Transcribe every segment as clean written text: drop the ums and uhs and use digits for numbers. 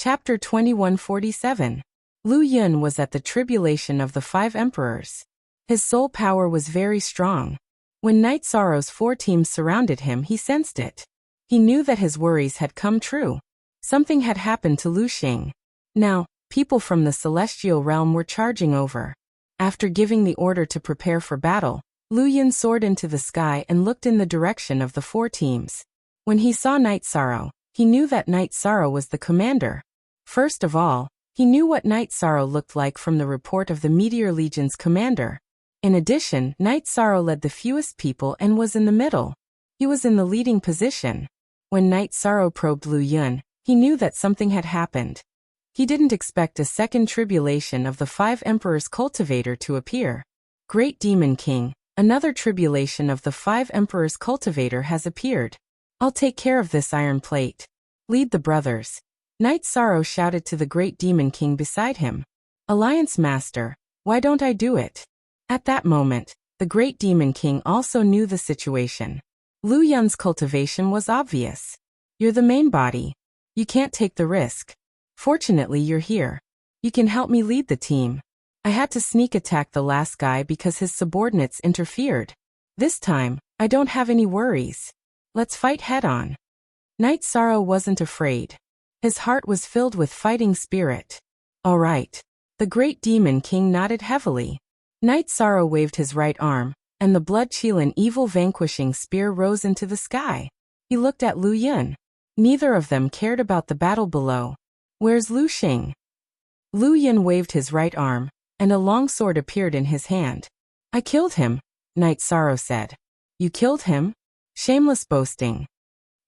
Chapter 2147. Lu Yun was at the tribulation of the 5 emperors. His soul power was very strong. When Night Sorrow's 4 teams surrounded him, he sensed it. He knew that his worries had come true. Something had happened to Lu Xing. Now, people from the celestial realm were charging over. After giving the order to prepare for battle, Lu Yun soared into the sky and looked in the direction of the 4 teams. When he saw Night Sorrow, he knew that Night Sorrow was the commander. First of all, he knew what Night Sorrow looked like from the report of the Meteor Legion's commander. In addition, Night Sorrow led the fewest people and was in the middle. He was in the leading position. When Night Sorrow probed Lu Yun, he knew that something had happened. He didn't expect a second tribulation of the 5 Emperors cultivator to appear. Great Demon King, another tribulation of the 5 Emperors cultivator has appeared. I'll take care of this iron plate. Lead the brothers. Night Sorrow shouted to the Great Demon King beside him. Alliance Master, why don't I do it? At that moment, the Great Demon King also knew the situation. Lu Yun's cultivation was obvious. You're the main body. You can't take the risk. Fortunately, you're here. You can help me lead the team. I had to sneak attack the last guy because his subordinates interfered. This time, I don't have any worries. Let's fight head-on. Night Sorrow wasn't afraid. His heart was filled with fighting spirit. All right. The Great Demon King nodded heavily. Night Sorrow waved his right arm, and the blood-chilling evil vanquishing spear rose into the sky. He looked at Lu Yun. Neither of them cared about the battle below. Where's Lu Xing? Lu Yun waved his right arm, and a long sword appeared in his hand. I killed him, Night Sorrow said. You killed him? Shameless boasting.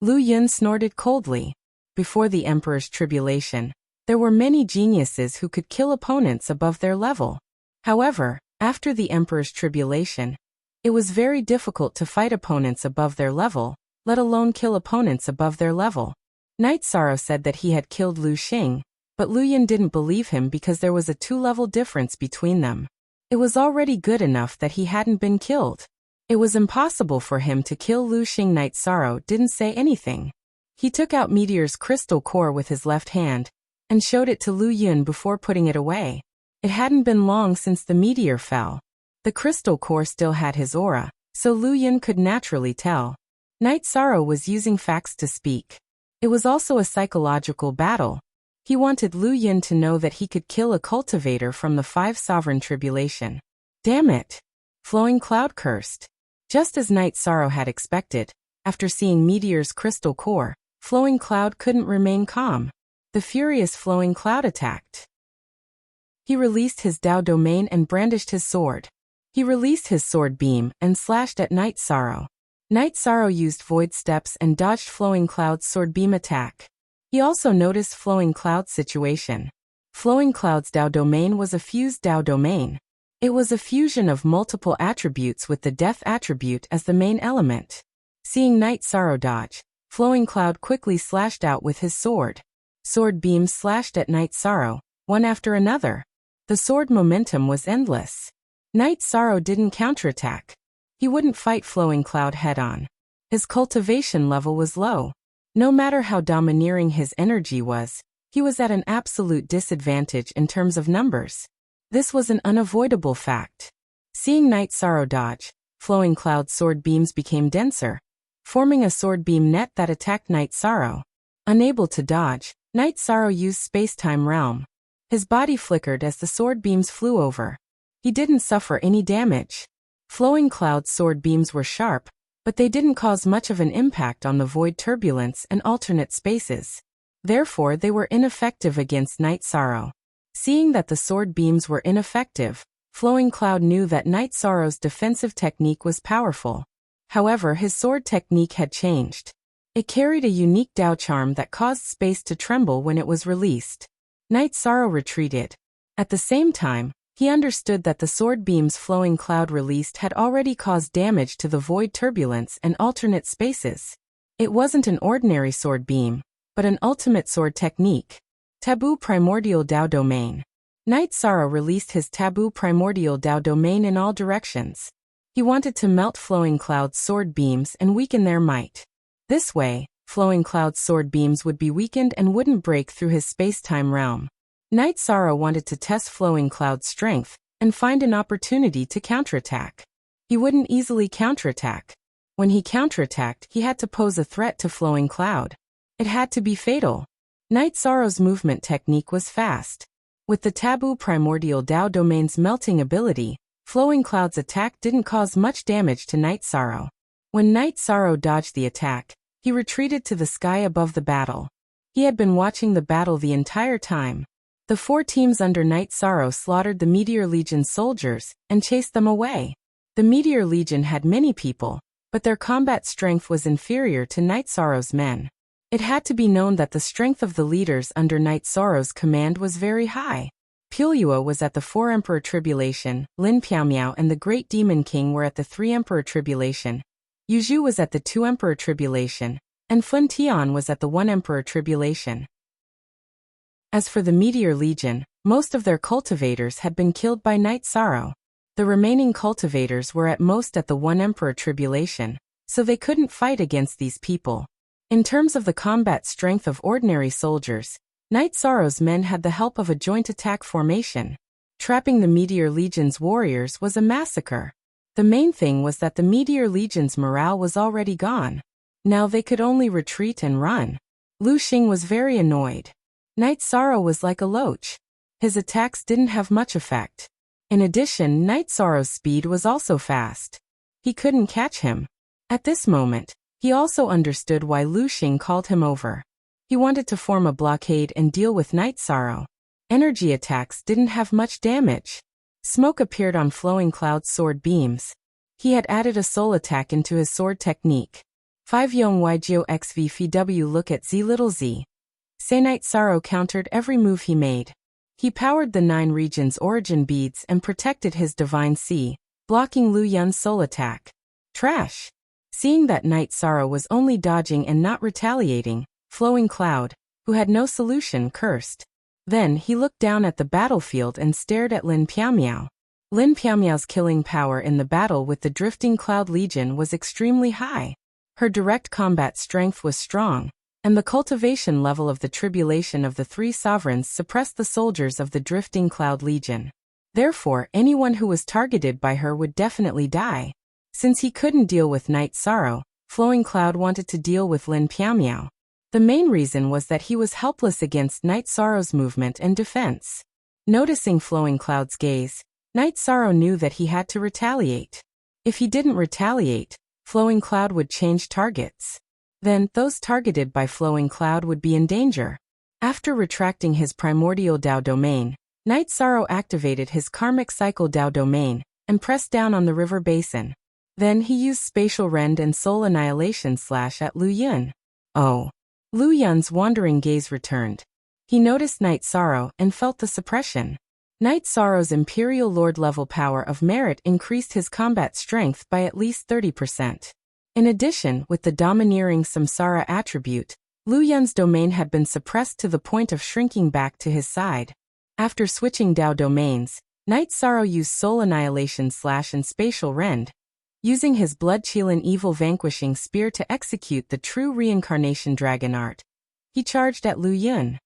Lu Yun snorted coldly. Before the Emperor's tribulation, there were many geniuses who could kill opponents above their level. However, after the Emperor's tribulation, it was very difficult to fight opponents above their level, let alone kill opponents above their level. Night Sorrow said that he had killed Lu Xing, but Lu Yun didn't believe him because there was a 2-level difference between them. It was already good enough that he hadn't been killed. It was impossible for him to kill Lu Xing. Night Sorrow didn't say anything. He took out Meteor's crystal core with his left hand, and showed it to Lu Yun before putting it away. It hadn't been long since the meteor fell. The crystal core still had his aura, so Lu Yun could naturally tell. Night Sorrow was using facts to speak. It was also a psychological battle. He wanted Lu Yun to know that he could kill a cultivator from the 5 Sovereign Tribulation. Damn it! Flowing Cloud cursed. Just as Night Sorrow had expected, after seeing Meteor's crystal core, Flowing Cloud couldn't remain calm. The furious Flowing Cloud attacked. He released his Dao domain and brandished his sword. He released his sword beam and slashed at Night Sorrow. Night Sorrow used Void Steps and dodged Flowing Cloud's sword beam attack. He also noticed Flowing Cloud's situation. Flowing Cloud's Dao domain was a fused Dao domain. It was a fusion of multiple attributes with the Death attribute as the main element. Seeing Night Sorrow dodge, Flowing Cloud quickly slashed out with his sword. Sword beams slashed at Night Sorrow, one after another. The sword momentum was endless. Night Sorrow didn't counterattack. He wouldn't fight Flowing Cloud head-on. His cultivation level was low. No matter how domineering his energy was, he was at an absolute disadvantage in terms of numbers. This was an unavoidable fact. Seeing Night Sorrow dodge, Flowing Cloud's sword beams became denser, forming a sword beam net that attacked Night Sorrow. Unable to dodge, Night Sorrow used Space-Time Realm. His body flickered as the sword beams flew over. He didn't suffer any damage. Flowing Cloud's sword beams were sharp, but they didn't cause much of an impact on the void turbulence and alternate spaces. Therefore, they were ineffective against Night Sorrow. Seeing that the sword beams were ineffective, Flowing Cloud knew that Night Sorrow's defensive technique was powerful. However, his sword technique had changed. It carried a unique Dao charm that caused space to tremble when it was released. Night Sorrow retreated. At the same time, he understood that the sword beams Flowing Cloud released had already caused damage to the void turbulence and alternate spaces. It wasn't an ordinary sword beam, but an ultimate sword technique. Taboo Primordial Dao Domain. Night Sorrow released his Taboo Primordial Dao Domain in all directions. He wanted to melt Flowing Cloud's sword beams and weaken their might. This way, Flowing Cloud's sword beams would be weakened and wouldn't break through his space-time realm. Night Sorrow wanted to test Flowing Cloud's strength and find an opportunity to counterattack. He wouldn't easily counterattack. When he counterattacked, he had to pose a threat to Flowing Cloud. It had to be fatal. Night Sorrow's movement technique was fast. With the taboo primordial Dao domain's melting ability, Flowing Cloud's attack didn't cause much damage to Night Sorrow. When Night Sorrow dodged the attack, he retreated to the sky above the battle. He had been watching the battle the entire time. The 4 teams under Night Sorrow slaughtered the Meteor Legion's soldiers and chased them away. The Meteor Legion had many people, but their combat strength was inferior to Night Sorrow's men. It had to be known that the strength of the leaders under Night Sorrow's command was very high. Puelua was at the 4 Emperor Tribulation, Lin Piaomiao and the Great Demon King were at the 3 Emperor Tribulation, Yuzhu was at the 2 Emperor Tribulation, and Fun Tian was at the 1 Emperor Tribulation. As for the Meteor Legion, most of their cultivators had been killed by Night Sorrow. The remaining cultivators were at most at the 1 Emperor Tribulation, so they couldn't fight against these people. In terms of the combat strength of ordinary soldiers, Night Sorrow's men had the help of a joint attack formation. Trapping the Meteor Legion's warriors was a massacre. The main thing was that the Meteor Legion's morale was already gone. Now they could only retreat and run. Lu Xing was very annoyed. Night Sorrow was like a loach. His attacks didn't have much effect. In addition, Night Sorrow's speed was also fast. He couldn't catch him. At this moment, he also understood why Lu Xing called him over. He wanted to form a blockade and deal with Night Sorrow. Energy attacks didn't have much damage. Smoke appeared on Flowing Cloud's sword beams. He had added a soul attack into his sword technique. 5 Yong Yigio XV FW look at Z little z. Say Night Sorrow countered every move he made. He powered the 9 regions' origin beads and protected his Divine Sea, blocking Lu Yun's soul attack. Trash! Seeing that Night Sorrow was only dodging and not retaliating, Flowing Cloud, who had no solution, cursed. Then he looked down at the battlefield and stared at Lin Piaomiao. Lin Piaomiao's killing power in the battle with the Drifting Cloud Legion was extremely high. Her direct combat strength was strong, and the cultivation level of the tribulation of the 3 sovereigns suppressed the soldiers of the Drifting Cloud Legion. Therefore, anyone who was targeted by her would definitely die. Since he couldn't deal with Night Sorrow, Flowing Cloud wanted to deal with Lin Piaomiao. The main reason was that he was helpless against Night Sorrow's movement and defense. Noticing Flowing Cloud's gaze, Night Sorrow knew that he had to retaliate. If he didn't retaliate, Flowing Cloud would change targets. Then, those targeted by Flowing Cloud would be in danger. After retracting his primordial Dao domain, Night Sorrow activated his karmic cycle Dao domain and pressed down on the river basin. Then he used spatial rend and soul annihilation slash at Lu Yun. Oh. Lu Yun's wandering gaze returned. He noticed Night Sorrow and felt the suppression. Night Sorrow's Imperial Lord level power of merit increased his combat strength by at least 30%. In addition, with the domineering Samsara attribute, Lu Yun's domain had been suppressed to the point of shrinking back to his side. After switching Dao domains, Night Sorrow used soul annihilation slash and spatial rend, using his Blood-Qilin evil vanquishing spear to execute the true reincarnation dragon art. He charged at Lu Yun.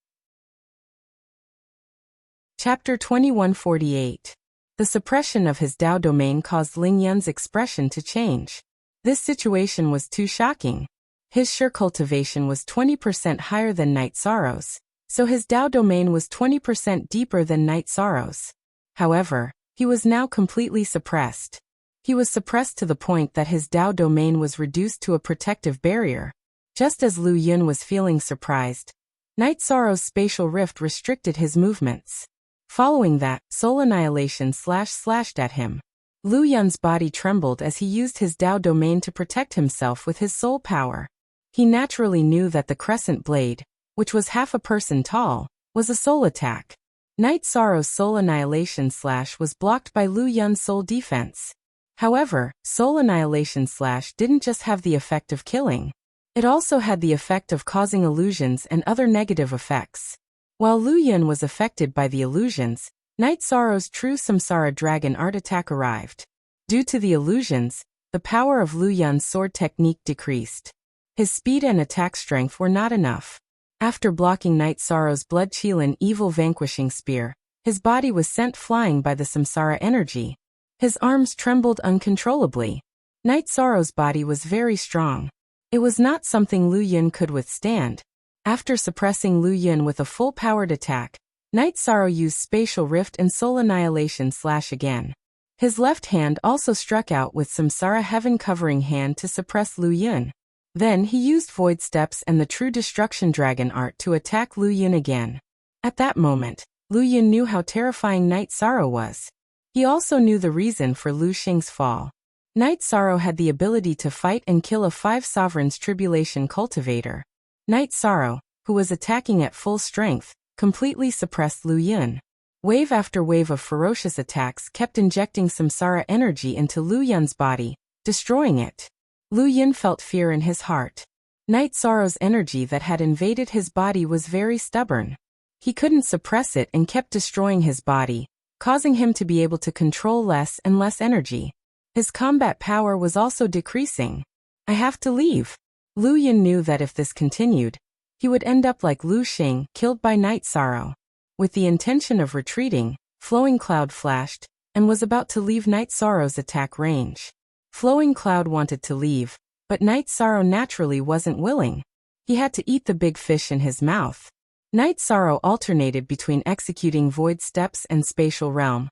Chapter 2148. The suppression of his Dao domain caused Ling Yun's expression to change. This situation was too shocking. His sure cultivation was 20% higher than Night Sorrow's, so his Dao domain was 20% deeper than Night Sorrow's. However, he was now completely suppressed. He was suppressed to the point that his Dao domain was reduced to a protective barrier. Just as Lu Yun was feeling surprised, Night Sorrow's spatial rift restricted his movements. Following that, soul annihilation slashed at him. Lu Yun's body trembled as he used his Dao domain to protect himself with his soul power. He naturally knew that the crescent blade, which was half a person tall, was a soul attack. Night Sorrow's soul annihilation slash was blocked by Lu Yun's soul defense. However, soul annihilation slash didn't just have the effect of killing. It also had the effect of causing illusions and other negative effects. While Lu Yun was affected by the illusions, Night Sorrow's true Samsara dragon art attack arrived. Due to the illusions, the power of Lu Yun's sword technique decreased. His speed and attack strength were not enough. After blocking Night Sorrow's blood-chilling evil vanquishing spear, his body was sent flying by the samsara energy. His arms trembled uncontrollably. Night Sorrow's body was very strong. It was not something Lu Yun could withstand. After suppressing Lu Yun with a full-powered attack, Night Sorrow used Spatial Rift and Soul Annihilation Slash again. His left hand also struck out with Samsara Heaven Covering Hand to suppress Lu Yun. Then he used Void Steps and the True Destruction Dragon Art to attack Lu Yun again. At that moment, Lu Yun knew how terrifying Night Sorrow was. He also knew the reason for Lu Xing's fall. Night Sorrow had the ability to fight and kill a 5 Sovereigns Tribulation cultivator. Night Sorrow, who was attacking at full strength, completely suppressed Lu Yun. Wave after wave of ferocious attacks kept injecting samsara energy into Lu Yun's body, destroying it. Lu Yun felt fear in his heart. Night Sorrow's energy that had invaded his body was very stubborn. He couldn't suppress it and kept destroying his body, causing him to be able to control less and less energy. His combat power was also decreasing. I have to leave. Lu Yun knew that if this continued, he would end up like Lu Xing, killed by Night Sorrow. With the intention of retreating, Flowing Cloud flashed, and was about to leave Night Sorrow's attack range. Flowing Cloud wanted to leave, but Night Sorrow naturally wasn't willing. He had to eat the big fish in his mouth. Night Sorrow alternated between executing Void Steps and Spatial Realm,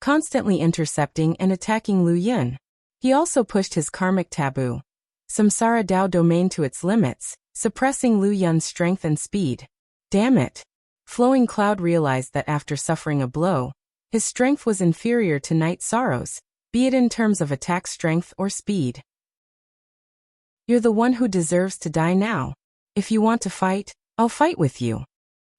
constantly intercepting and attacking Lu Yun. He also pushed his karmic taboo, Samsara Dao Domain, to its limits, suppressing Lu Yun's strength and speed. Damn it! Flowing Cloud realized that after suffering a blow, his strength was inferior to Night Sorrow's, be it in terms of attack strength or speed. You're the one who deserves to die now. If you want to fight, I'll fight with you.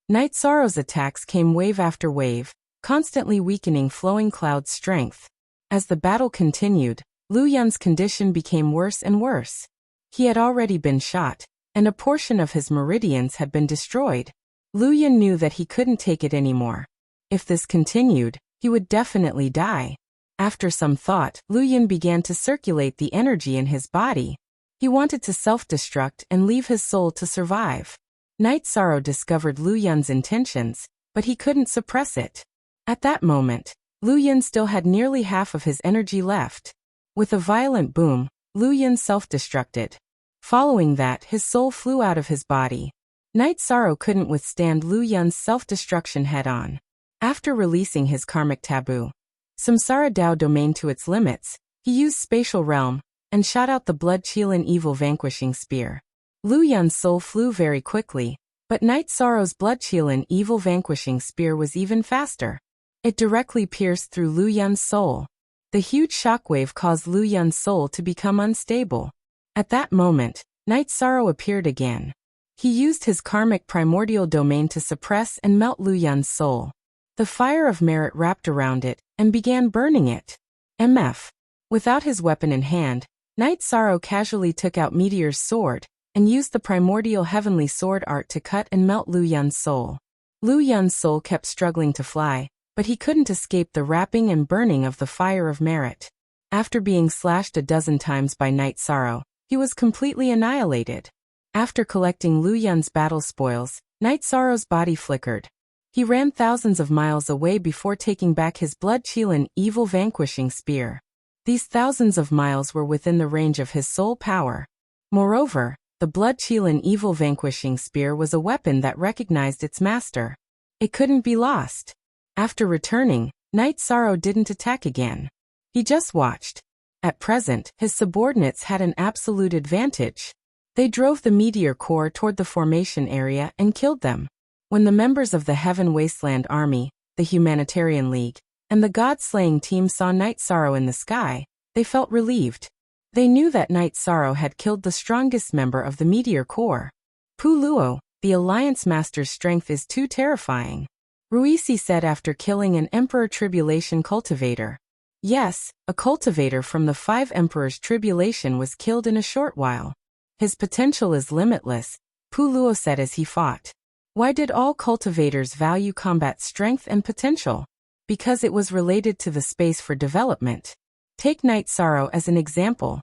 Night Sorrow's attacks came wave after wave, constantly weakening Flowing Cloud's strength. As the battle continued, Lu Yun's condition became worse and worse. He had already been shot, and a portion of his meridians had been destroyed. Lu Yun knew that he couldn't take it anymore. If this continued, he would definitely die. After some thought, Lu Yun began to circulate the energy in his body. He wanted to self-destruct and leave his soul to survive. Night Sorrow discovered Lu Yun's intentions, but he couldn't suppress it. At that moment, Lu Yun still had nearly half of his energy left. With a violent boom, Lu Yun self-destructed. Following that, his soul flew out of his body. Night Sorrow couldn't withstand Lu Yun's self-destruction head-on. After releasing his karmic taboo, Samsara Dao Domain, to its limits, he used Spatial Realm, and shot out the blood-chilling evil vanquishing spear. Lu Yun's soul flew very quickly, but Night Sorrow's blood-chilling evil vanquishing spear was even faster. It directly pierced through Lu Yun's soul. The huge shockwave caused Lu Yun's soul to become unstable. At that moment, Night Sorrow appeared again. He used his karmic primordial domain to suppress and melt Lu Yun's soul. The fire of merit wrapped around it and began burning it. MF. Without his weapon in hand, Night Sorrow casually took out Meteor's sword and used the primordial heavenly sword art to cut and melt Lu Yun's soul. Lu Yun's soul kept struggling to fly, but he couldn't escape the wrapping and burning of the fire of merit. After being slashed a dozen times by Night Sorrow, he was completely annihilated. After collecting Lu Yun's battle spoils, Night Sorrow's body flickered. He ran thousands of miles away before taking back his blood-chilling evil vanquishing spear. These thousands of miles were within the range of his soul power. Moreover, the blood-chilling evil vanquishing spear was a weapon that recognized its master. It couldn't be lost. After returning, Night Sorrow didn't attack again. He just watched. At present, his subordinates had an absolute advantage. They drove the meteor core toward the formation area and killed them. When the members of the Heaven Wasteland Army, the Humanitarian League, and the God-slaying team saw Night Sorrow in the sky, they felt relieved. They knew that Night Sorrow had killed the strongest member of the meteor core. Pu Luo, the Alliance Master's strength is too terrifying, Ruisi said after killing an Emperor Tribulation cultivator. Yes, a cultivator from the 5 Emperors Tribulation was killed in a short while. His potential is limitless, Pu Luo said as he fought. Why did all cultivators value combat strength and potential? Because it was related to the space for development. Take Night Sorrow as an example.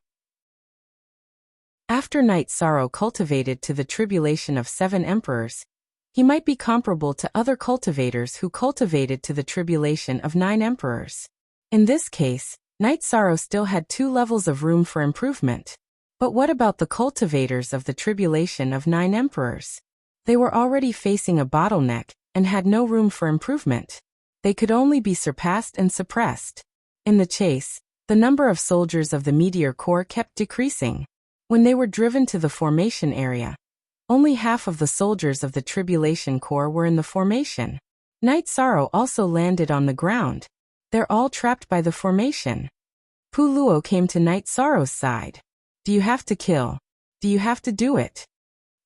After Night Sorrow cultivated to the tribulation of 7 emperors, he might be comparable to other cultivators who cultivated to the tribulation of 9 emperors. In this case, Night Sorrow still had 2 levels of room for improvement. But what about the cultivators of the tribulation of 9 emperors? They were already facing a bottleneck and had no room for improvement. They could only be surpassed and suppressed. In the chase, the number of soldiers of the Meteor Corps kept decreasing. When they were driven to the formation area, only half of the soldiers of the Tribulation Corps were in the formation. Night Sorrow also landed on the ground. They're all trapped by the formation. Puluo came to Night Sorrow's side. Do you have to kill? Do you have to do it?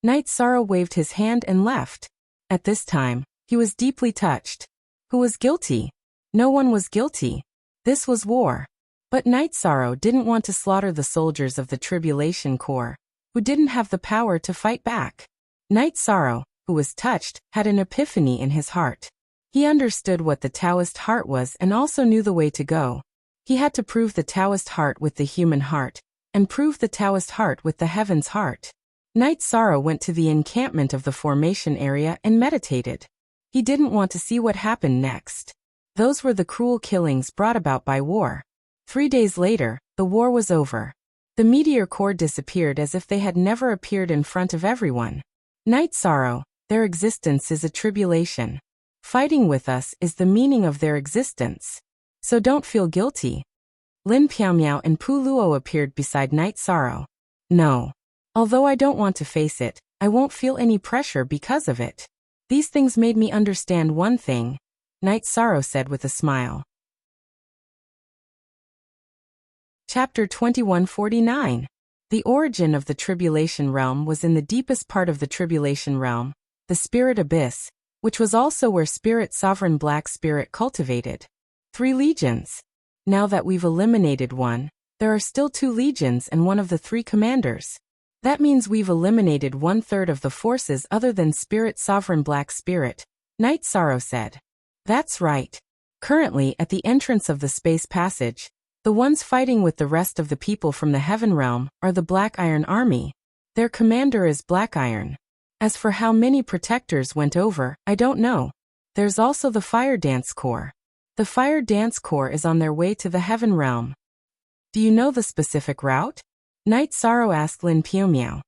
Night Sorrow waved his hand and left. At this time, he was deeply touched. Who was guilty? No one was guilty. This was war. But Night Sorrow didn't want to slaughter the soldiers of the Tribulation Corps, who didn't have the power to fight back. Night Sorrow, who was touched, had an epiphany in his heart. He understood what the Taoist heart was and also knew the way to go. He had to prove the Taoist heart with the human heart, and prove the Taoist heart with the heaven's heart. Night Sorrow went to the encampment of the formation area and meditated. He didn't want to see what happened next. Those were the cruel killings brought about by war. 3 days later, the war was over. The Meteor Corps disappeared as if they had never appeared in front of everyone. Night Sorrow, their existence is a tribulation. Fighting with us is the meaning of their existence. So don't feel guilty. Lin Piaomiao and Pu Luo appeared beside Night Sorrow. No. Although I don't want to face it, I won't feel any pressure because of it. These things made me understand one thing, Night Sorrow said with a smile. Chapter 2149. The origin of the Tribulation Realm was in the deepest part of the Tribulation Realm, the Spirit Abyss, which was also where Spirit Sovereign Black Spirit cultivated. 3 legions. Now that we've eliminated one, there are still 2 legions and one of the 3 commanders. That means we've eliminated 1/3 of the forces other than Spirit Sovereign Black Spirit, Night Sorrow said. That's right. Currently, at the entrance of the space passage, the ones fighting with the rest of the people from the Heaven Realm are the Black Iron Army. Their commander is Black Iron. As for how many protectors went over, I don't know. There's also the Fire Dance Corps. The Fire Dance Corps is on their way to the Heaven Realm. Do you know the specific route? Night Sorrow asked Lin Piaomiao.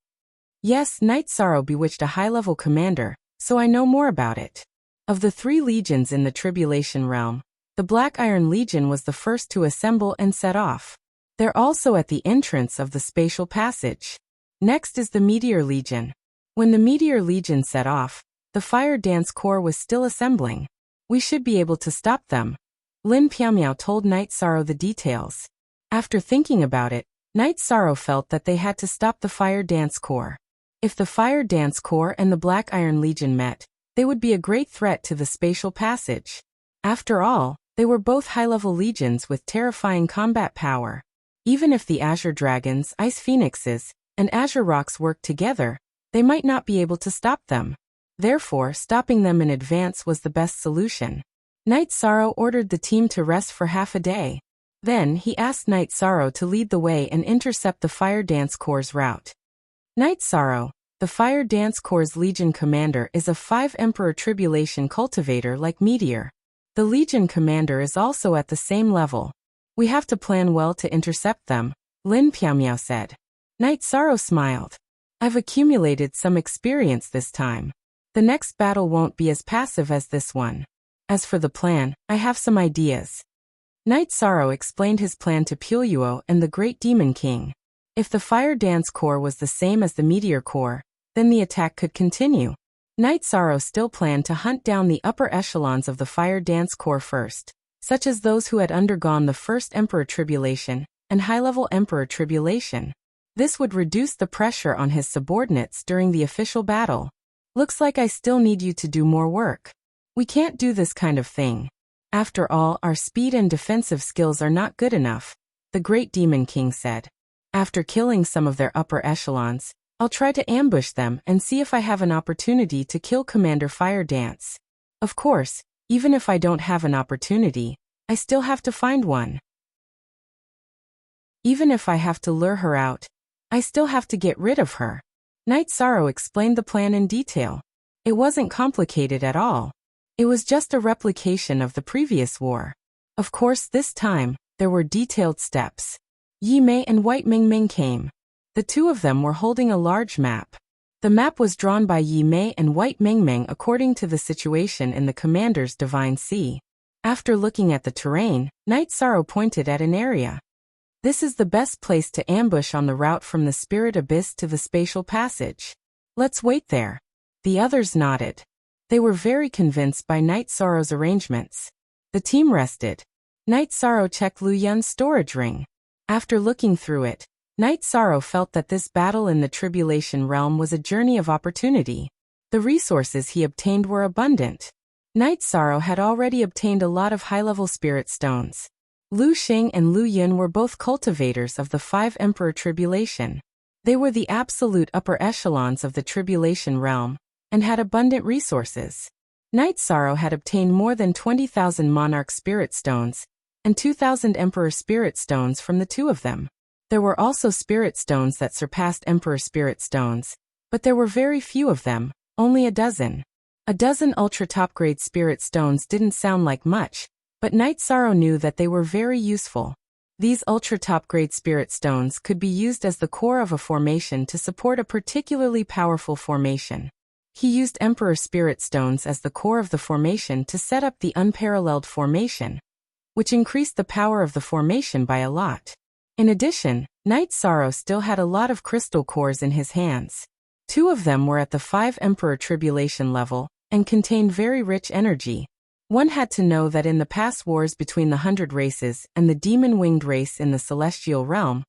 Yes, Night Sorrow bewitched a high-level commander, so I know more about it. Of the 3 legions in the Tribulation Realm, the Black Iron Legion was the first to assemble and set off. They're also at the entrance of the spatial passage. Next is the Meteor Legion. When the Meteor Legion set off, the Fire Dance Corps was still assembling. We should be able to stop them. Lin Piaomiao told Night Sorrow the details. After thinking about it, Night Sorrow felt that they had to stop the Fire Dance Corps. If the Fire Dance Corps and the Black Iron Legion met, they would be a great threat to the spatial passage. After all, they were both high-level legions with terrifying combat power. Even if the Azure Dragons, Ice Phoenixes, and Azure Rocks worked together, they might not be able to stop them. Therefore, stopping them in advance was the best solution. Night Sorrow ordered the team to rest for half a day. Then, he asked Night Sorrow to lead the way and intercept the Fire Dance Corps' route. Night Sorrow, the Fire Dance Corps' Legion Commander, is a 5 Emperor Tribulation cultivator like Meteor. The Legion Commander is also at the same level. We have to plan well to intercept them, Lin Piaomiao said. Night Sorrow smiled. I've accumulated some experience this time. The next battle won't be as passive as this one. As for the plan, I have some ideas. Night Sorrow explained his plan to Puluo and the Great Demon King. If the Fire Dance Corps was the same as the Meteor Corps, then the attack could continue. Night Sorrow still planned to hunt down the upper echelons of the Fire Dance Corps first, such as those who had undergone the first Emperor Tribulation and high-level Emperor Tribulation. This would reduce the pressure on his subordinates during the official battle. Looks like I still need you to do more work. We can't do this kind of thing. After all, our speed and defensive skills are not good enough, the Great Demon King said. After killing some of their upper echelons, I'll try to ambush them and see if I have an opportunity to kill Commander Fire Dance. Of course, even if I don't have an opportunity, I still have to find one. Even if I have to lure her out, I still have to get rid of her. Night Sorrow explained the plan in detail. It wasn't complicated at all. It was just a replication of the previous war. Of course, this time, there were detailed steps. Yi Mei and White Ming Ming came. The two of them were holding a large map. The map was drawn by Yi Mei and White Ming Ming according to the situation in the commander's divine sea. After looking at the terrain, Night Sorrow pointed at an area. This is the best place to ambush on the route from the spirit abyss to the spatial passage. Let's wait there. The others nodded. They were very convinced by Night Sorrow's arrangements. The team rested. Night Sorrow checked Lu Yun's storage ring. After looking through it, Night Sorrow felt that this battle in the Tribulation Realm was a journey of opportunity. The resources he obtained were abundant. Night Sorrow had already obtained a lot of high-level spirit stones. Lu Xing and Lu Yun were both cultivators of the 5 Emperor Tribulation. They were the absolute upper echelons of the Tribulation Realm, and had abundant resources. Night Sorrow had obtained more than 20,000 Monarch Spirit Stones, and 2,000 Emperor Spirit Stones from the two of them. There were also Spirit Stones that surpassed Emperor Spirit Stones, but there were very few of them, only a dozen. A dozen ultra top-grade Spirit Stones didn't sound like much, but Night Sorrow knew that they were very useful. These ultra top-grade Spirit Stones could be used as the core of a formation to support a particularly powerful formation. He used Emperor Spirit Stones as the core of the formation to set up the unparalleled formation, which increased the power of the formation by a lot. In addition, Night Sorrow still had a lot of crystal cores in his hands. 2 of them were at the 5 Emperor Tribulation level, and contained very rich energy. One had to know that in the past wars between the 100 races and the demon-winged race in the celestial realm,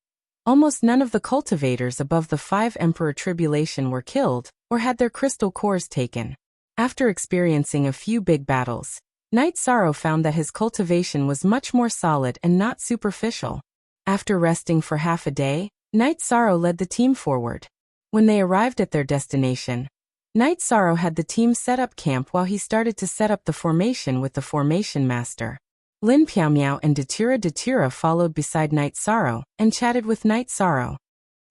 almost none of the cultivators above the 5 Emperor Tribulation were killed, or had their crystal cores taken. After experiencing a few big battles, Night Sorrow found that his cultivation was much more solid and not superficial. After resting for half a day, Night Sorrow led the team forward. When they arrived at their destination, Night Sorrow had the team set up camp while he started to set up the formation with the formation master. Lin Piaomiao and Datura followed beside Night Sorrow and chatted with Night Sorrow.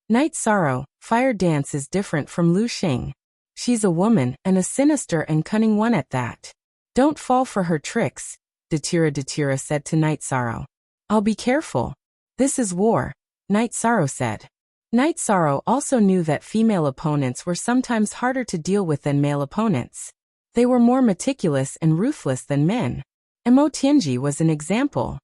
Night Sorrow, fire dance is different from Lu Xing. She's a woman and a sinister and cunning one at that. Don't fall for her tricks, Datura said to Night Sorrow. I'll be careful. This is war, Night Sorrow said. Night Sorrow also knew that female opponents were sometimes harder to deal with than male opponents. They were more meticulous and ruthless than men. Mo Tianji was an example.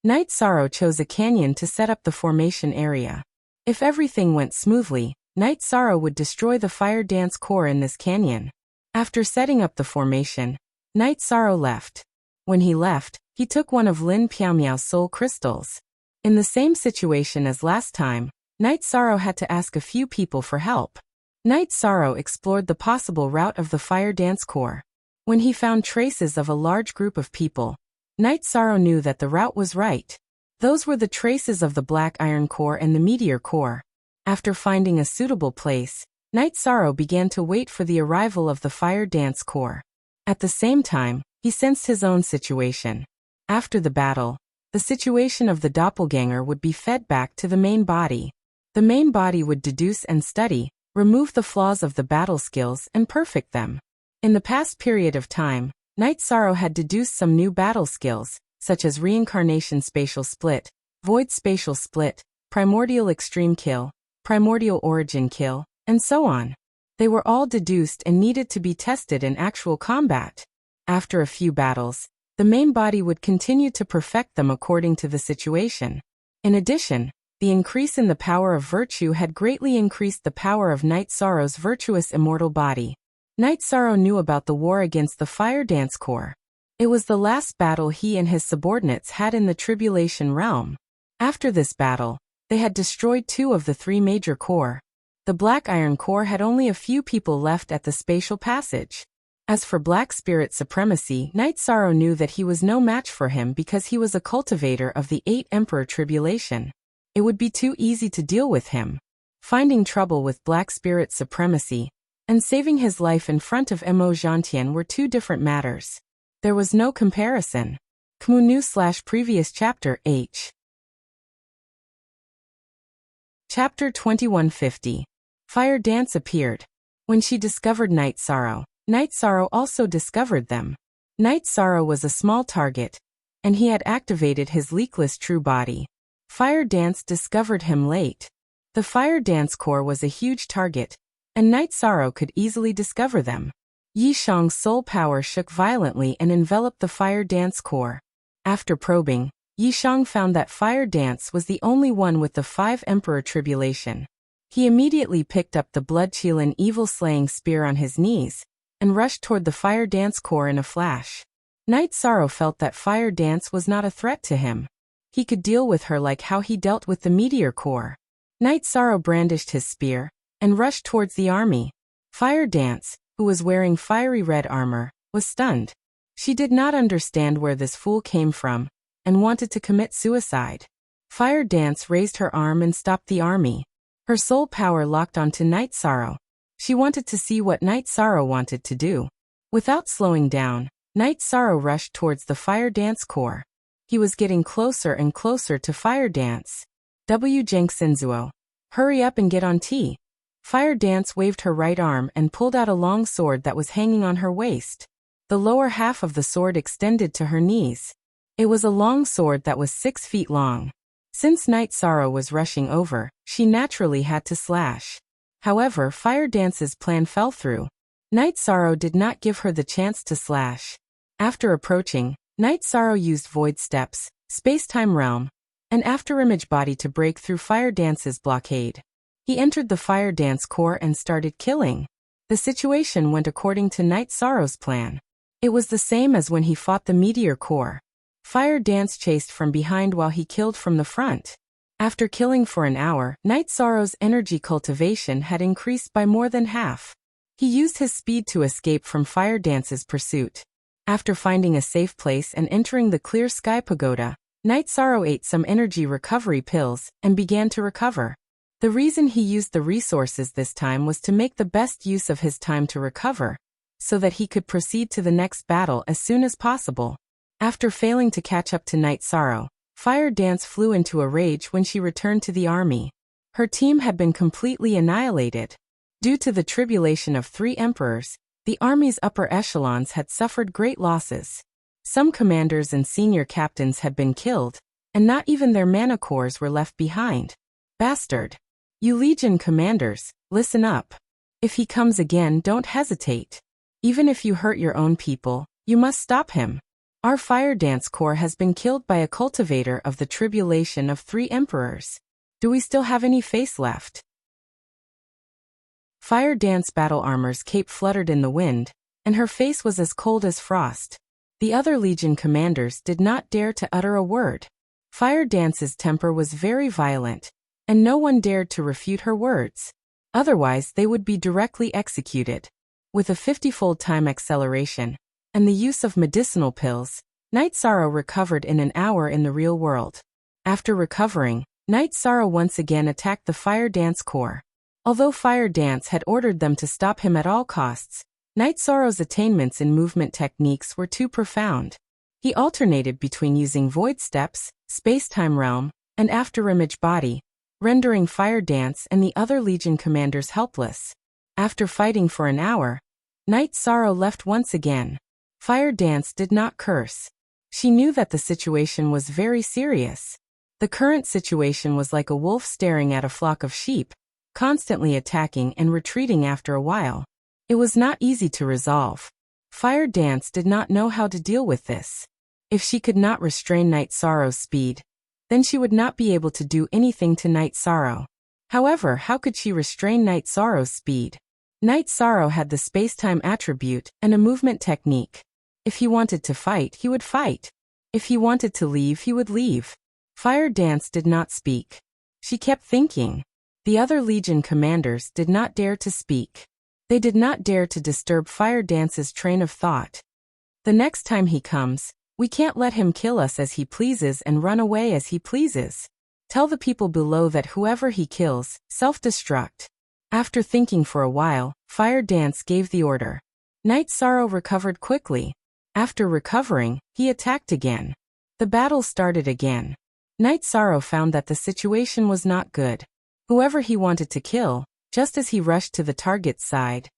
Night Sorrow chose a canyon to set up the formation area. If everything went smoothly, Night Sorrow would destroy the fire dance core in this canyon. After setting up the formation, Night Sorrow left. When he left, he took one of Lin Piaomiao's soul crystals. In the same situation as last time, Night Sorrow had to ask a few people for help. Night Sorrow explored the possible route of the fire dance core. When he found traces of a large group of people, Night Sorrow knew that the route was right. Those were the traces of the Black Iron Core and the Meteor Core. After finding a suitable place, Night Sorrow began to wait for the arrival of the fire dance core. At the same time, he sensed his own situation. After the battle, the situation of the doppelganger would be fed back to the main body. The main body would deduce and study, remove the flaws of the battle skills and perfect them. In the past period of time, Night Sorrow had deduced some new battle skills, such as Reincarnation Spatial Split, Void Spatial Split, Primordial Extreme Kill, Primordial Origin Kill, and so on. They were all deduced and needed to be tested in actual combat. After a few battles, the main body would continue to perfect them according to the situation. In addition, the increase in the power of virtue had greatly increased the power of Night Sorrow's virtuous immortal body. Night Sorrow knew about the war against the Fire Dance Corps. It was the last battle he and his subordinates had in the Tribulation Realm. After this battle, they had destroyed 2 of the 3 major corps. The Black Iron Corps had only a few people left at the spatial passage. As for Black Spirit Supremacy, Night Sorrow knew that he was no match for him because he was a cultivator of the 8 Emperor Tribulation. It would be too easy to deal with him. Finding trouble with Black Spirit Supremacy and saving his life in front of Mo Zhantian were 2 different matters. There was no comparison. Kmu New / previous chapter H. Chapter 2150. Fire Dance appeared. When she discovered Night Sorrow also discovered them. Night Sorrow was a small target, and he had activated his leakless true body. Fire Dance discovered him late. The Fire Dance core was a huge target, and Night Sorrow could easily discover them. Yi Shang's soul power shook violently and enveloped the Fire Dance core. After probing, Yi Shang found that Fire Dance was the only one with the 5 Emperor Tribulation. He immediately picked up the blood-chilling evil-slaying spear on his knees and rushed toward the Fire Dance core in a flash. Night Sorrow felt that Fire Dance was not a threat to him. He could deal with her like how he dealt with the Meteor core. Night Sorrow brandished his spear and rushed towards the army. Fire Dance, who was wearing fiery red armor, was stunned. She did not understand where this fool came from and wanted to commit suicide. Fire Dance raised her arm and stopped the army. Her soul power locked onto Night Sorrow. She wanted to see what Night Sorrow wanted to do. Without slowing down, Night Sorrow rushed towards the Fire Dance core. He was getting closer and closer to Fire Dance. W. Zheng Sinzuo. Hurry up and get on T. Fire Dance waved her right arm and pulled out a long sword that was hanging on her waist. The lower half of the sword extended to her knees. It was a long sword that was 6 feet long. Since Night Sorrow was rushing over, she naturally had to slash. However, Fire Dance's plan fell through. Night Sorrow did not give her the chance to slash. After approaching, Night Sorrow used Void Steps, Space-Time Realm, and Afterimage Body to break through Fire Dance's blockade. He entered the Fire Dance core and started killing. The situation went according to Night Sorrow's plan. It was the same as when he fought the Meteor core. Fire Dance chased from behind while he killed from the front. After killing for an hour, Night Sorrow's energy cultivation had increased by more than half. He used his speed to escape from Fire Dance's pursuit. After finding a safe place and entering the Clear Sky Pagoda, Night Sorrow ate some energy recovery pills and began to recover. The reason he used the resources this time was to make the best use of his time to recover, so that he could proceed to the next battle as soon as possible. After failing to catch up to Night Sorrow, Fire Dance flew into a rage when she returned to the army. Her team had been completely annihilated. Due to the tribulation of 3 emperors, the army's upper echelons had suffered great losses. Some commanders and senior captains had been killed, and not even their mana cores were left behind. Bastard! You Legion commanders, listen up. If he comes again, don't hesitate. Even if you hurt your own people, you must stop him. Our Fire Dance core has been killed by a cultivator of the tribulation of 3 emperors. Do we still have any face left? Fire Dance battle armor's cape fluttered in the wind, and her face was as cold as frost. The other Legion commanders did not dare to utter a word. Fire Dance's temper was very violent, and no one dared to refute her words. Otherwise, they would be directly executed. With a 50-fold time acceleration and the use of medicinal pills, Night Sorrow recovered in an hour in the real world. After recovering, Night Sorrow once again attacked the Fire Dance core. Although Fire Dance had ordered them to stop him at all costs, Night Sorrow's attainments in movement techniques were too profound. He alternated between using Void Steps, Space-Time Realm, and Afterimage Body, rendering Fire Dance and the other Legion commanders helpless. After fighting for an hour, Night Sorrow left once again. Fire Dance did not curse. She knew that the situation was very serious. The current situation was like a wolf staring at a flock of sheep, constantly attacking and retreating after a while. It was not easy to resolve. Fire Dance did not know how to deal with this. If she could not restrain Night Sorrow's speed, then she would not be able to do anything to Night Sorrow. However, how could she restrain Night Sorrow's speed? Night Sorrow had the space-time attribute and a movement technique. If he wanted to fight, he would fight. If he wanted to leave, he would leave. Fire Dance did not speak. She kept thinking. The other Legion commanders did not dare to speak. They did not dare to disturb Fire Dance's train of thought. The next time he comes, we can't let him kill us as he pleases and run away as he pleases. Tell the people below that whoever he kills, self-destruct. After thinking for a while, Fire Dance gave the order. Night Sorrow recovered quickly. After recovering, he attacked again. The battle started again. Night Sorrow found that the situation was not good. Whoever he wanted to kill, just as he rushed to the target's side,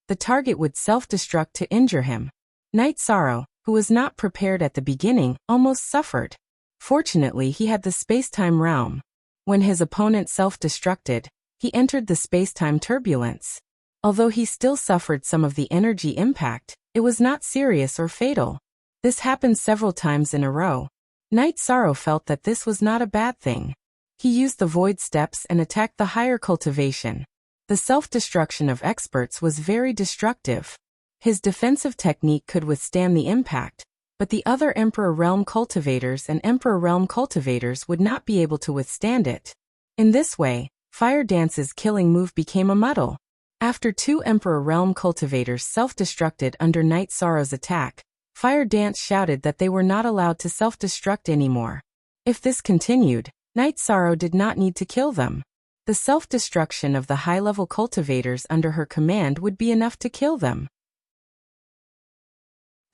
the target would self-destruct to injure him. Night Sorrow, who was not prepared at the beginning, almost suffered. Fortunately, he had the space-time realm. When his opponent self-destructed, he entered the space-time turbulence. Although he still suffered some of the energy impact, it was not serious or fatal. This happened several times in a row. Night Sorrow felt that this was not a bad thing. He used the void steps and attacked the higher cultivation. The self-destruction of experts was very destructive. His defensive technique could withstand the impact, but the other Emperor Realm cultivators and Emperor Realm cultivators would not be able to withstand it. In this way, Fire Dance's killing move became a muddle. After 2 Emperor Realm cultivators self-destructed under Night Sorrow's attack, Fire Dance shouted that they were not allowed to self-destruct anymore. If this continued, Night Sorrow did not need to kill them. The self-destruction of the high-level cultivators under her command would be enough to kill them.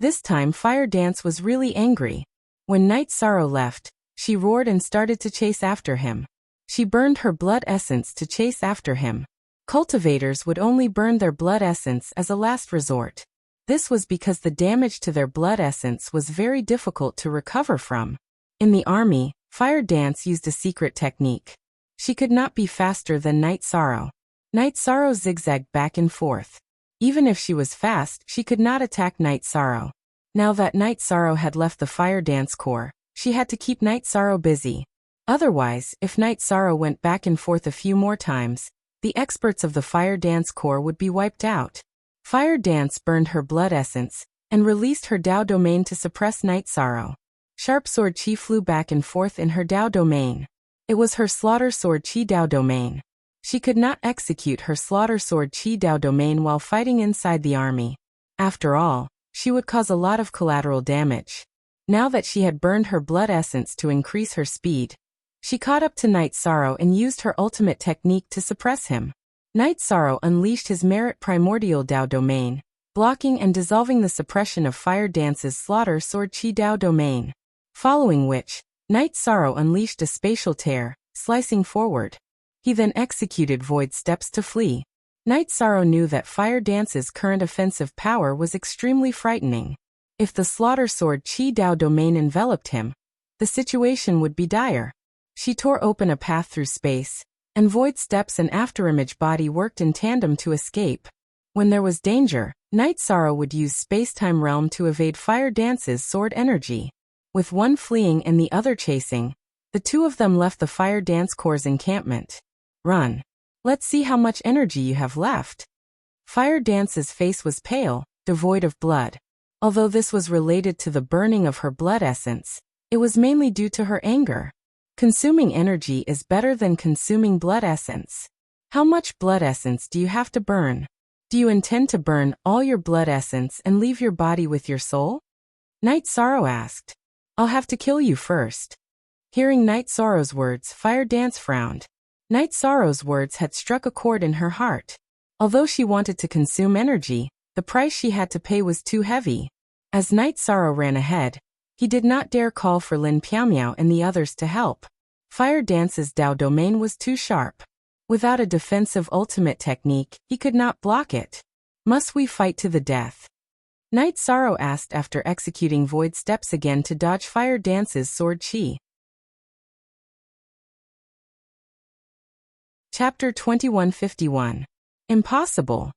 This time Fire Dance was really angry. When Night Sorrow left, she roared and started to chase after him. She burned her blood essence to chase after him. Cultivators would only burn their blood essence as a last resort. This was because the damage to their blood essence was very difficult to recover from. In the army, Fire Dance used a secret technique. She could not be faster than Night Sorrow. Night Sorrow zigzagged back and forth. Even if she was fast, she could not attack Night Sorrow. Now that Night Sorrow had left the Fire Dance Corps, she had to keep Night Sorrow busy. Otherwise, if Night Sorrow went back and forth a few more times, the experts of the Fire Dance Corps would be wiped out. Fire Dance burned her blood essence and released her Dao domain to suppress Night Sorrow. Sharp Sword Chi flew back and forth in her Dao domain. It was her Slaughter Sword Chi Dao domain. She could not execute her Slaughter Sword Chi Dao domain while fighting inside the army. After all, she would cause a lot of collateral damage. Now that she had burned her blood essence to increase her speed, she caught up to Night Sorrow and used her ultimate technique to suppress him. Night Sorrow unleashed his Merit Primordial Dao domain, blocking and dissolving the suppression of Fire Dance's Slaughter Sword Chi Dao domain. Following which, Night Sorrow unleashed a spatial tear, slicing forward. He then executed void steps to flee. Night Sorrow knew that Fire Dance's current offensive power was extremely frightening. If the Slaughter Sword Chi Dao domain enveloped him, the situation would be dire. She tore open a path through space, and void steps and afterimage body worked in tandem to escape. When there was danger, Night Sorrow would use space-time realm to evade Fire Dance's sword energy. With one fleeing and the other chasing, the 2 of them left the Fire Dance Corps' encampment. Run. Let's see how much energy you have left. Fire Dance's face was pale, devoid of blood. Although this was related to the burning of her blood essence, it was mainly due to her anger. Consuming energy is better than consuming blood essence. How much blood essence do you have to burn? Do you intend to burn all your blood essence and leave your body with your soul? Night Sorrow asked. I'll have to kill you first. Hearing Night Sorrow's words, Fire Dance frowned. Night Sorrow's words had struck a chord in her heart. Although she wanted to consume energy, the price she had to pay was too heavy. As Night Sorrow ran ahead, he did not dare call for Lin Piaomiao and the others to help. Fire Dance's Dao domain was too sharp. Without a defensive ultimate technique, he could not block it. Must we fight to the death? Night Sorrow asked after executing void steps again to dodge Fire Dance's sword chi. Chapter 2151. Impossible.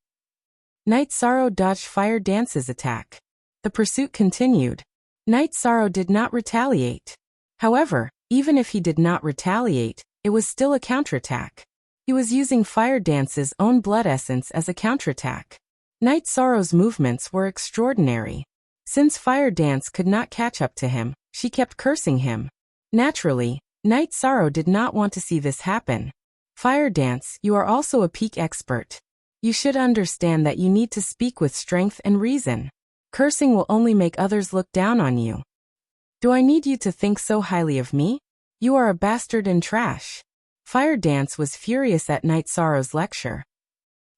Night Sorrow dodged Fire Dance's attack. The pursuit continued. Night Sorrow did not retaliate. However, even if he did not retaliate, it was still a counterattack. He was using Fire Dance's own blood essence as a counterattack. Night Sorrow's movements were extraordinary. Since Fire Dance could not catch up to him, she kept cursing him. Naturally, Night Sorrow did not want to see this happen. Fire Dance, you are also a peak expert. You should understand that you need to speak with strength and reason. Cursing will only make others look down on you. Do I need you to think so highly of me? You are a bastard and trash. Fire Dance was furious at Night Sorrow's lecture.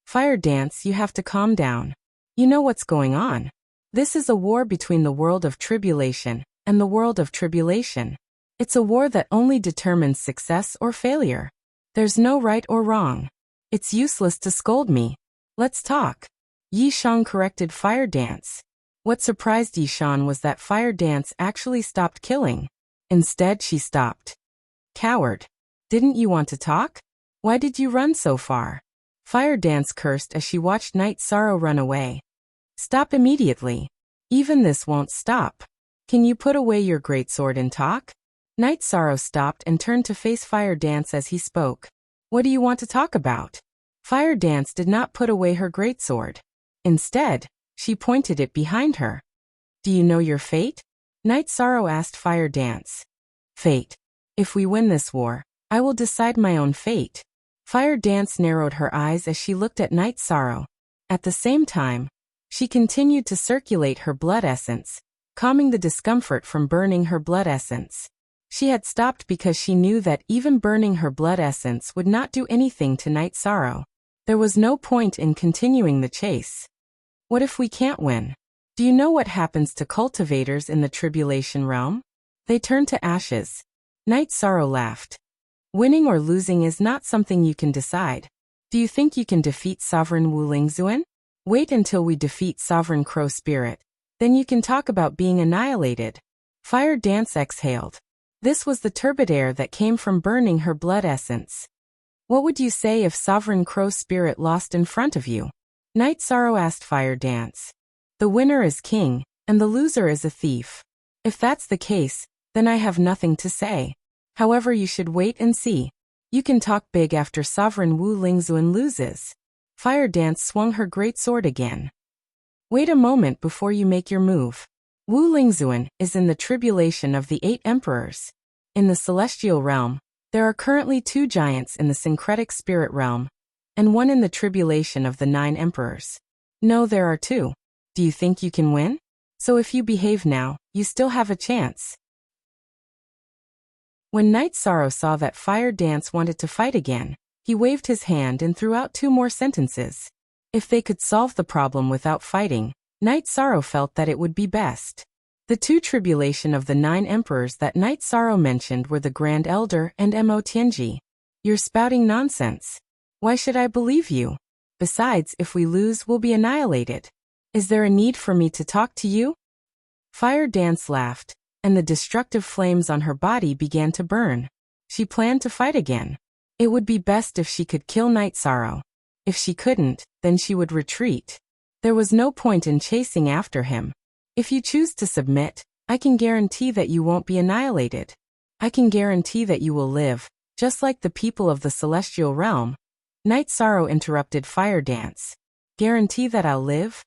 Fire Dance, you have to calm down. You know what's going on. This is a war between the world of tribulation and the world of tribulation. It's a war that only determines success or failure. There's no right or wrong. It's useless to scold me. Let's talk. Yi Shang corrected Fire Dance. What surprised Yi Shang was that Fire Dance actually stopped killing. Instead, she stopped. Coward. Didn't you want to talk? Why did you run so far? Fire Dance cursed as she watched Night Sorrow run away. Stop immediately. Even this won't stop. Can you put away your greatsword and talk? Night Sorrow stopped and turned to face Fire Dance as he spoke. What do you want to talk about? Fire Dance did not put away her greatsword. Instead, she pointed it behind her. Do you know your fate? Night Sorrow asked Fire Dance. Fate. If we win this war, I will decide my own fate. Fire Dance narrowed her eyes as she looked at Night Sorrow. At the same time, she continued to circulate her blood essence, calming the discomfort from burning her blood essence. She had stopped because she knew that even burning her blood essence would not do anything to Night Sorrow. There was no point in continuing the chase. What if we can't win? Do you know what happens to cultivators in the Tribulation Realm? They turn to ashes. Night Sorrow laughed. Winning or losing is not something you can decide. Do you think you can defeat Sovereign Wu Lingzuan? Wait until we defeat Sovereign Crow Spirit. Then you can talk about being annihilated. Fire Dance exhaled. This was the turbid air that came from burning her blood essence. What would you say if Sovereign Crow Spirit lost in front of you? Night Sorrow asked Fire Dance. The winner is king, and the loser is a thief. If that's the case, then I have nothing to say. However, you should wait and see. You can talk big after Sovereign Wu Lingzuan loses. Fire Dance swung her great sword again. Wait a moment before you make your move. Wu Lingzuan is in the tribulation of the 8 emperors. In the celestial realm, there are currently 2 giants in the syncretic spirit realm, and 1 in the tribulation of the 9 emperors. No, there are 2. Do you think you can win? So if you behave now, you still have a chance. When Night Sorrow saw that Fire Dance wanted to fight again, he waved his hand and threw out 2 more sentences. If they could solve the problem without fighting, Night Sorrow felt that it would be best. The 2 tribulation of the 9 emperors that Night Sorrow mentioned were the Grand Elder and Mo Tianji. You're spouting nonsense. Why should I believe you? Besides, if we lose, we'll be annihilated. Is there a need for me to talk to you? Fire Dance laughed, and the destructive flames on her body began to burn. She planned to fight again. It would be best if she could kill Night Sorrow. If she couldn't, then she would retreat. There was no point in chasing after him. If you choose to submit, I can guarantee that you won't be annihilated. I can guarantee that you will live, just like the people of the celestial realm. Night Sorrow interrupted Fire Dance. Guarantee that I'll live?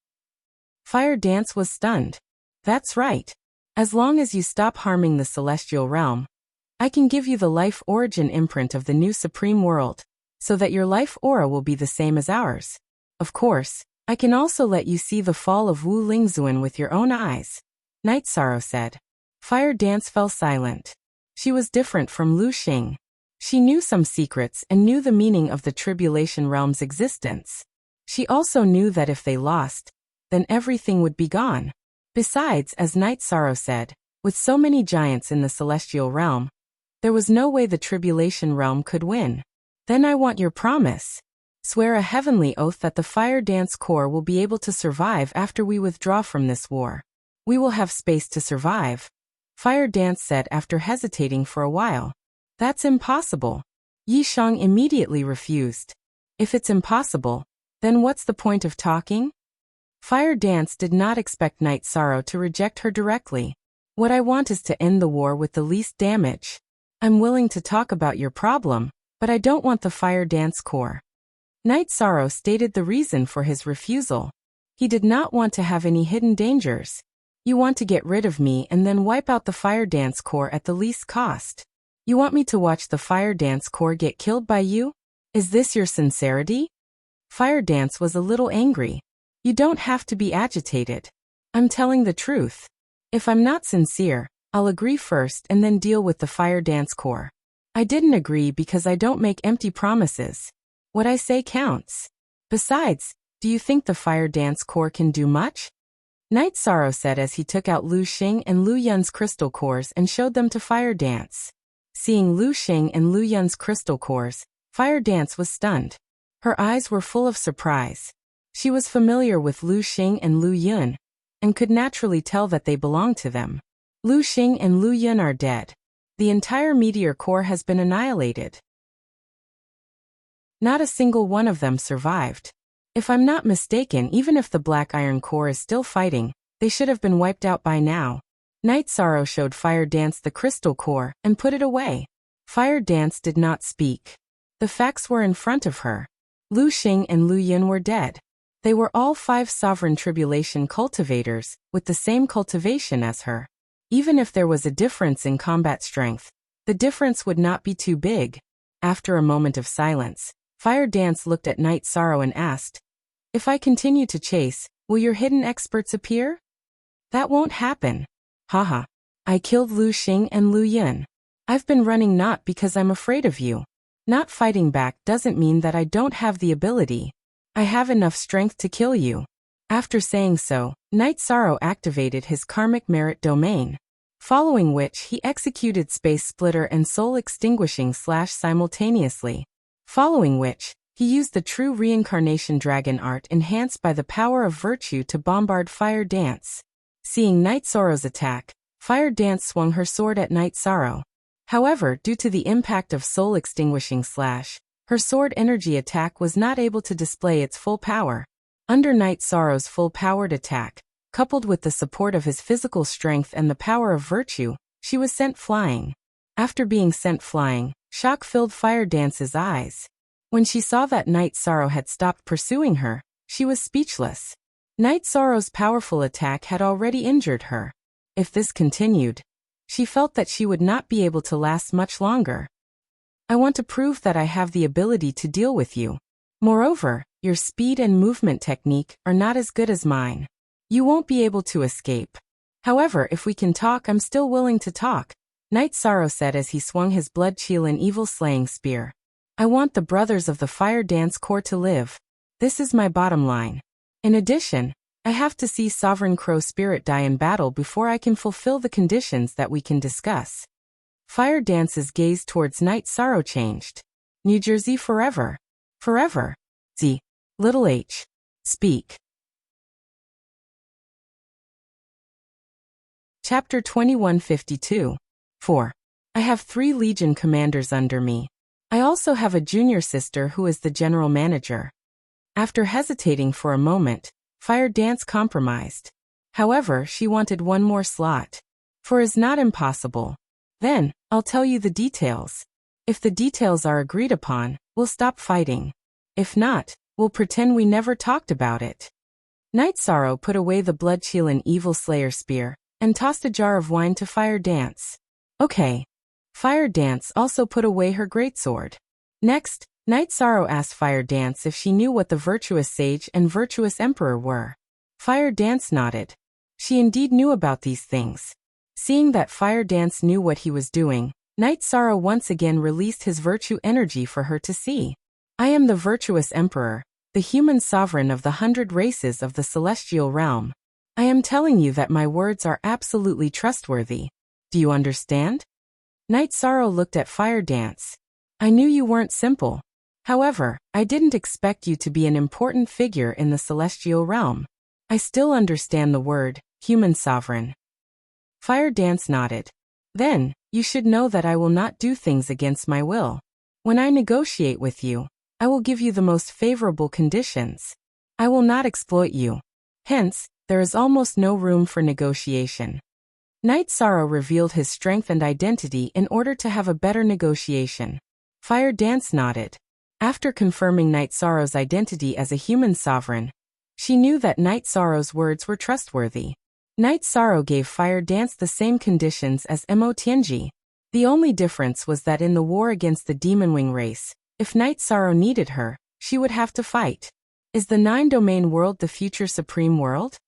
Fire Dance was stunned. That's right. As long as you stop harming the celestial realm, I can give you the life origin imprint of the new supreme world, so that your life aura will be the same as ours. Of course, I can also let you see the fall of Wu Lingzuan with your own eyes. Night Sorrow said. Fire Dance fell silent. She was different from Lu Xing. She knew some secrets and knew the meaning of the Tribulation Realm's existence. She also knew that if they lost, then everything would be gone. Besides, as Night Sorrow said, with so many giants in the Celestial Realm, there was no way the Tribulation Realm could win. Then I want your promise. Swear a heavenly oath that the Fire Dance Corps will be able to survive after we withdraw from this war. We will have space to survive. Fire Dance said after hesitating for a while. That's impossible. Yi Shang immediately refused. If it's impossible, then what's the point of talking? Fire Dance did not expect Night Sorrow to reject her directly. What I want is to end the war with the least damage. I'm willing to talk about your problem, but I don't want the Fire Dance Corps. Night Sorrow stated the reason for his refusal. He did not want to have any hidden dangers. You want to get rid of me and then wipe out the Fire Dance Corps at the least cost. You want me to watch the Fire Dance Corps get killed by you? Is this your sincerity? Fire Dance was a little angry. You don't have to be agitated. I'm telling the truth. If I'm not sincere, I'll agree first and then deal with the Fire Dance Corps. I didn't agree because I don't make empty promises. What I say counts. Besides, do you think the Fire Dance Corps can do much? Night Sorrow said as he took out Lu Xing and Lu Yun's crystal cores and showed them to Fire Dance. Seeing Lu Xing and Lu Yun's crystal cores, Fire Dance was stunned. Her eyes were full of surprise. She was familiar with Lu Xing and Lu Yun, and could naturally tell that they belonged to them. Lu Xing and Lu Yun are dead. The entire meteor core has been annihilated. Not a single one of them survived. If I'm not mistaken, even if the Black Iron Core is still fighting, they should have been wiped out by now. Night Sorrow showed Fire Dance the crystal core and put it away. Fire Dance did not speak. The facts were in front of her. Lu Xing and Lu Yun were dead. They were all 5 sovereign tribulation cultivators, with the same cultivation as her. Even if there was a difference in combat strength, the difference would not be too big. After a moment of silence, Fire Dance looked at Night Sorrow and asked, "If I continue to chase, will your hidden experts appear?" "That won't happen." "Haha. I killed Lu Xing and Lu Yun. I've been running not because I'm afraid of you. Not fighting back doesn't mean that I don't have the ability. I have enough strength to kill you." After saying so, Night Sorrow activated his karmic merit domain, following which he executed Space Splitter and Soul Extinguishing / simultaneously. Following which, he used the true reincarnation dragon art enhanced by the power of virtue to bombard Fire Dance. Seeing Night Sorrow's attack, Fire Dance swung her sword at Night Sorrow. However, due to the impact of Soul Extinguishing / her sword energy attack was not able to display its full power. Under Night Sorrow's full-powered attack, coupled with the support of his physical strength and the power of virtue, she was sent flying. After being sent flying, shock filled Fire Dance's eyes. When she saw that Night Sorrow had stopped pursuing her, she was speechless. Night Sorrow's powerful attack had already injured her. If this continued, she felt that she would not be able to last much longer. "I want to prove that I have the ability to deal with you. Moreover, your speed and movement technique are not as good as mine. You won't be able to escape. However, if we can talk, I'm still willing to talk," Night Sorrow said as he swung his blood-chilling evil-slaying spear. "I want the brothers of the Fire Dance Core to live. This is my bottom line. In addition, I have to see Sovereign Crow Spirit die in battle before I can fulfill the conditions that we can discuss." Fire Dance's gaze towards Night Sorrow changed. "New Jersey forever. Forever. Z. Little H. Speak." Chapter 2152. 4. I have 3 Legion commanders under me. I also have a junior sister who is the general manager. After hesitating for a moment, Fire Dance compromised. However, she wanted one more slot. "For is not impossible. Then, I'll tell you the details. If the details are agreed upon, we'll stop fighting. If not, we'll pretend we never talked about it." Night Sorrow put away the blood-chilling evil slayer spear, and tossed a jar of wine to Fire Dance. "Okay." Fire Dance also put away her greatsword. Next, Night Sorrow asked Fire Dance if she knew what the Virtuous Sage and Virtuous Emperor were. Fire Dance nodded. She indeed knew about these things. Seeing that Fire Dance knew what he was doing, Night Sorrow once again released his virtue energy for her to see. "I am the Virtuous Emperor, the human sovereign of the 100 races of the celestial realm. I am telling you that my words are absolutely trustworthy. Do you understand?" Night Sorrow looked at Fire Dance. "I knew you weren't simple. However, I didn't expect you to be an important figure in the celestial realm. I still understand the word, human sovereign." Fire Dance nodded. "Then, you should know that I will not do things against my will. When I negotiate with you, I will give you the most favorable conditions. I will not exploit you. Hence, there is almost no room for negotiation." Night Sorrow revealed his strength and identity in order to have a better negotiation. Fire Dance nodded. After confirming Night Sorrow's identity as a human sovereign, she knew that Night Sorrow's words were trustworthy. Night Sorrow gave Fire Dance the same conditions as Mo Tianji. The only difference was that in the war against the Demon Wing race, if Night Sorrow needed her, she would have to fight. "Is the 9-domain world the future supreme world?"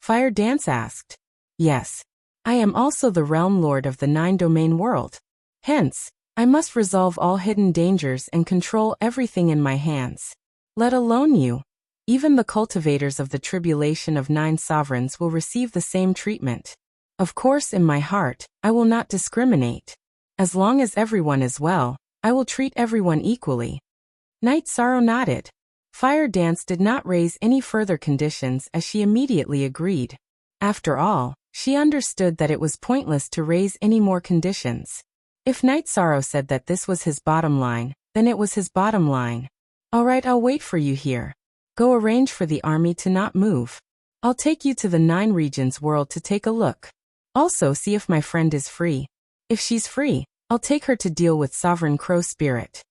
Fire Dance asked. "Yes. I am also the realm lord of the 9-domain world. Hence, I must resolve all hidden dangers and control everything in my hands. Let alone you. Even the cultivators of the tribulation of 9 sovereigns will receive the same treatment. Of course, in my heart, I will not discriminate. As long as everyone is well, I will treat everyone equally. Night Sorrow nodded. Fire Dance did not raise any further conditions as she immediately agreed. After all, she understood that it was pointless to raise any more conditions. If Night Sorrow said that this was his bottom line, then it was his bottom line. All right, I'll wait for you here. Go arrange for the army to not move. I'll take you to the 9 regions world to take a look. Also see if my friend is free. If she's free, I'll take her to deal with Sovereign Crow Spirit.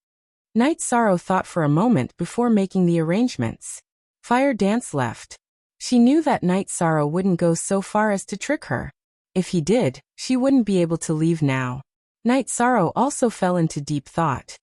Night Sorrow thought for a moment before making the arrangements. Fire Dance left. She knew that Night Sorrow wouldn't go so far as to trick her. If he did, she wouldn't be able to leave now. Night Sorrow also fell into deep thought.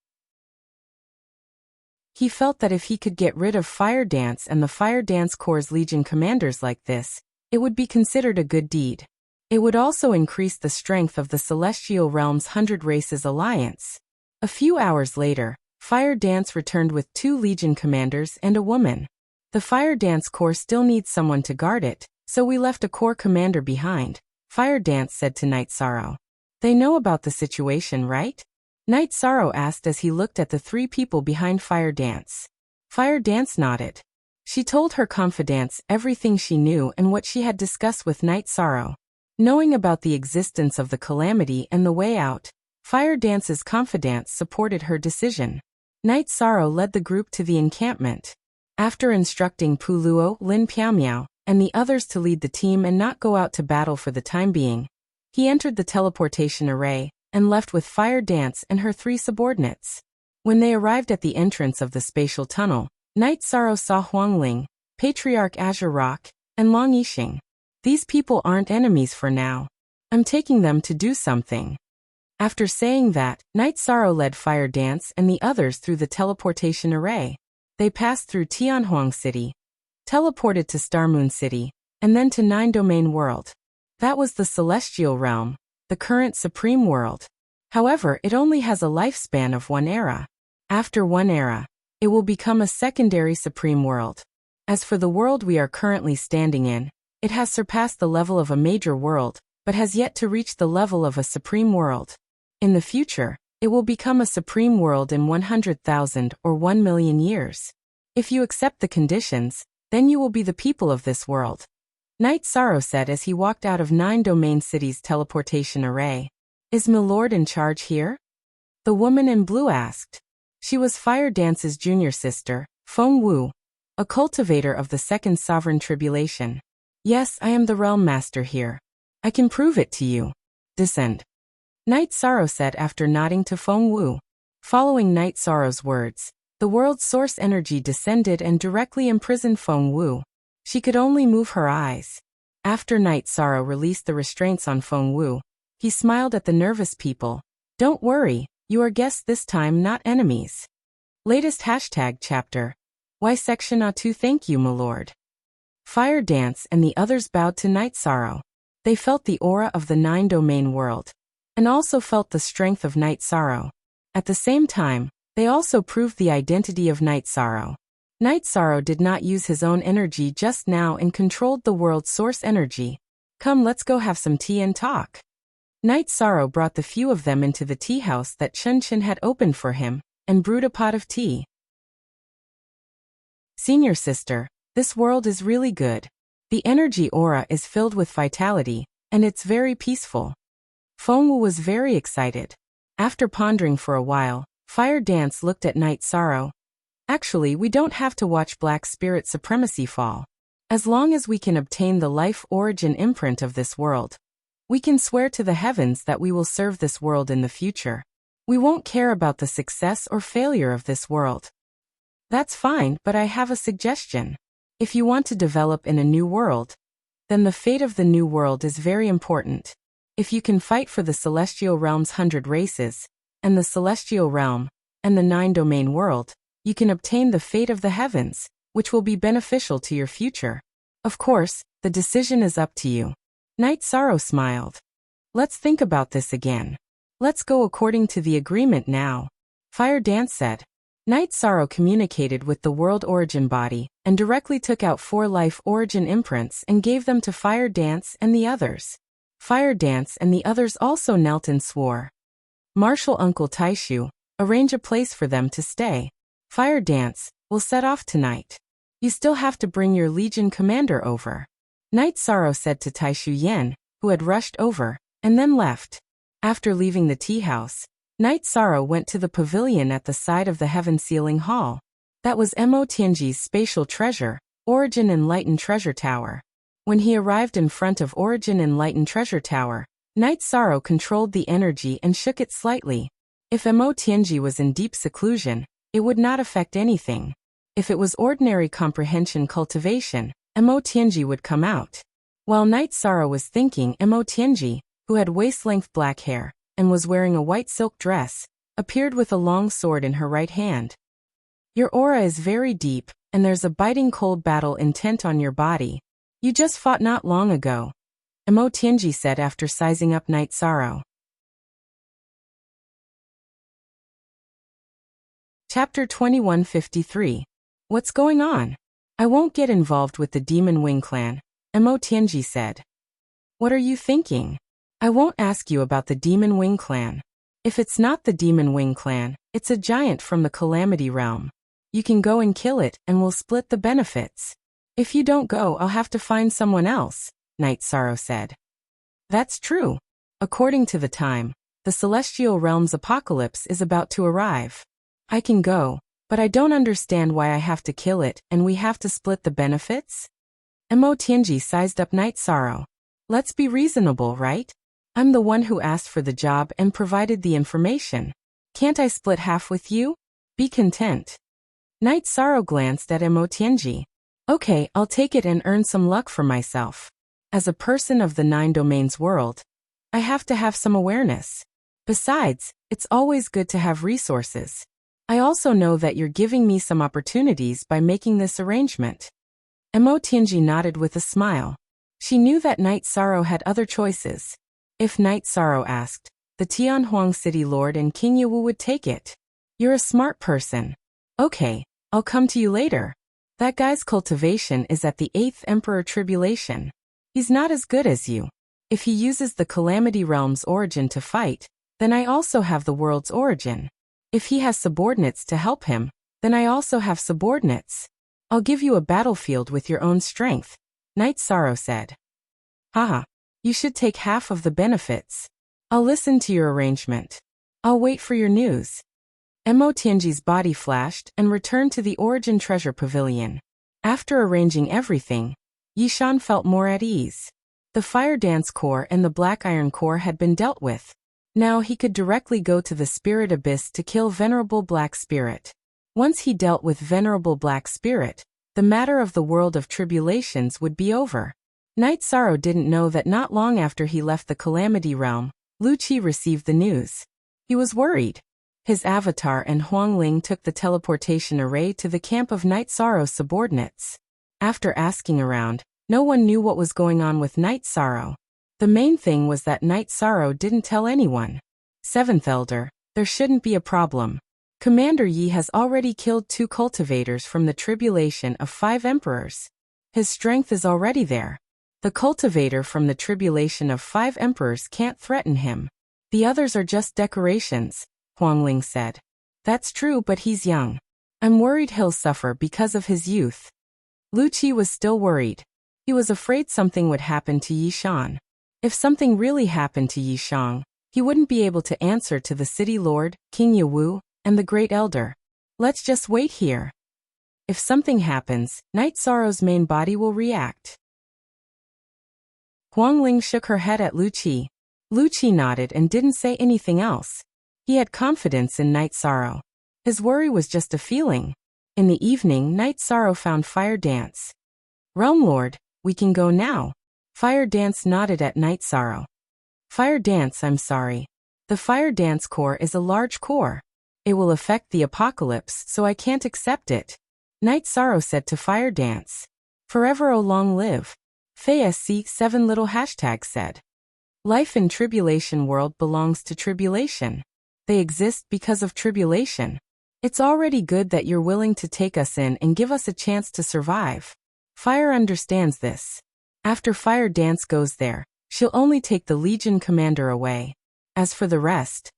He felt that if he could get rid of Fire Dance and the Fire Dance Corps' Legion commanders like this, it would be considered a good deed. It would also increase the strength of the Celestial Realm's 100 Races Alliance. A few hours later, Fire Dance returned with 2 Legion commanders and a woman. The Fire Dance Corps still needs someone to guard it, so we left a Corps commander behind, Fire Dance said to Night Sorrow. They know about the situation, right? Night Sorrow asked as he looked at the 3 people behind Fire Dance. Fire Dance nodded. She told her confidants everything she knew and what she had discussed with Night Sorrow. Knowing about the existence of the calamity and the way out, Fire Dance's confidants supported her decision. Night Sorrow led the group to the encampment. After instructing Puluo, Lin Piaomiao, and the others to lead the team and not go out to battle for the time being, he entered the teleportation array and left with Fire Dance and her 3 subordinates. When they arrived at the entrance of the spatial tunnel, Night Sorrow saw Huangling, Patriarch Azure Rock, and Long Yixing. These people aren't enemies for now. I'm taking them to do something. After saying that, Night Sorrow led Fire Dance and the others through the teleportation array. They passed through Tianhuang City, teleported to Starmoon City, and then to 9 Domain World. That was the Celestial Realm, the current Supreme World. However, it only has a lifespan of 1 era. After 1 era, it will become a secondary Supreme World. As for the world we are currently standing in, it has surpassed the level of a major world, but has yet to reach the level of a Supreme World. In the future, it will become a Supreme World in 100,000 or 1 million years. If you accept the conditions, then you will be the people of this world. Night Sorrow said as he walked out of 9 Domain City's teleportation array. Is Milord in charge here? The woman in blue asked. She was Fire Dance's junior sister, Feng Wu, a cultivator of the Second Sovereign Tribulation. Yes, I am the Realm Master here. I can prove it to you. Descend. Night Sorrow said after nodding to Feng Wu. Following Night Sorrow's words, the world's source energy descended and directly imprisoned Feng Wu. She could only move her eyes. After Night Sorrow released the restraints on Feng Wu, he smiled at the nervous people. Don't worry, you are guests this time, not enemies. Latest #chapter. Why section A2 thank you, my lord. Fire Dance and the others bowed to Night Sorrow. They felt the aura of the 9 Domain World, and also felt the strength of Night Sorrow. At the same time, they also proved the identity of Night Sorrow. Night Sorrow did not use his own energy just now and controlled the world's source energy. Come, let's go have some tea and talk. Night Sorrow brought the few of them into the tea house that Chun Chin had opened for him, and brewed a pot of tea. Senior sister, this world is really good. The energy aura is filled with vitality, and it's very peaceful. Feng Wu was very excited. After pondering for a while, Fire Dance looked at Night Sorrow. Actually, we don't have to watch Black Spirit supremacy fall. As long as we can obtain the life origin imprint of this world, we can swear to the heavens that we will serve this world in the future. We won't care about the success or failure of this world. That's fine, but I have a suggestion. If you want to develop in a new world, then the fate of the new world is very important. If you can fight for the Celestial Realm's 100 races, and the Celestial Realm, and the 9 Domain World, you can obtain the fate of the heavens, which will be beneficial to your future. Of course, the decision is up to you. Night Sorrow smiled. Let's think about this again. Let's go according to the agreement now. Fire Dance said. Night Sorrow communicated with the World Origin Body, and directly took out 4 life origin imprints and gave them to Fire Dance and the others. Fire Dance and the others also knelt and swore. Martial Uncle Taishu, Arrange a place for them to stay. Fire dance, we'll set off tonight. You still have to bring your Legion commander over. Night Sorrow said to Tai Shu Yen, who had rushed over, and then left. After leaving the tea house, Night Sorrow went to the pavilion at the side of the Heaven Sealing Hall. That was Mo Tianji's spatial treasure, Origin Enlightened Treasure Tower. When he arrived in front of Origin Enlightened Treasure Tower, Night Sorrow controlled the energy and shook it slightly. If Mo Tianji was in deep seclusion, it would not affect anything. If it was ordinary comprehension cultivation, Mo Tianji would come out. While Night Sorrow was thinking, Mo Tianji, who had waist-length black hair, and was wearing a white silk dress, appeared with a long sword in her right hand. Your aura is very deep, and there's a biting cold battle intent on your body. You just fought not long ago, Mo Tianji said after sizing up Night Sorrow. Chapter 2153. What's going on? I won't get involved with the Demon Wing clan, Mo Tianji said. What are you thinking? I won't ask you about the Demon Wing clan. If it's not the Demon Wing clan, it's a giant from the Calamity Realm. You can go and kill it, and we'll split the benefits. If you don't go, I'll have to find someone else, Night Sorrow said. That's true. According to the time, the Celestial Realm's apocalypse is about to arrive. I can go, but I don't understand why I have to kill it, and we have to split the benefits? Mo Tianji sized up Night Sorrow. Let's be reasonable, right? I'm the one who asked for the job and provided the information. Can't I split half with you? Be content. Night Sorrow glanced at Mo Tianji. Okay, I'll take it and earn some luck for myself. As a person of the 9 domains world, I have to have some awareness. Besides, it's always good to have resources. I also know that you're giving me some opportunities by making this arrangement. Mo Tianji nodded with a smile. She knew that Night Sorrow had other choices. If Night Sorrow asked, the Tianhuang City Lord and King Yiwu would take it. You're a smart person. Okay, I'll come to you later. That guy's cultivation is at the 8th Emperor Tribulation. He's not as good as you. If he uses the Calamity Realm's origin to fight, then I also have the world's origin. If he has subordinates to help him, then I also have subordinates. I'll give you a battlefield with your own strength, Night Sorrow said. Haha, you should take half of the benefits. I'll listen to your arrangement. I'll wait for your news. Mo Tianji's body flashed and returned to the Origin Treasure Pavilion. After arranging everything, Yishan felt more at ease. The Fire Dance Core and the Black Iron Core had been dealt with. Now he could directly go to the Spirit Abyss to kill Venerable Black Spirit. Once he dealt with Venerable Black Spirit, the matter of the World of Tribulations would be over. Night Sorrow didn't know that not long after he left the Calamity Realm, Lu Qi received the news. He was worried. His avatar and Huang Ling took the teleportation array to the camp of Night Sorrow's subordinates. After asking around, no one knew what was going on with Night Sorrow. The main thing was that Night Sorrow didn't tell anyone. 7th Elder, there shouldn't be a problem. Commander Yi has already killed 2 cultivators from the tribulation of 5 emperors. His strength is already there. The cultivator from the tribulation of 5 emperors can't threaten him. The others are just decorations, Huang Ling said. That's true, but he's young. I'm worried he'll suffer because of his youth. Lu Qi was still worried. He was afraid something would happen to Yishan. If something really happened to Yishang, he wouldn't be able to answer to the City Lord, King Yiwu, and the Great Elder. Let's just wait here. If something happens, Night Sorrow's main body will react. Huang Ling shook her head at Lu Qi. Lu Qi nodded and didn't say anything else. He had confidence in Night Sorrow. His worry was just a feeling. In the evening, Night Sorrow found Fire Dance. Realm Lord, we can go now. Fire Dance nodded at Night Sorrow. Fire Dance, I'm sorry. The Fire Dance core is a large core. It will affect the apocalypse, so I can't accept it. Night Sorrow said to Fire Dance. Forever O long live. FSC7 little hashtag said. Life in Tribulation World belongs to Tribulation. They exist because of Tribulation. It's already good that you're willing to take us in and give us a chance to survive. Fire understands this. After Fire Dance goes there, she'll only take the Legion commander away. As for the rest,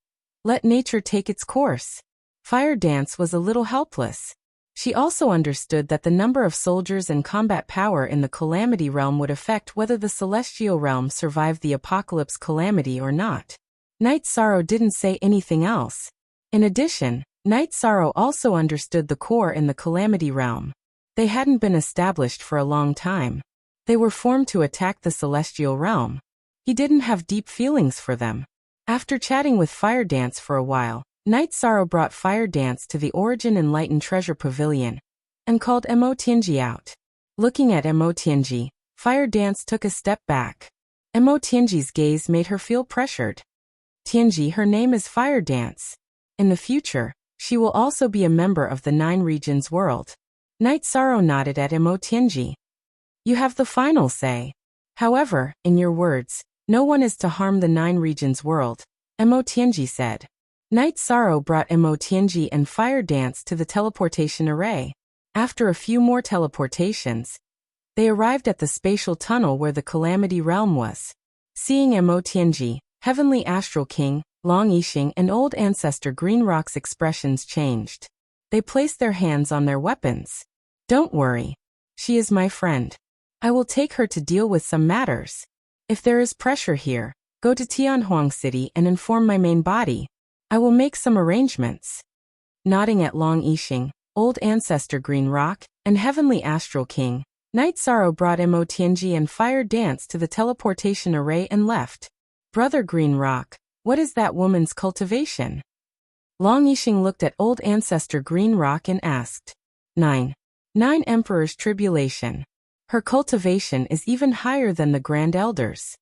let nature take its course. Fire Dance was a little helpless. She also understood that the number of soldiers and combat power in the Calamity Realm would affect whether the Celestial Realm survived the Apocalypse Calamity or not. Night Sorrow didn't say anything else. In addition, Night Sorrow also understood the core in the Calamity Realm. They hadn't been established for a long time. They were formed to attack the Celestial Realm. He didn't have deep feelings for them. After chatting with Fire Dance for a while, Night Sorrow brought Fire Dance to the Origin Enlightened Treasure Pavilion and called Emo Tianji out. Looking at Emo Tianji, Fire Dance took a step back. Emo Tianji's gaze made her feel pressured. Tianji, her name is Fire Dance. In the future, she will also be a member of the Nine Regions world. Night Sorrow nodded at Emo Tianji. You have the final say. However, in your words, no one is to harm the Nine Regions world, Emo Tianji said. Night Sorrow brought Emo Tianji and Fire Dance to the teleportation array. After a few more teleportations, they arrived at the spatial tunnel where the Calamity Realm was. Seeing Emo Tianji, Heavenly Astral King, Long Yixing and Old Ancestor Green Rock's expressions changed. They placed their hands on their weapons. Don't worry. She is my friend. I will take her to deal with some matters. If there is pressure here, go to Tianhuang City and inform my main body. I will make some arrangements. Nodding at Long Yixing, Old Ancestor Green Rock, and Heavenly Astral King, Night Sorrow brought Emo Tianji and Fire Dance to the teleportation array and left. Brother Green Rock, what is that woman's cultivation? Long Yixing looked at Old Ancestor Green Rock and asked. 9 Emperor's Tribulation. Her cultivation is even higher than the Grand Elders.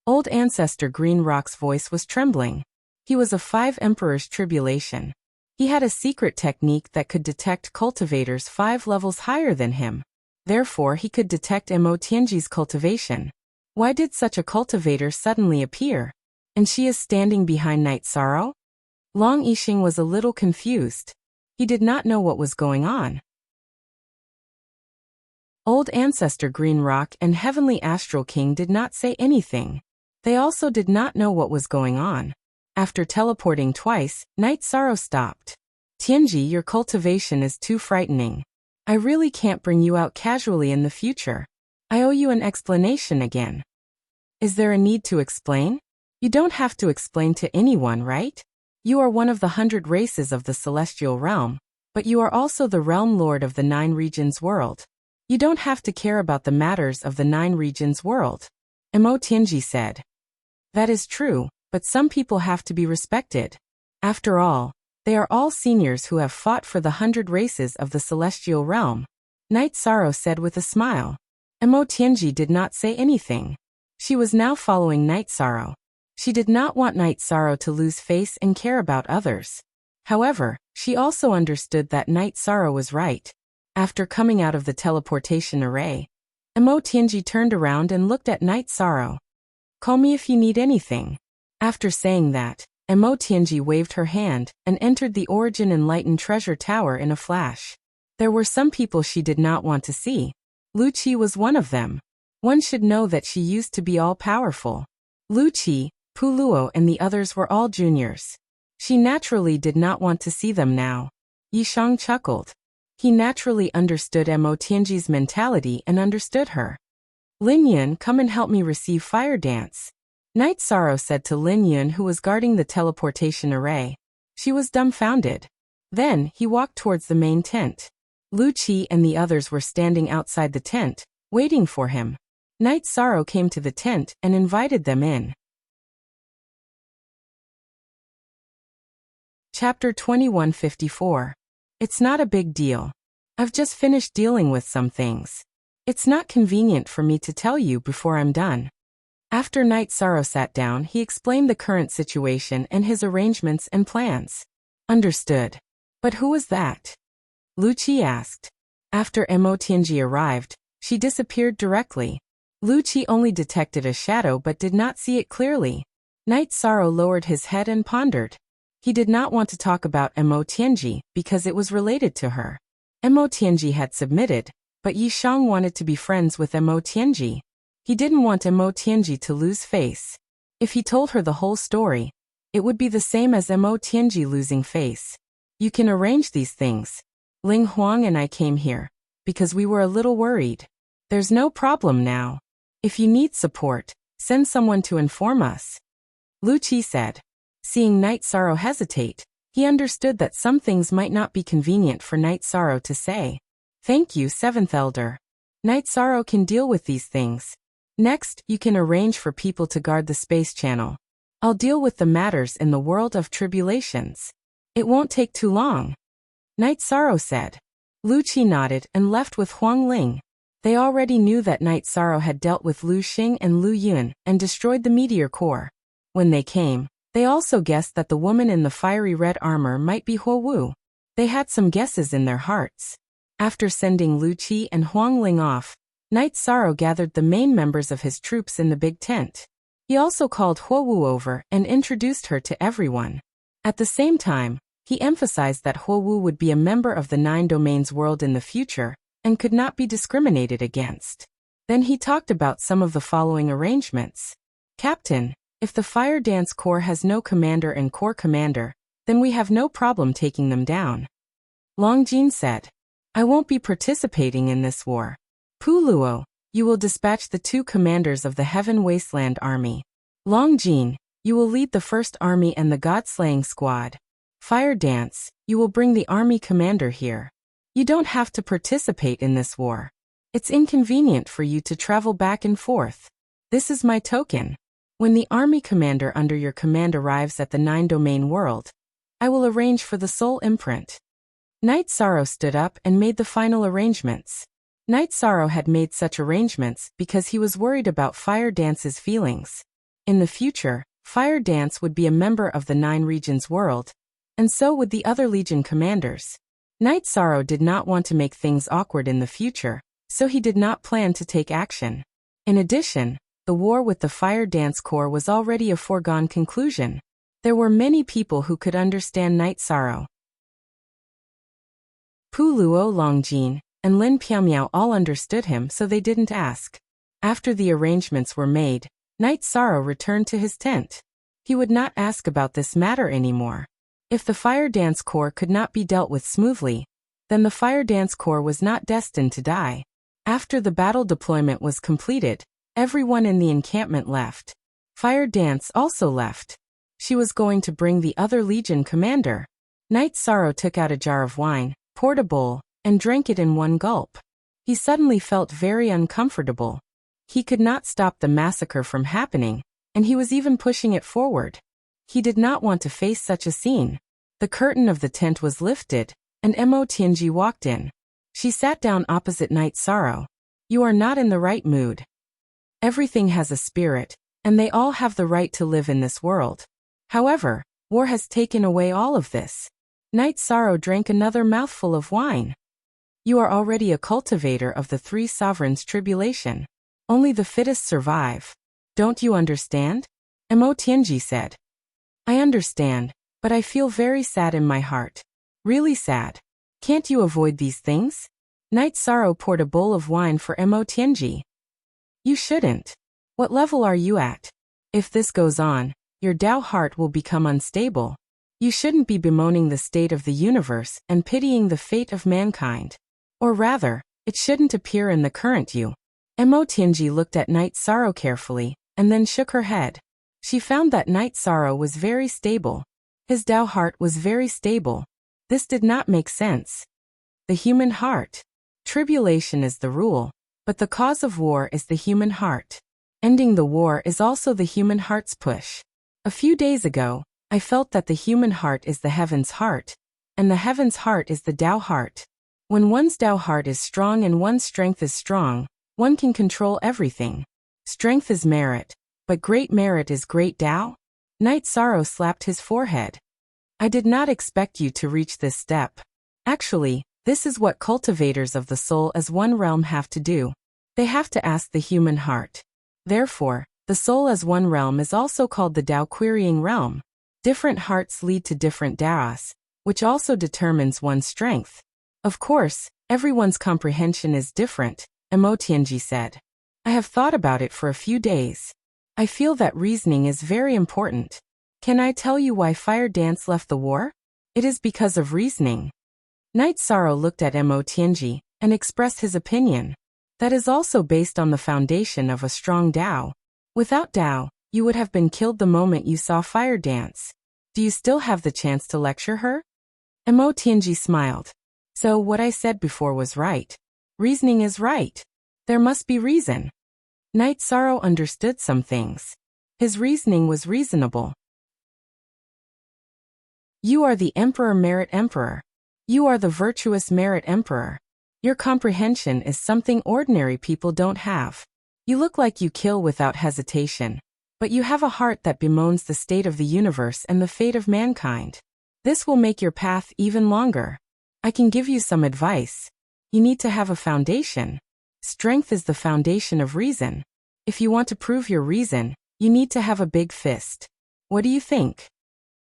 Old Ancestor Green Rock's voice was trembling. He was a 5 Emperor's Tribulation. He had a secret technique that could detect cultivators 5 levels higher than him. Therefore, he could detect Emo Tianji's cultivation. Why did such a cultivator suddenly appear? And she is standing behind Night Sorrow? Long Yixing was a little confused. He did not know what was going on. Old Ancestor Green Rock and Heavenly Astral King did not say anything. They also did not know what was going on. After teleporting twice, Night Sorrow stopped. Tianji, your cultivation is too frightening. I really can't bring you out casually in the future. I owe you an explanation again. Is there a need to explain? You don't have to explain to anyone, right? You are one of the 100 races of the Celestial Realm, but you are also the Realm Lord of the Nine Regions world. You don't have to care about the matters of the Nine Regions world. Emo Tianji said. That is true, but some people have to be respected. After all, they are all seniors who have fought for the 100 races of the Celestial Realm. Night Sorrow said with a smile. Emo Tianji did not say anything. She was now following Night Sorrow. She did not want Night Sorrow to lose face and care about others. However, she also understood that Night Sorrow was right. After coming out of the teleportation array, Emo Tianji turned around and looked at Night Sorrow. Call me if you need anything. After saying that, Emo Tianji waved her hand and entered the Origin Enlightened Treasure Tower in a flash. There were some people she did not want to see. Lu Qi was one of them. One should know that she used to be all-powerful. Lu Qi, Pu Luo and the others were all juniors. She naturally did not want to see them now. Yishang chuckled. He naturally understood Emo Tianji's mentality and understood her. Lin Yun, come and help me receive Fire Dance. Night Sorrow said to Lin Yun, who was guarding the teleportation array. She was dumbfounded. Then, he walked towards the main tent. Lu Qi and the others were standing outside the tent, waiting for him. Night Sorrow came to the tent and invited them in. Chapter 2154. It's not a big deal. I've just finished dealing with some things. It's not convenient for me to tell you before I'm done. After Night Sorrow sat down, he explained the current situation and his arrangements and plans. Understood. But who was that? Lu Qi asked. After Emo Tianji arrived, she disappeared directly. Lu Qi only detected a shadow but did not see it clearly. Night Sorrow lowered his head and pondered. He did not want to talk about Emo Tianji because it was related to her. Emo Tianji had submitted, but Yishang wanted to be friends with Emo Tianji. He didn't want Emo Tianji to lose face. If he told her the whole story, it would be the same as Emo Tianji losing face. You can arrange these things. Ling Huang and I came here because we were a little worried. There's no problem now. If you need support, send someone to inform us. Lu Qi said. Seeing Night Sorrow hesitate, he understood that some things might not be convenient for Night Sorrow to say. Thank you, Seventh Elder. Night Sorrow can deal with these things. Next, you can arrange for people to guard the space channel. I'll deal with the matters in the world of tribulations. It won't take too long. Night Sorrow said. Lu Qi nodded and left with Huang Ling. They already knew that Night Sorrow had dealt with Lu Xing and Lu Yun and destroyed the meteor core. When they came, they also guessed that the woman in the fiery red armor might be Huo Wu. They had some guesses in their hearts. After sending Lu Qi and Huang Ling off, Night Sorrow gathered the main members of his troops in the big tent. He also called Huo Wu over and introduced her to everyone. At the same time, he emphasized that Huo Wu would be a member of the Nine Domains world in the future and could not be discriminated against. Then he talked about some of the following arrangements. Captain, if the Fire Dance Corps has no commander and corps commander, then we have no problem taking them down. Long Jin said. I won't be participating in this war. Pu Luo, you will dispatch the 2 commanders of the Heaven Wasteland Army. Long Jin, you will lead the First Army and the God-Slaying Squad. Fire Dance, you will bring the army commander here. You don't have to participate in this war. It's inconvenient for you to travel back and forth. This is my token. When the army commander under your command arrives at the Nine Domain world, I will arrange for the soul imprint. Night Sorrow stood up and made the final arrangements. Night Sorrow had made such arrangements because he was worried about Fire Dance's feelings. In the future, Fire Dance would be a member of the Nine Regions world, and so would the other Legion commanders. Night Sorrow did not want to make things awkward in the future, so he did not plan to take action. In addition, the war with the Fire Dance Corps was already a foregone conclusion. There were many people who could understand Night Sorrow. Pu Luo, Long Jin, and Lin Piamiao all understood him, so they didn't ask. After the arrangements were made, Night Sorrow returned to his tent. He would not ask about this matter anymore. If the Fire Dance Corps could not be dealt with smoothly, then the Fire Dance Corps was not destined to die. After the battle deployment was completed, everyone in the encampment left. Fire Dance also left. She was going to bring the other Legion commander. Night Sorrow took out a jar of wine, poured a bowl, and drank it in one gulp. He suddenly felt very uncomfortable. He could not stop the massacre from happening, and he was even pushing it forward. He did not want to face such a scene. The curtain of the tent was lifted, and Mo Tianji walked in. She sat down opposite Night Sorrow. You are not in the right mood. Everything has a spirit, and they all have the right to live in this world. However, war has taken away all of this. Night Sorrow drank another mouthful of wine. You are already a cultivator of the 3 sovereigns' tribulation. Only the fittest survive. Don't you understand? Mo Tianji said. I understand, but I feel very sad in my heart. Really sad. Can't you avoid these things? Night Sorrow poured a bowl of wine for Mo Tianji. You shouldn't. What level are you at? If this goes on, your Tao heart will become unstable. You shouldn't be bemoaning the state of the universe and pitying the fate of mankind. Or rather, it shouldn't appear in the current you. Mo Tianji looked at Night Sorrow carefully, and then shook her head. She found that Night Sorrow was very stable. His Tao heart was very stable. This did not make sense. The human heart. Tribulation is the rule, but the cause of war is the human heart. Ending the war is also the human heart's push. A few days ago, I felt that the human heart is the heaven's heart, and the heaven's heart is the Tao heart. When one's Tao heart is strong and one's strength is strong, one can control everything. Strength is merit, but great merit is great Tao. Night Sorrow slapped his forehead. I did not expect you to reach this step. Actually, this is what cultivators of the soul as one realm have to do. They have to ask the human heart. Therefore, the soul as one realm is also called the Tao querying realm. Different hearts lead to different Taos, which also determines one's strength. Of course, everyone's comprehension is different, Mo Tianji said. I have thought about it for a few days. I feel that reasoning is very important. Can I tell you why Fire Dance left the war? It is because of reasoning. Night Sorrow looked at Mo Tianji and expressed his opinion. That is also based on the foundation of a strong Tao. Without Tao, you would have been killed the moment you saw fire dance. Do you still have the chance to lecture her? Mo Tianji smiled. So what I said before was right. Reasoning is right. There must be reason. Night Sorrow understood some things. His reasoning was reasonable. You are the Emperor Merit Emperor. You are the virtuous Merit Emperor. Your comprehension is something ordinary people don't have. You look like you kill without hesitation, but you have a heart that bemoans the state of the universe and the fate of mankind. This will make your path even longer. I can give you some advice. You need to have a foundation. Strength is the foundation of reason. If you want to prove your reason, you need to have a big fist. What do you think?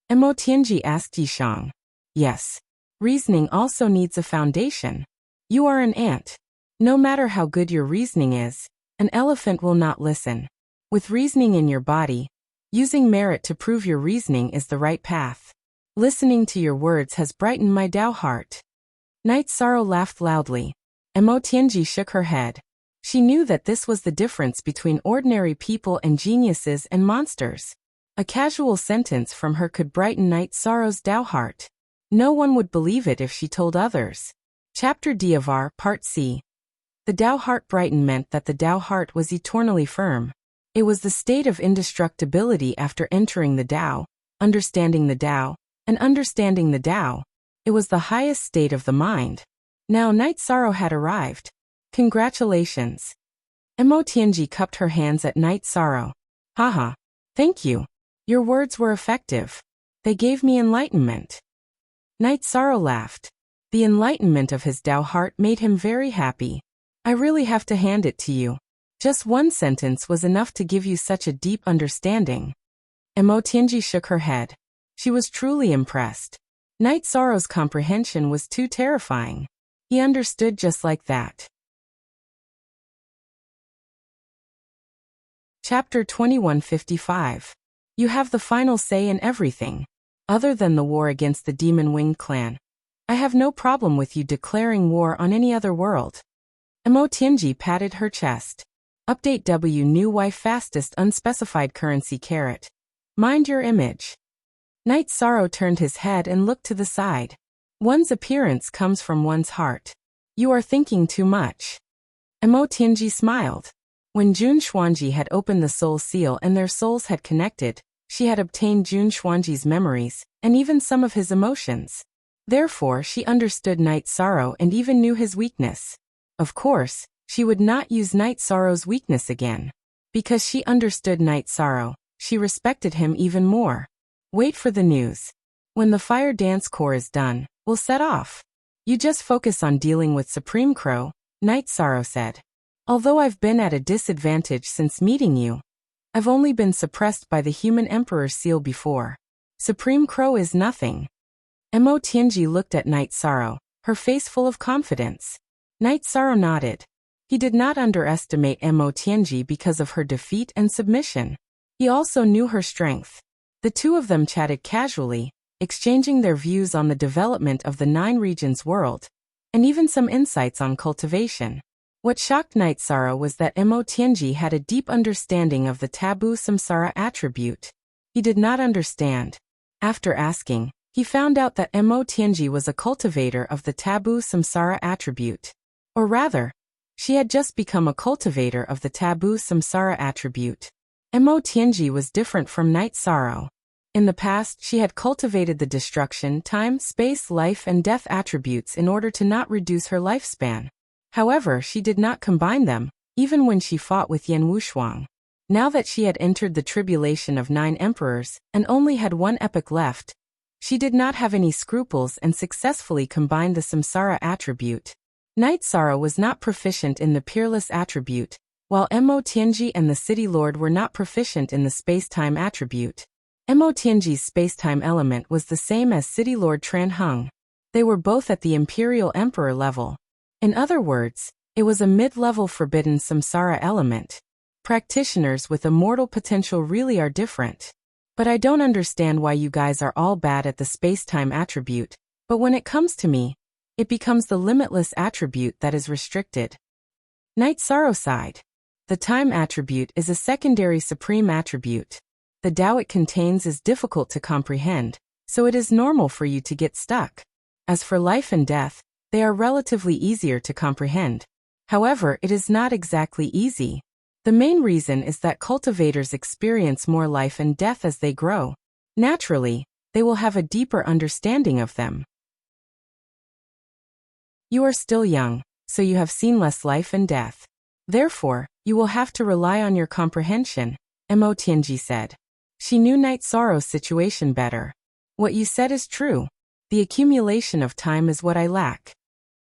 Mo Tianji asked Yishang. Yes. Reasoning also needs a foundation. You are an ant. No matter how good your reasoning is, an elephant will not listen. With reasoning in your body, using merit to prove your reasoning is the right path. Listening to your words has brightened my Tao heart. Night Sorrow laughed loudly. Mo Tianji shook her head. She knew that this was the difference between ordinary people and geniuses and monsters. A casual sentence from her could brighten Night Sorrow's Tao heart. No one would believe it if she told others. Chapter Diavar, Part C. The Tao heart brighten meant that the Tao heart was eternally firm. It was the state of indestructibility after entering the Tao, understanding the Tao, and understanding the Tao. It was the highest state of the mind. Now Night Sorrow had arrived. Congratulations. Mo Tianji cupped her hands at Night Sorrow. Haha. Thank you. Your words were effective. They gave me enlightenment. Night Sorrow laughed. The enlightenment of his Tao heart made him very happy. I really have to hand it to you. Just one sentence was enough to give you such a deep understanding. Mo Tianji shook her head. She was truly impressed. Night Sorrow's comprehension was too terrifying. He understood just like that. Chapter 2155. You have the final say in everything. Other than the war against the demon-winged clan, I have no problem with you declaring war on any other world. Mo Tianji patted her chest. Update W new wife fastest unspecified currency carat. Mind your image. Night Sorrow turned his head and looked to the side. One's appearance comes from one's heart. You are thinking too much. Mo Tianji smiled. When Jun Xuanji had opened the soul seal and their souls had connected, she had obtained Jun Xuanji's memories, and even some of his emotions. Therefore she understood Night Sorrow and even knew his weakness. Of course, she would not use Night Sorrow's weakness again. Because she understood Night Sorrow, she respected him even more. Wait for the news. When the fire dance core is done, we'll set off. You just focus on dealing with Supreme Crow, Night Sorrow said. Although I've been at a disadvantage since meeting you, I've only been suppressed by the human emperor's seal before. Supreme Crow is nothing. Mo Tianji looked at Night Sorrow, her face full of confidence. Night Sorrow nodded. He did not underestimate Mo Tianji because of her defeat and submission. He also knew her strength. The two of them chatted casually, exchanging their views on the development of the 9 regions world, and even some insights on cultivation. What shocked Night Sorrow was that Mo Tianji had a deep understanding of the taboo samsara attribute. He did not understand. After asking, he found out that Mo Tianji was a cultivator of the taboo samsara attribute. Or rather, she had just become a cultivator of the taboo samsara attribute. Mo Tianji was different from Night Sorrow. In the past, she had cultivated the destruction, time, space, life, and death attributes in order to not reduce her lifespan. However, she did not combine them, even when she fought with Yan Wushuang. Now that she had entered the tribulation of 9 emperors, and only had 1 epoch left, she did not have any scruples and successfully combined the samsara attribute. Night Sorrow was not proficient in the peerless attribute, while Mo Tianji and the City Lord were not proficient in the space-time attribute. Mo Tianji's space-time element was the same as City Lord Tran Hung. They were both at the Imperial Emperor level. In other words, it was a mid-level forbidden samsara element. Practitioners with immortal potential really are different. But I don't understand why you guys are all bad at the space-time attribute, but when it comes to me, it becomes the limitless attribute that is restricted. Night Sorrow sighed. The time attribute is a secondary supreme attribute. The Tao it contains is difficult to comprehend, so it is normal for you to get stuck. As for life and death, they are relatively easier to comprehend. However, it is not exactly easy. The main reason is that cultivators experience more life and death as they grow. Naturally, they will have a deeper understanding of them. You are still young, so you have seen less life and death. Therefore, you will have to rely on your comprehension, Mo Tianji said. She knew Night Sorrow's situation better. What you said is true. The accumulation of time is what I lack.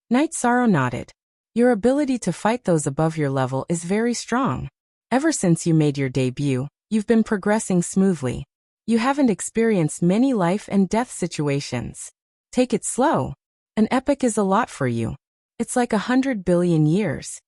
Night Sorrow nodded. Your ability to fight those above your level is very strong. Ever since you made your debut, you've been progressing smoothly. You haven't experienced many life and death situations. Take it slow. An epoch is a lot for you. It's like 100 billion years.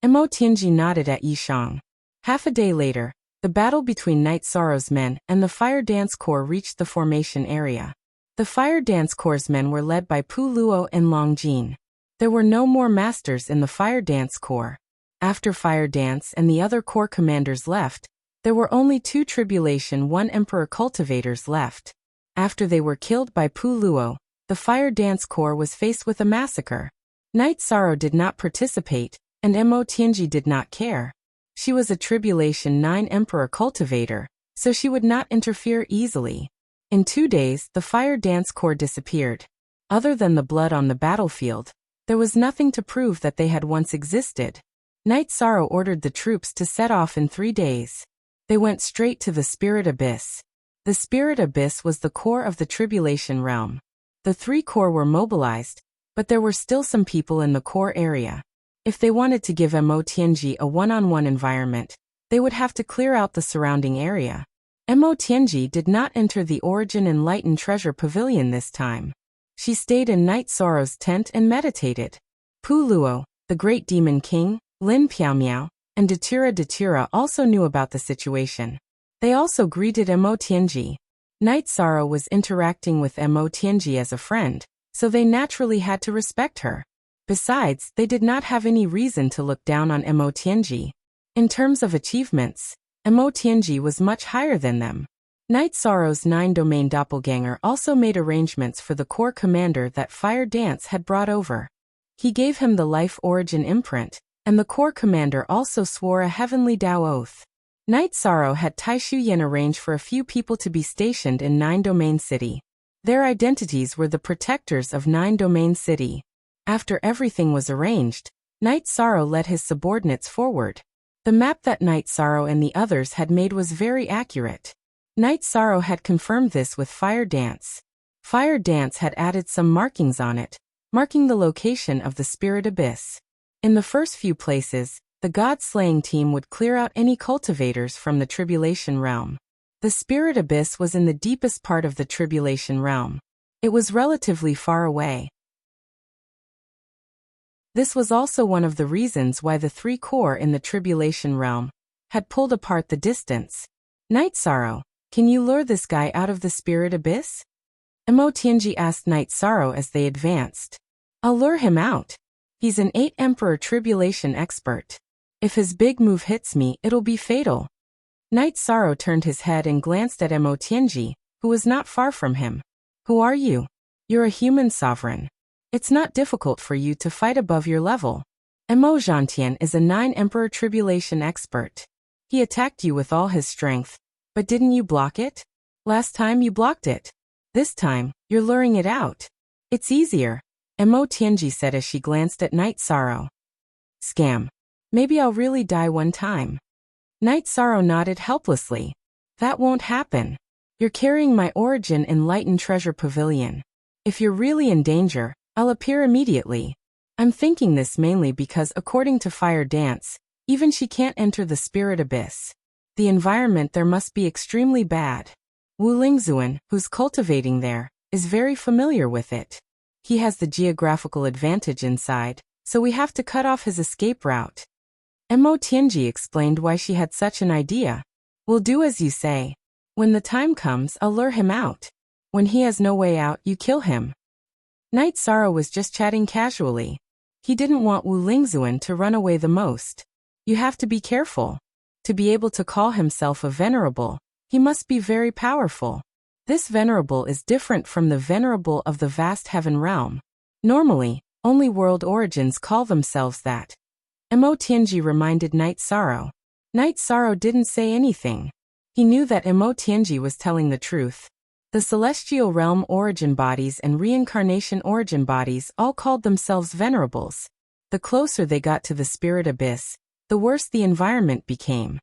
Mo Tianji nodded at Yishang. Half a day later, the battle between Night Sorrow's men and the Fire Dance Corps reached the formation area. The Fire Dance Corps' men were led by Pu Luo and Long Jin. There were no more masters in the Fire Dance Corps. After Fire Dance and the other corps commanders left, there were only 2 Tribulation 1 Emperor cultivators left. After they were killed by Pu Luo, the Fire Dance Corps was faced with a massacre. Night Sorrow did not participate, and Mo Tianji did not care. She was a Tribulation 9 Emperor cultivator, so she would not interfere easily. In 2 days, the Fire Dance Corps disappeared. Other than the blood on the battlefield, there was nothing to prove that they had once existed. Night Sorrow ordered the troops to set off in 3 days. They went straight to the Spirit Abyss. The Spirit Abyss was the core of the Tribulation realm. The 3 corps were mobilized, but there were still some people in the core area. If they wanted to give Mo Tianji a one-on-one environment, they would have to clear out the surrounding area. Mo Tianji did not enter the Origin Enlightened Treasure Pavilion this time. She stayed in Night Sorrow's tent and meditated. Pu Luo, the Great Demon King, Lin Piaomiao, and Datura also knew about the situation. They also greeted Mo Tianji. Night Sorrow was interacting with Mo Tianji as a friend, so they naturally had to respect her. Besides, they did not have any reason to look down on Mo Tianji. In terms of achievements, Mo Tianji was much higher than them. Night Sorrow's 9-domain doppelganger also made arrangements for the corps commander that Fire Dance had brought over. He gave him the Life Origin imprint, and the corps commander also swore a heavenly Tao oath. Night Sorrow had Tai Shuyan arrange for a few people to be stationed in 9-domain city. Their identities were the protectors of 9-domain city. After everything was arranged, Night Sorrow led his subordinates forward. The map that Night Sorrow and the others had made was very accurate. Night Sorrow had confirmed this with Fire Dance. Fire Dance had added some markings on it, marking the location of the Spirit Abyss. In the first few places, the God-slaying team would clear out any cultivators from the Tribulation realm. The Spirit Abyss was in the deepest part of the Tribulation realm. It was relatively far away. This was also one of the reasons why the 3 corps in the Tribulation realm had pulled apart the distance. Night Sorrow, can you lure this guy out of the Spirit Abyss? Mo Tianji asked Night Sorrow as they advanced. I'll lure him out. He's an 8 Emperor Tribulation expert. If his big move hits me, it'll be fatal. Night Sorrow turned his head and glanced at Mo Tianji, who was not far from him. Who are you? You're a human sovereign. It's not difficult for you to fight above your level. Mo Zhantian is a 9 Emperor Tribulation expert. He attacked you with all his strength, but didn't you block it? Last time you blocked it. This time, you're luring it out. It's easier, Mo Tianji said as she glanced at Night Sorrow. Scam. Maybe I'll really die one time. Night Sorrow nodded helplessly. That won't happen. You're carrying my Origin Enlightened Treasure Pavilion. If you're really in danger, I'll appear immediately. I'm thinking this mainly because according to Fire Dance, even she can't enter the Spirit Abyss. The environment there must be extremely bad. Wu Lingzuan, who's cultivating there, is very familiar with it. He has the geographical advantage inside, so we have to cut off his escape route. Mo Tianji explained why she had such an idea. We'll do as you say. When the time comes, I'll lure him out. When he has no way out, you kill him. Night Sorrow was just chatting casually. He didn't want Wu Lingzuan to run away the most. You have to be careful. To be able to call himself a venerable, he must be very powerful. This venerable is different from the venerable of the vast heaven realm. Normally, only world origins call themselves that. Mo Tianji reminded Night Sorrow. Night Sorrow didn't say anything. He knew that Mo Tianji was telling the truth. The celestial realm origin bodies and reincarnation origin bodies all called themselves venerables. The closer they got to the spirit abyss, the worse the environment became.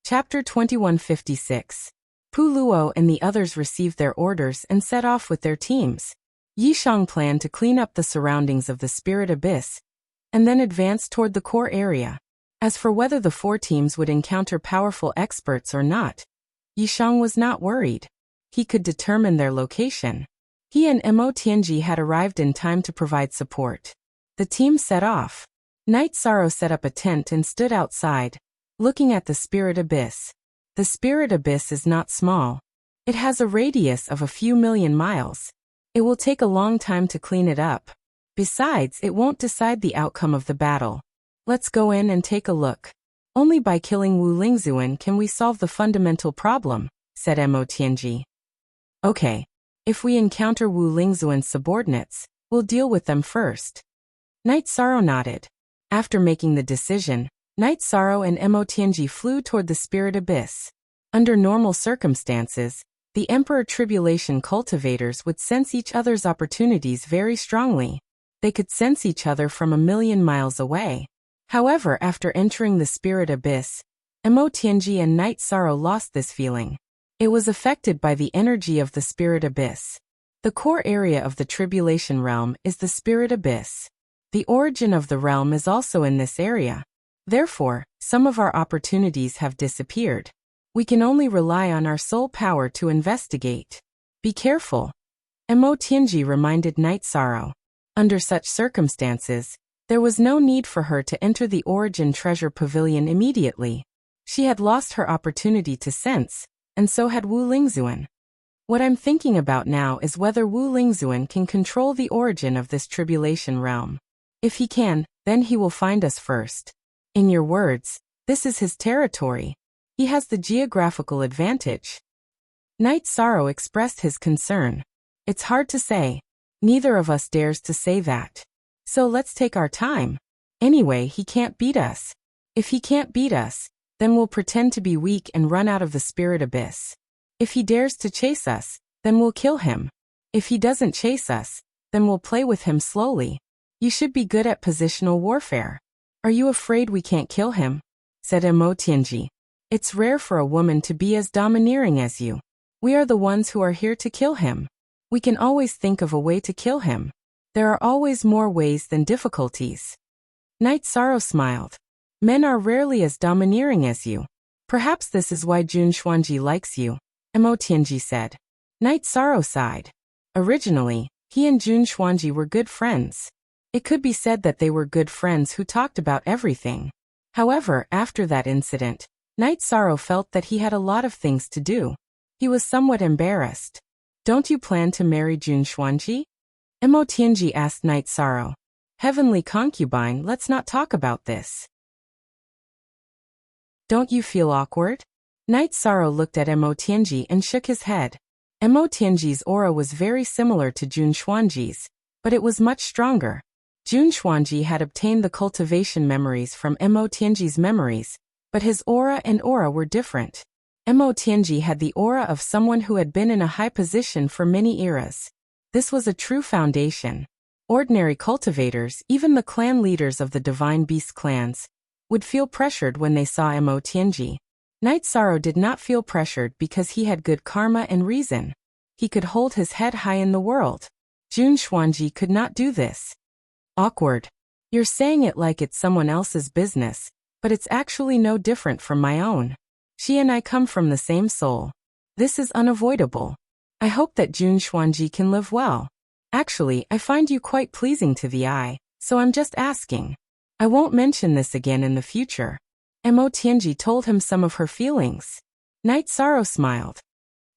Chapter 2156. Pu Luo and the others received their orders and set off with their teams. Yishang planned to clean up the surroundings of the spirit abyss, and then advance toward the core area. As for whether the 4 teams would encounter powerful experts or not, Yishang was not worried. He could determine their location. He and Mo Tianji had arrived in time to provide support. The team set off. Night Sorrow set up a tent and stood outside, looking at the spirit abyss. The spirit abyss is not small. It has a radius of a few million miles. It will take a long time to clean it up. Besides, it won't decide the outcome of the battle. Let's go in and take a look. Only by killing Wu Lingzuan can we solve the fundamental problem, said Mo Tianji. Okay. If we encounter Wu Lingzuan's subordinates, we'll deal with them first. Night Sorrow nodded. After making the decision, Night Sorrow and Mo Tianji flew toward the spirit abyss. Under normal circumstances, the Emperor Tribulation cultivators would sense each other's opportunities very strongly. They could sense each other from a million miles away. However, after entering the spirit abyss, Mo Tianji and Night Sorrow lost this feeling. It was affected by the energy of the spirit abyss. The core area of the tribulation realm is the spirit abyss. The origin of the realm is also in this area. Therefore, some of our opportunities have disappeared. We can only rely on our soul power to investigate. Be careful. Mo Tianji reminded Night Sorrow. Under such circumstances, there was no need for her to enter the Origin Treasure Pavilion immediately. She had lost her opportunity to sense, and so had Wu Lingzuan. What I'm thinking about now is whether Wu Lingzuan can control the origin of this tribulation realm. If he can, then he will find us first. In your words, this is his territory. He has the geographical advantage. Night Sorrow expressed his concern. It's hard to say. Neither of us dares to say that. So let's take our time. Anyway, he can't beat us. If he can't beat us, then we'll pretend to be weak and run out of the spirit abyss. If he dares to chase us, then we'll kill him. If he doesn't chase us, then we'll play with him slowly. You should be good at positional warfare. Are you afraid we can't kill him? Said Mo Tianji. It's rare for a woman to be as domineering as you. We are the ones who are here to kill him. We can always think of a way to kill him. There are always more ways than difficulties. Night Sorrow smiled. Men are rarely as domineering as you. Perhaps this is why Jun Xuanji likes you, Mo Tianji said. Night Sorrow sighed. Originally, he and Jun Xuanji were good friends. It could be said that they were good friends who talked about everything. However, after that incident, Night Sorrow felt that he had a lot of things to do. He was somewhat embarrassed. Don't you plan to marry Jun Xuanji? Mo Tianji asked Night Sorrow. Heavenly concubine, let's not talk about this. Don't you feel awkward? Night Sorrow looked at Mo Tianji and shook his head. Mo Tianji's aura was very similar to Jun Xuanji's, but it was much stronger. Jun Xuanji had obtained the cultivation memories from Mo Tianji's memories, but his aura and aura were different. Mo Tianji had the aura of someone who had been in a high position for many eras. This was a true foundation. Ordinary cultivators, even the clan leaders of the Divine Beast clans, would feel pressured when they saw Mo Tianji. Night Sorrow did not feel pressured because he had good karma and reason. He could hold his head high in the world. Jun Xuanji could not do this. Awkward. You're saying it like it's someone else's business, but it's actually no different from my own. She and I come from the same soul. This is unavoidable. I hope that Jun Xuanji can live well. Actually, I find you quite pleasing to the eye, so I'm just asking. I won't mention this again in the future. Mo Tianji told him some of her feelings. Night Sorrow smiled.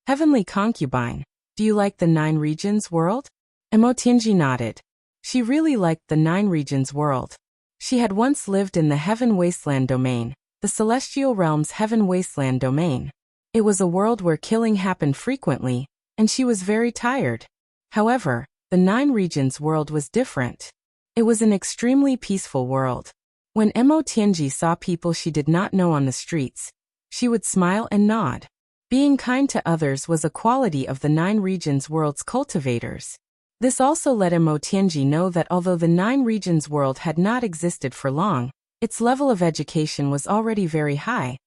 Heavenly concubine, do you like the 9 regions world? Mo Tianji nodded. She really liked the 9 regions world. She had once lived in the Heaven Wasteland domain, the Celestial Realm's Heaven Wasteland domain. It was a world where killing happened frequently, and she was very tired. However, the 9 regions world was different. It was an extremely peaceful world. When Mo Tianji saw people she did not know on the streets, she would smile and nod. Being kind to others was a quality of the 9 regions world's cultivators. This also let Mo Tianji know that although the 9 regions world had not existed for long, its level of education was already very high,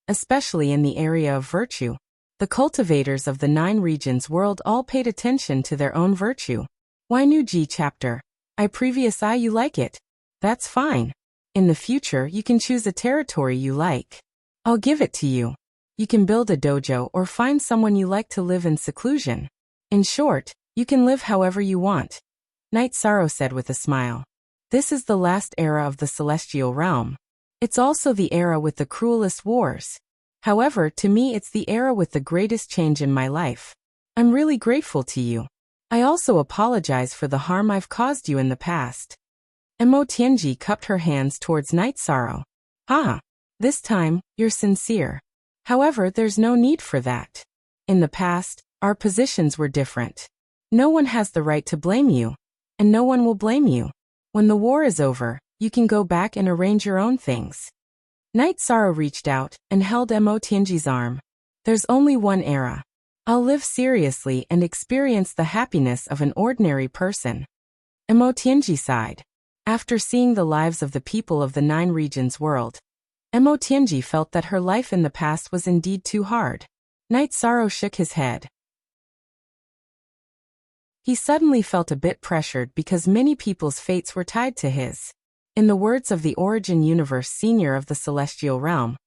especially in the area of virtue. The cultivators of the 9 regions world all paid attention to their own virtue. Why new G chapter? I previous I you like it? That's fine. In the future you can choose a territory you like. I'll give it to you. You can build a dojo or find someone you like to live in seclusion. In short, you can live however you want. Night Sorrow said with a smile. This is the last era of the celestial realm. It's also the era with the cruelest wars. However, to me it's the era with the greatest change in my life. I'm really grateful to you. I also apologize for the harm I've caused you in the past. Mo Tianji cupped her hands towards Night Sorrow. This time, you're sincere. However, there's no need for that. In the past, our positions were different. No one has the right to blame you, and no one will blame you. When the war is over, you can go back and arrange your own things. Night Sorrow reached out and held Mo Tianji's arm. There's only one era. I'll live seriously and experience the happiness of an ordinary person. Mo Tianji sighed. After seeing the lives of the people of the 9 regions world, Mo Tianji felt that her life in the past was indeed too hard. Night Sorrow shook his head. He suddenly felt a bit pressured because many people's fates were tied to his. In the words of the Origin Universe Senior of the Celestial Realm,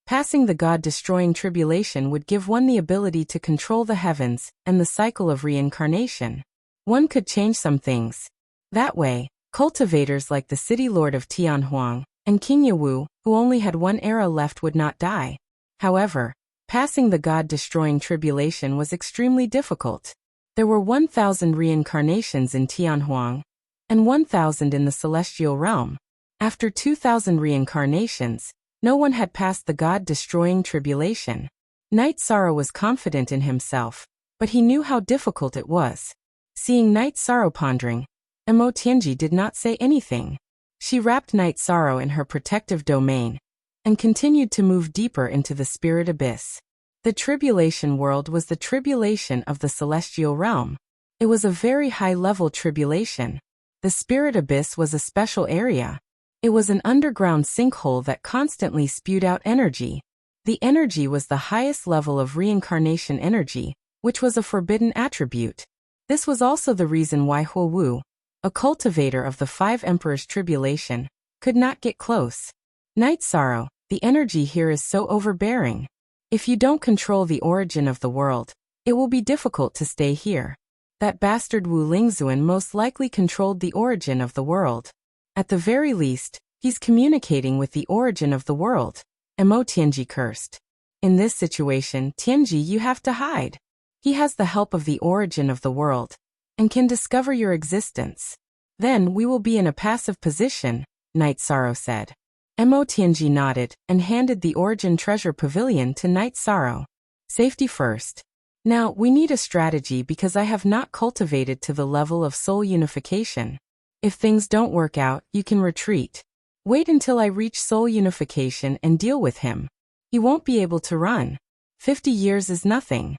passing the God-destroying tribulation would give one the ability to control the heavens and the cycle of reincarnation. One could change some things. That way, cultivators like the City Lord of Tianhuang and King Yawu, who only had one era left, would not die. However, passing the God-destroying tribulation was extremely difficult. There were 1,000 reincarnations in Tianhuang, and 1,000 in the Celestial Realm. After 2,000 reincarnations, no one had passed the God-destroying tribulation. Night Sorrow was confident in himself, but he knew how difficult it was. Seeing Night Sorrow pondering, Mo Tianji did not say anything. She wrapped Night Sorrow in her protective domain and continued to move deeper into the spirit abyss. The tribulation world was the tribulation of the celestial realm. It was a very high-level tribulation. The spirit abyss was a special area. It was an underground sinkhole that constantly spewed out energy. The energy was the highest level of reincarnation energy, which was a forbidden attribute. This was also the reason why Huowu, a cultivator of the 5 Emperors' tribulation, could not get close. Night Sorrow, the energy here is so overbearing. If you don't control the origin of the world, it will be difficult to stay here. That bastard Wu Lingzuan most likely controlled the origin of the world. At the very least, he's communicating with the origin of the world. Mo Tianji cursed. In this situation, Tianji, you have to hide. He has the help of the origin of the world, and can discover your existence. Then we will be in a passive position, Night Sorrow said. Mo Tianji nodded and handed the Origin Treasure Pavilion to Night Sorrow. Safety first. Now, we need a strategy because I have not cultivated to the level of soul unification. If things don't work out, you can retreat. Wait until I reach soul unification and deal with him. He won't be able to run. 50 years is nothing.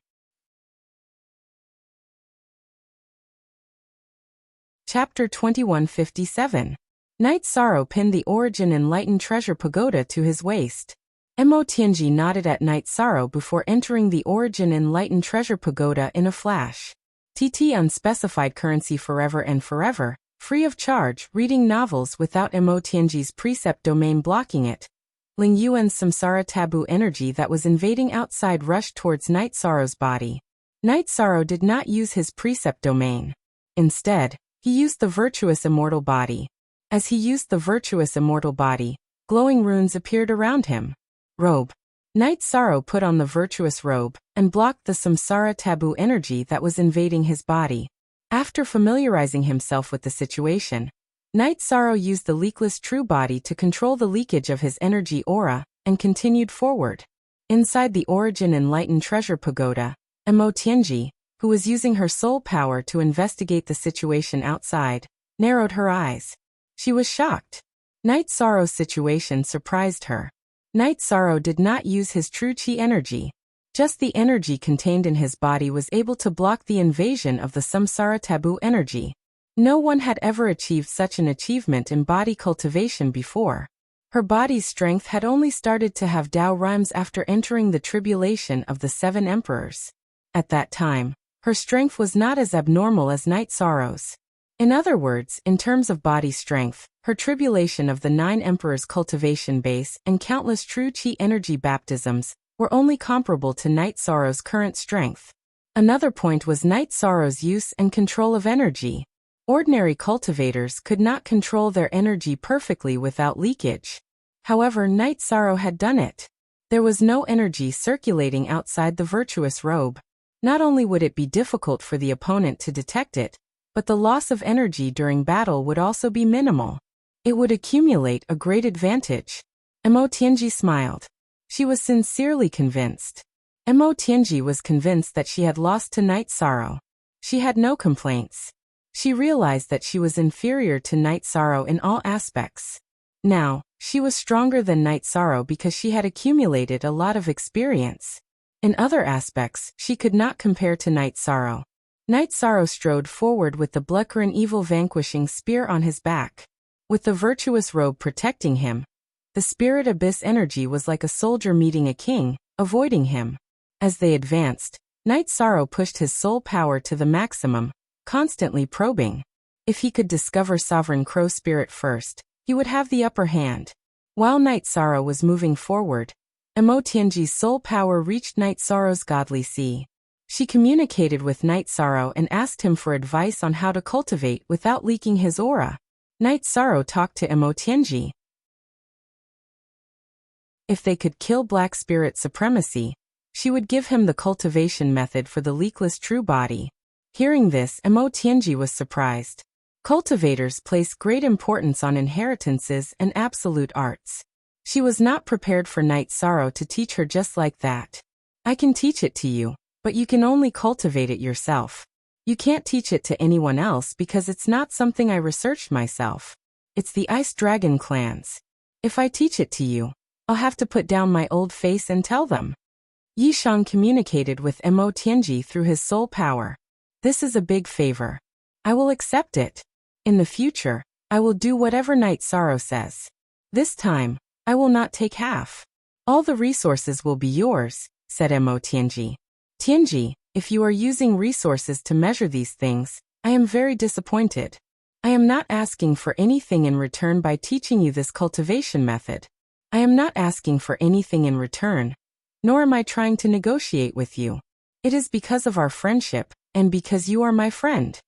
Chapter 2157. Night Sorrow pinned the Origin Enlightened Treasure Pagoda to his waist. Mo Tianji nodded at Night Sorrow before entering the Origin Enlightened Treasure Pagoda in a flash. TT unspecified currency forever and forever, free of charge, reading novels without Mo Tianji's precept domain blocking it. Ling Yuan's samsara taboo energy that was invading outside rushed towards Night Sorrow's body. Night Sorrow did not use his precept domain. Instead, he used the virtuous immortal body. As he used the virtuous immortal body, Glowing runes appeared around him. Robe. Night Sorrow put on the virtuous robe and blocked the samsara taboo energy that was invading his body. After familiarizing himself with the situation, Night Sorrow used the leakless true body to control the leakage of his energy aura and continued forward. Inside the Origin Enlightened Treasure Pagoda, Emo Tianji, who was using her soul power to investigate the situation outside, narrowed her eyes. She was shocked. Night Sorrow's situation surprised her. Night Sorrow did not use his true chi energy. Just the energy contained in his body was able to block the invasion of the samsara taboo energy. No one had ever achieved such an achievement in body cultivation before. Her body's strength had only started to have Tao rhymes after entering the tribulation of the 7 emperors. At that time, her strength was not as abnormal as Night Sorrow's. In other words, in terms of body strength, her tribulation of the 9 emperors' cultivation base and countless true chi energy baptisms were only comparable to Night Sorrow's current strength. Another point was Night Sorrow's use and control of energy. Ordinary cultivators could not control their energy perfectly without leakage. However, Night Sorrow had done it. There was no energy circulating outside the virtuous robe. Not only would it be difficult for the opponent to detect it, but the loss of energy during battle would also be minimal. It would accumulate a great advantage. Emo Tianji smiled. She was sincerely convinced. Emo Tianji was convinced that she had lost to Night Sorrow. She had no complaints. She realized that she was inferior to Night Sorrow in all aspects. Now, she was stronger than Night Sorrow because she had accumulated a lot of experience. In other aspects, she could not compare to Night Sorrow. Night Sorrow strode forward with the Blekkerin evil vanquishing spear on his back. With the virtuous robe protecting him, the spirit abyss energy was like a soldier meeting a king, avoiding him. As they advanced, Night Sorrow pushed his soul power to the maximum, constantly probing. If he could discover Sovereign Crow Spirit first, he would have the upper hand. While Night Sorrow was moving forward, Emo Tianji's soul power reached Night Sorrow's godly sea. She communicated with Night Sorrow and asked him for advice on how to cultivate without leaking his aura. Night Sorrow talked to Emo Tianji. If they could kill Black Spirit Supremacy, she would give him the cultivation method for the leakless true body. Hearing this, Emo Tianji was surprised. Cultivators place great importance on inheritances and absolute arts. She was not prepared for Night Sorrow to teach her just like that. I can teach it to you, but you can only cultivate it yourself. You can't teach it to anyone else because it's not something I researched myself. It's the Ice Dragon clans. If I teach it to you, I'll have to put down my old face and tell them. Yishang communicated with Emo Tianji through his soul power. This is a big favor. I will accept it. In the future, I will do whatever Night Sorrow says. This time, I will not take half. All the resources will be yours, said Emo Tianji. Tianji, if you are using resources to measure these things, I am very disappointed. I am not asking for anything in return by teaching you this cultivation method. I am not asking for anything in return, nor am I trying to negotiate with you. It is because of our friendship, and because you are my friend.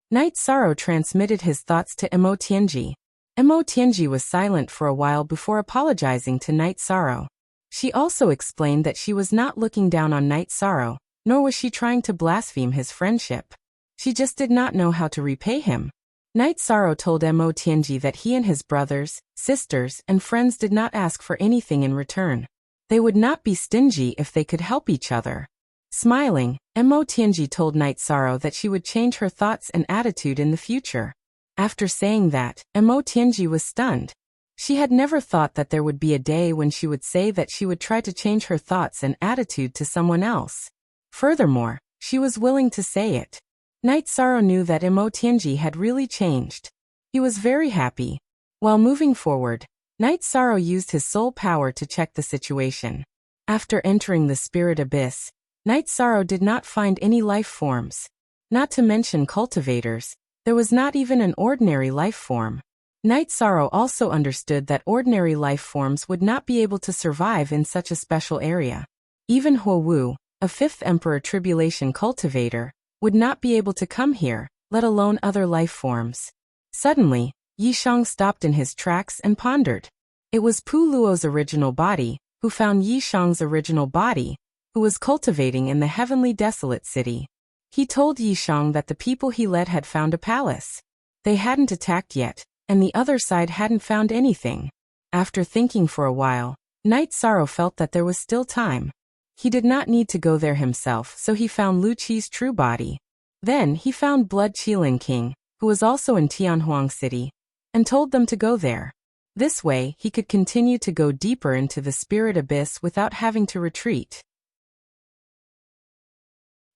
Night Sorrow transmitted his thoughts to Emo Tianji. Emo Tianji was silent for a while before apologizing to Night Sorrow. She also explained that she was not looking down on Night Sorrow, nor was she trying to blaspheme his friendship. She just did not know how to repay him. Night Sorrow told Emo Tianji that he and his brothers, sisters, and friends did not ask for anything in return. They would not be stingy if they could help each other. Smiling, Emo Tianji told Night Sorrow that she would change her thoughts and attitude in the future. After saying that, Emo Tianji was stunned. She had never thought that there would be a day when she would say that she would try to change her thoughts and attitude to someone else. Furthermore, she was willing to say it. Night Sorrow knew that Emo Tianji had really changed. He was very happy. While moving forward, Night Sorrow used his soul power to check the situation. After entering the spirit abyss, Night Sorrow did not find any life forms. Not to mention cultivators, there was not even an ordinary life form. Night Sorrow also understood that ordinary life forms would not be able to survive in such a special area. Even Huo Wu, a 5th Emperor Tribulation cultivator, would not be able to come here, let alone other life forms. Suddenly, Yishang stopped in his tracks and pondered. It was Pu Luo's original body, who found Yi Shang's original body, who was cultivating in the heavenly desolate city. He told Yi Shang that the people he led had found a palace. They hadn't attacked yet, and the other side hadn't found anything. After thinking for a while, Night Sorrow felt that there was still time. He did not need to go there himself, so he found Lu Qi's true body. Then he found Blood Qilin King, who was also in Tianhuang City, and told them to go there. This way, he could continue to go deeper into the spirit abyss without having to retreat.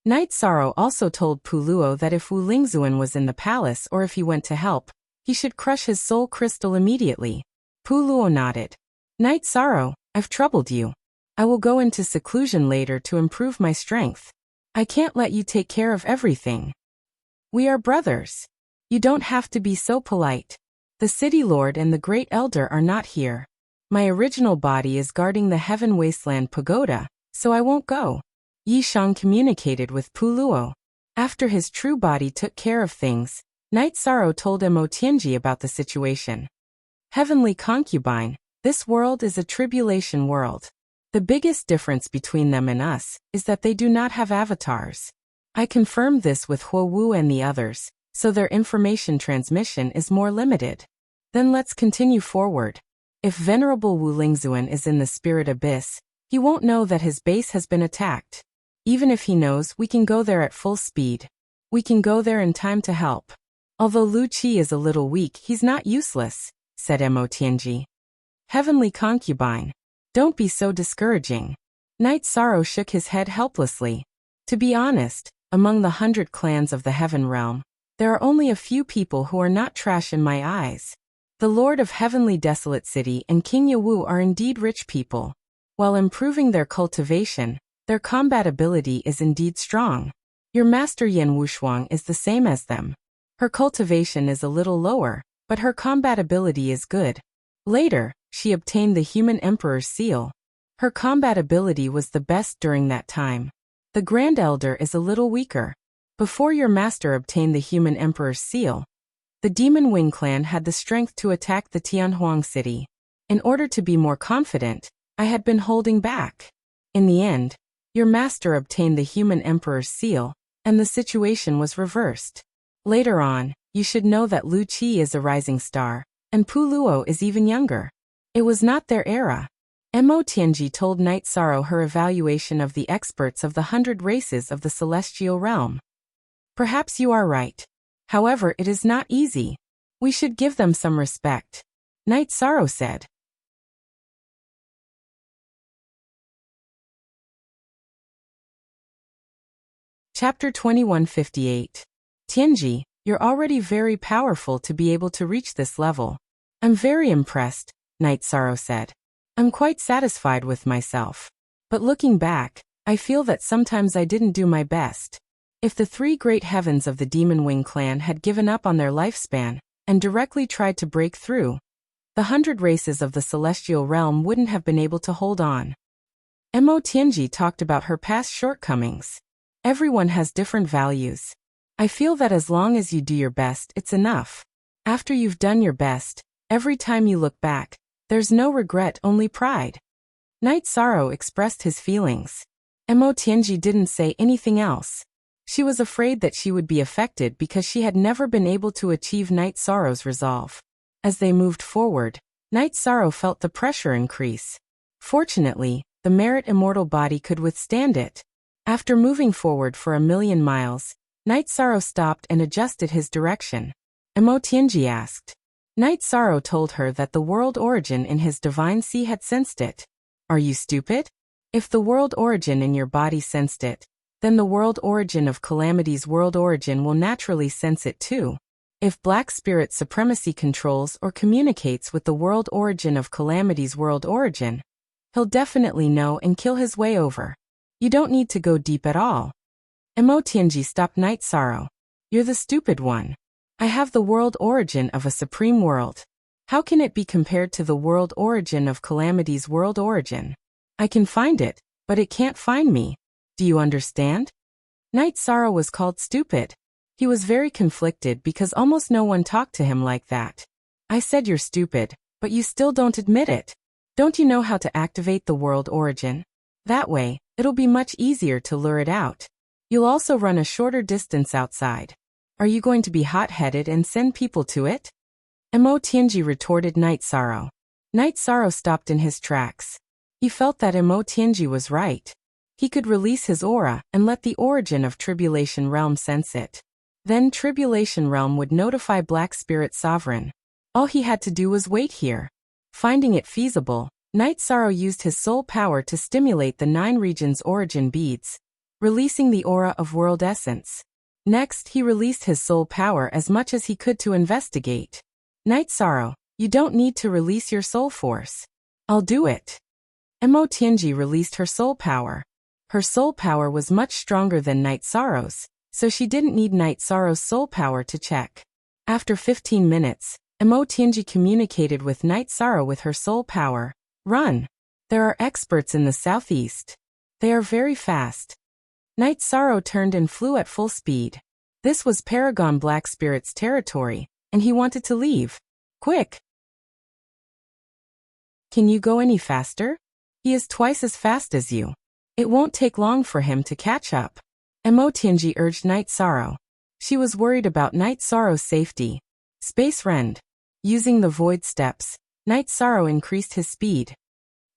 Night Sorrow also told Pu Luo that if Wu Lingzuan was in the palace or if he went to help, he should crush his soul crystal immediately. Pu Luo nodded. Night Sorrow, I've troubled you. I will go into seclusion later to improve my strength. I can't let you take care of everything. We are brothers. You don't have to be so polite. The city lord and the great elder are not here. My original body is guarding the Heaven Wasteland Pagoda, so I won't go. Yi Shang communicated with Pu Luo. After his true body took care of things, Night Sorrow told Mo Tianji about the situation. Heavenly concubine, this world is a tribulation world. The biggest difference between them and us is that they do not have avatars. I confirmed this with Huo Wu and the others, so their information transmission is more limited. Then let's continue forward. If Venerable Wu Lingzuan is in the spirit abyss, he won't know that his base has been attacked. Even if he knows, we can go there at full speed. We can go there in time to help. Although Lu Qi is a little weak, he's not useless, said Mo Tianji. Heavenly concubine, don't be so discouraging. Night Sorrow shook his head helplessly. To be honest, among the 100 clans of the Heaven Realm, there are only a few people who are not trash in my eyes. The Lord of Heavenly Desolate City and King Yawu are indeed rich people. While improving their cultivation, their combat ability is indeed strong. Your master Yan Wushuang is the same as them. Her cultivation is a little lower, but her combat ability is good. Later, she obtained the Human Emperor's seal. Her combat ability was the best during that time. The Grand Elder is a little weaker. Before your master obtained the Human Emperor's seal, the Demon Wing clan had the strength to attack the Tianhuang city. In order to be more confident, I had been holding back. In the end, your master obtained the Human Emperor's seal, and the situation was reversed. Later on, you should know that Lu Qi is a rising star, and Pu Luo is even younger. It was not their era. Mo Tianji told Night Sorrow her evaluation of the experts of the 100 races of the celestial realm. Perhaps you are right. However, it is not easy. We should give them some respect. Night Sorrow said. Chapter 2158. Tianji, you're already very powerful to be able to reach this level. I'm very impressed, Night Sorrow said. I'm quite satisfied with myself. But looking back, I feel that sometimes I didn't do my best. If the 3 great heavens of the Demon Wing clan had given up on their lifespan and directly tried to break through, the 100 races of the celestial realm wouldn't have been able to hold on. Mo Tianji talked about her past shortcomings. Everyone has different values. I feel that as long as you do your best, it's enough. After you've done your best, every time you look back, there's no regret, only pride. Night Sorrow expressed his feelings. Mo Tianji didn't say anything else. She was afraid that she would be affected because she had never been able to achieve Night Sorrow's resolve. As they moved forward, Night Sorrow felt the pressure increase. Fortunately, the Merit Immortal body could withstand it. After moving forward for 1,000,000 miles, Night Sorrow stopped and adjusted his direction. Mo Tianji asked. Night Sorrow told her that the world origin in his divine sea had sensed it. Are you stupid? If the world origin in your body sensed it, then the world origin of Calamity's world origin will naturally sense it too. If Black Spirit Supremacy controls or communicates with the world origin of Calamity's world origin, he'll definitely know and kill his way over. You don't need to go deep at all. Mo Tianji stopped Night Sorrow. You're the stupid one. I have the world origin of a supreme world. How can it be compared to the world origin of Calamity's world origin? I can find it, but it can't find me. Do you understand? Night Sorrow was called stupid. He was very conflicted because almost no one talked to him like that. I said you're stupid, But you still don't admit it. Don't you know how to activate the world origin? That way, it'll be much easier to lure it out. You'll also run a shorter distance outside. Are you going to be hot-headed and send people to it? Mo Tianji retorted Night Sorrow. Night Sorrow stopped in his tracks. He felt that Mo Tianji was right. He could release his aura and let the origin of Tribulation Realm sense it. Then Tribulation Realm would notify Black Spirit Sovereign. All he had to do was wait here. Finding it feasible, Night Sorrow used his soul power to stimulate the 9 regions' origin beads, releasing the aura of world essence. Next, he released his soul power as much as he could to investigate. Night Sorrow, you don't need to release your soul force. I'll do it. Mo Tianji released her soul power. Her soul power was much stronger than Night Sorrow's, so she didn't need Night Sorrow's soul power to check. After 15 minutes, Mo Tianji communicated with Night Sorrow with her soul power. Run. There are experts in the southeast. They are very fast. Night Sorrow turned and flew at full speed. This was Paragon Black Spirit's territory, and he wanted to leave. Quick! Can you go any faster? He is twice as fast as you. It won't take long for him to catch up. Mo Tianji urged Night Sorrow. She was worried about Night Sorrow's safety. Space Rend. Using the void steps, Night Sorrow increased his speed.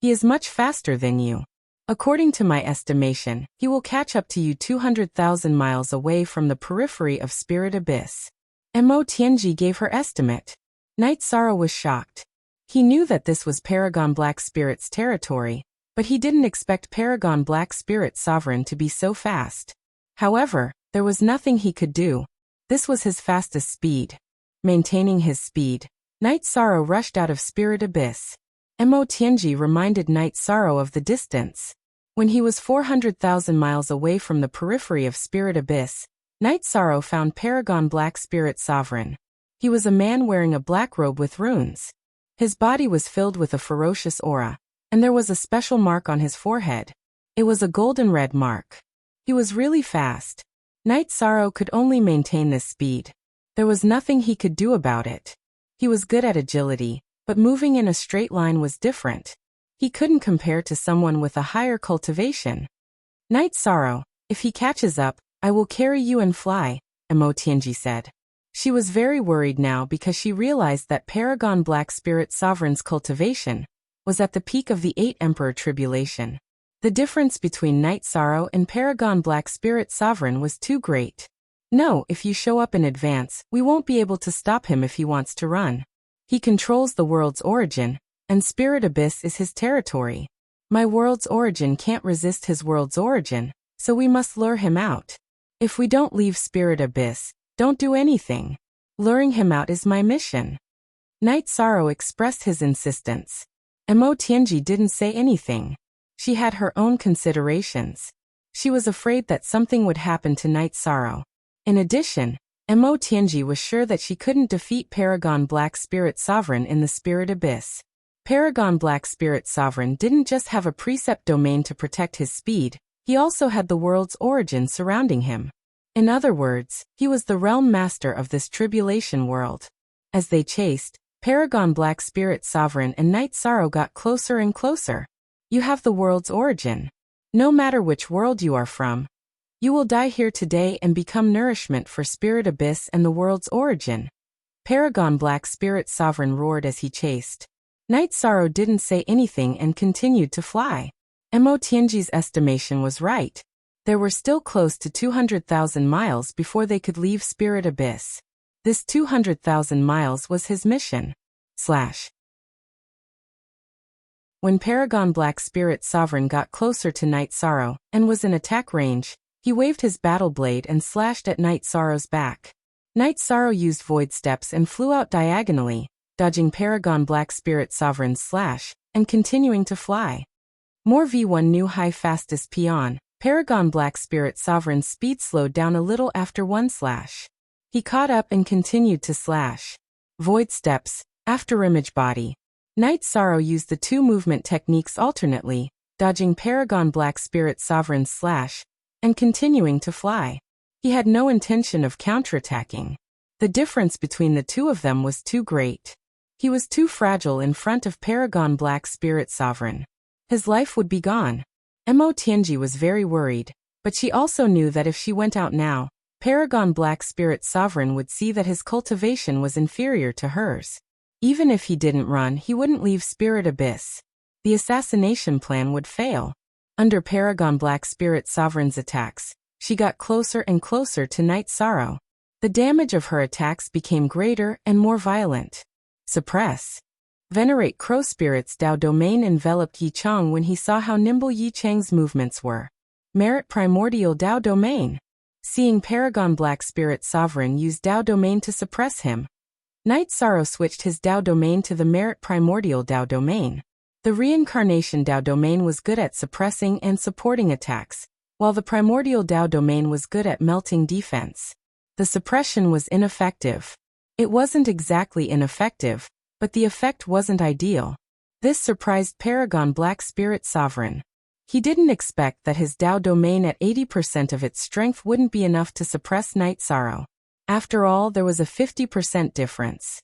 He is much faster than you. According to my estimation, he will catch up to you 200,000 miles away from the periphery of Spirit Abyss. Mo Tianji gave her estimate. Night Sorrow was shocked. He knew that this was Paragon Black Spirit's territory, but he didn't expect Paragon Black Spirit Sovereign to be so fast. However, there was nothing he could do. This was his fastest speed. Maintaining his speed, Night Sorrow rushed out of Spirit Abyss. Mo Tianji reminded Night Sorrow of the distance. When he was 400,000 miles away from the periphery of Spirit Abyss, Night Sorrow found Paragon Black Spirit Sovereign. He was a man wearing a black robe with runes. His body was filled with a ferocious aura, and there was a special mark on his forehead. It was a golden red mark. He was really fast. Night Sorrow could only maintain this speed. There was nothing he could do about it. He was good at agility, but moving in a straight line was different. He couldn't compare to someone with a higher cultivation. Night Sorrow, if he catches up, I will carry you and fly, Mo Tianji said. She was very worried now because she realized that Paragon Black Spirit Sovereign's cultivation was at the peak of the 8 Emperor Tribulation. The difference between Night Sorrow and Paragon Black Spirit Sovereign was too great. No, if you show up in advance, we won't be able to stop him if he wants to run. He controls the world's origin, and Spirit Abyss is his territory. My world's origin can't resist his world's origin, so we must lure him out. If we don't leave Spirit Abyss, don't do anything. Luring him out is my mission. Night Sorrow expressed his insistence. Mo Tianji didn't say anything. She had her own considerations. She was afraid that something would happen to Night Sorrow. In addition, Mo Tianji was sure that she couldn't defeat Paragon Black Spirit Sovereign in the Spirit Abyss. Paragon Black Spirit Sovereign didn't just have a precept domain to protect his speed, he also had the world's origin surrounding him. In other words, he was the realm master of this tribulation world. As they chased, Paragon Black Spirit Sovereign and Night Sorrow got closer and closer. You have the world's origin. No matter which world you are from, you will die here today and become nourishment for Spirit Abyss and the world's origin. Paragon Black Spirit Sovereign roared as he chased. Night Sorrow didn't say anything and continued to fly. Mo Tianji's estimation was right. There were still close to 200,000 miles before they could leave Spirit Abyss. This 200,000 miles was his mission. When Paragon Black Spirit Sovereign got closer to Night Sorrow and was in attack range, he waved his battle blade and slashed at Night Sorrow's back. Night Sorrow used void steps and flew out diagonally, dodging Paragon Black Spirit Sovereign's slash, and continuing to fly. More V1 new high fastest peon, Paragon Black Spirit Sovereign's speed slowed down a little after one slash. He caught up and continued to slash. Void steps, afterimage body. Night Sorrow used the two movement techniques alternately, dodging Paragon Black Spirit Sovereign's slash, and continuing to fly. He had no intention of counterattacking. The difference between the two of them was too great. He was too fragile in front of Paragon Black Spirit Sovereign. His life would be gone. Mo Tianji was very worried, but she also knew that if she went out now, Paragon Black Spirit Sovereign would see that his cultivation was inferior to hers. Even if he didn't run, he wouldn't leave Spirit Abyss. The assassination plan would fail. Under Paragon Black Spirit Sovereign's attacks, she got closer and closer to Night Sorrow. The damage of her attacks became greater and more violent. Suppress. Venerate Crow Spirit's Dao domain enveloped Yi Chang when he saw how nimble Yi Chang's movements were. Merit Primordial Dao domain. Seeing Paragon Black Spirit Sovereign use Dao domain to suppress him, Night Sorrow switched his Dao domain to the Merit Primordial Dao domain. The Reincarnation Dao domain was good at suppressing and supporting attacks, while the Primordial Dao domain was good at melting defense. The suppression was ineffective. It wasn't exactly ineffective, but the effect wasn't ideal. This surprised Paragon Black Spirit Sovereign. He didn't expect that his Dao domain at 80% of its strength wouldn't be enough to suppress Night Sorrow. After all, there was a 50% difference.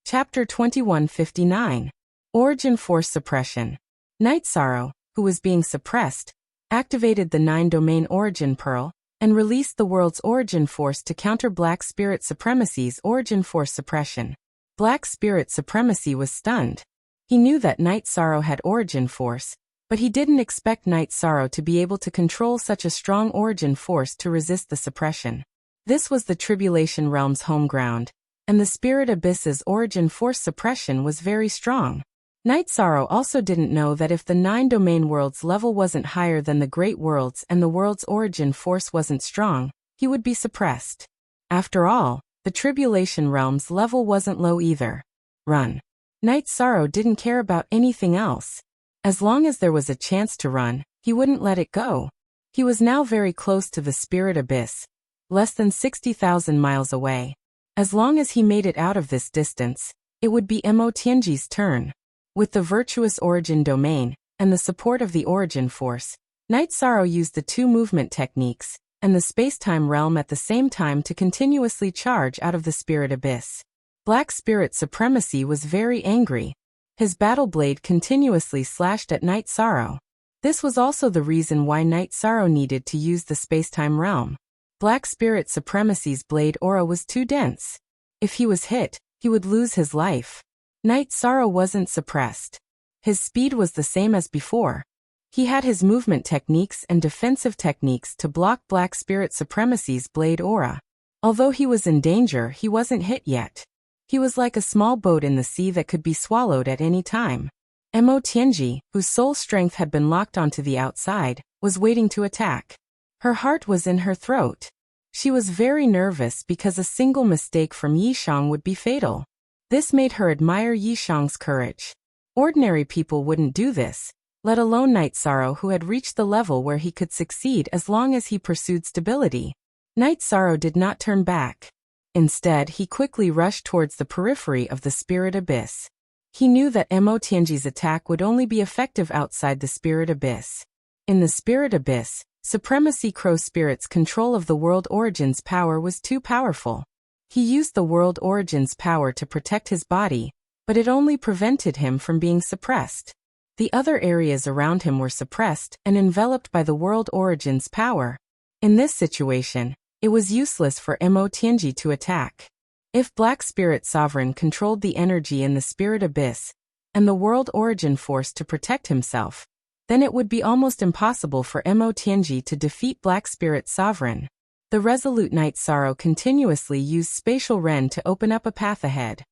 Chapter 2159. Origin Force Suppression. Night Sorrow, who was being suppressed, activated the 9-domain Origin Pearl, and released the world's Origin Force to counter Black Spirit Supremacy's Origin Force suppression. Black Spirit Supremacy was stunned. He knew that Night Sorrow had Origin Force, but he didn't expect Night Sorrow to be able to control such a strong Origin Force to resist the suppression. This was the Tribulation Realm's home ground, and the Spirit Abyss's Origin Force suppression was very strong. Night Sorrow also didn't know that if the 9-domain world's level wasn't higher than the Great World's and the world's Origin Force wasn't strong, he would be suppressed. After all, the Tribulation Realm's level wasn't low either. Run. Night Sorrow didn't care about anything else. As long as there was a chance to run, he wouldn't let it go. He was now very close to the Spirit Abyss, less than 60,000 miles away. As long as he made it out of this distance, it would be Mo Tianji's turn. With the Virtuous Origin domain, and the support of the Origin Force, Night Sorrow used the 2 movement techniques, and the space-time realm at the same time to continuously charge out of the Spirit Abyss. Black Spirit Supremacy was very angry. His battle blade continuously slashed at Night Sorrow. This was also the reason why Night Sorrow needed to use the space-time realm. Black Spirit Supremacy's blade aura was too dense. If he was hit, he would lose his life. Night Sorrow wasn't suppressed. His speed was the same as before. He had his movement techniques and defensive techniques to block Black Spirit Supremacy's blade aura. Although he was in danger, he wasn't hit yet. He was like a small boat in the sea that could be swallowed at any time. Mo Tianji, whose soul strength had been locked onto the outside, was waiting to attack. Her heart was in her throat. She was very nervous because a single mistake from Yi Shang would be fatal. This made her admire Yi Shang's courage. Ordinary people wouldn't do this, let alone Night Sorrow, who had reached the level where he could succeed as long as he pursued stability. Night Sorrow did not turn back. Instead, he quickly rushed towards the periphery of the Spirit Abyss. He knew that Mo Tianji's attack would only be effective outside the Spirit Abyss. In the Spirit Abyss, Supremacy Crow Spirit's control of the World Origin's power was too powerful. He used the World Origin's power to protect his body, but it only prevented him from being suppressed. The other areas around him were suppressed and enveloped by the World Origin's power. In this situation, it was useless for Mo Tianji to attack. If Black Spirit Sovereign controlled the energy in the Spirit Abyss, and the World Origin Force to protect himself, then it would be almost impossible for Mo Tianji to defeat Black Spirit Sovereign. The resolute Night Sorrow continuously used Spatial Ren to open up a path ahead.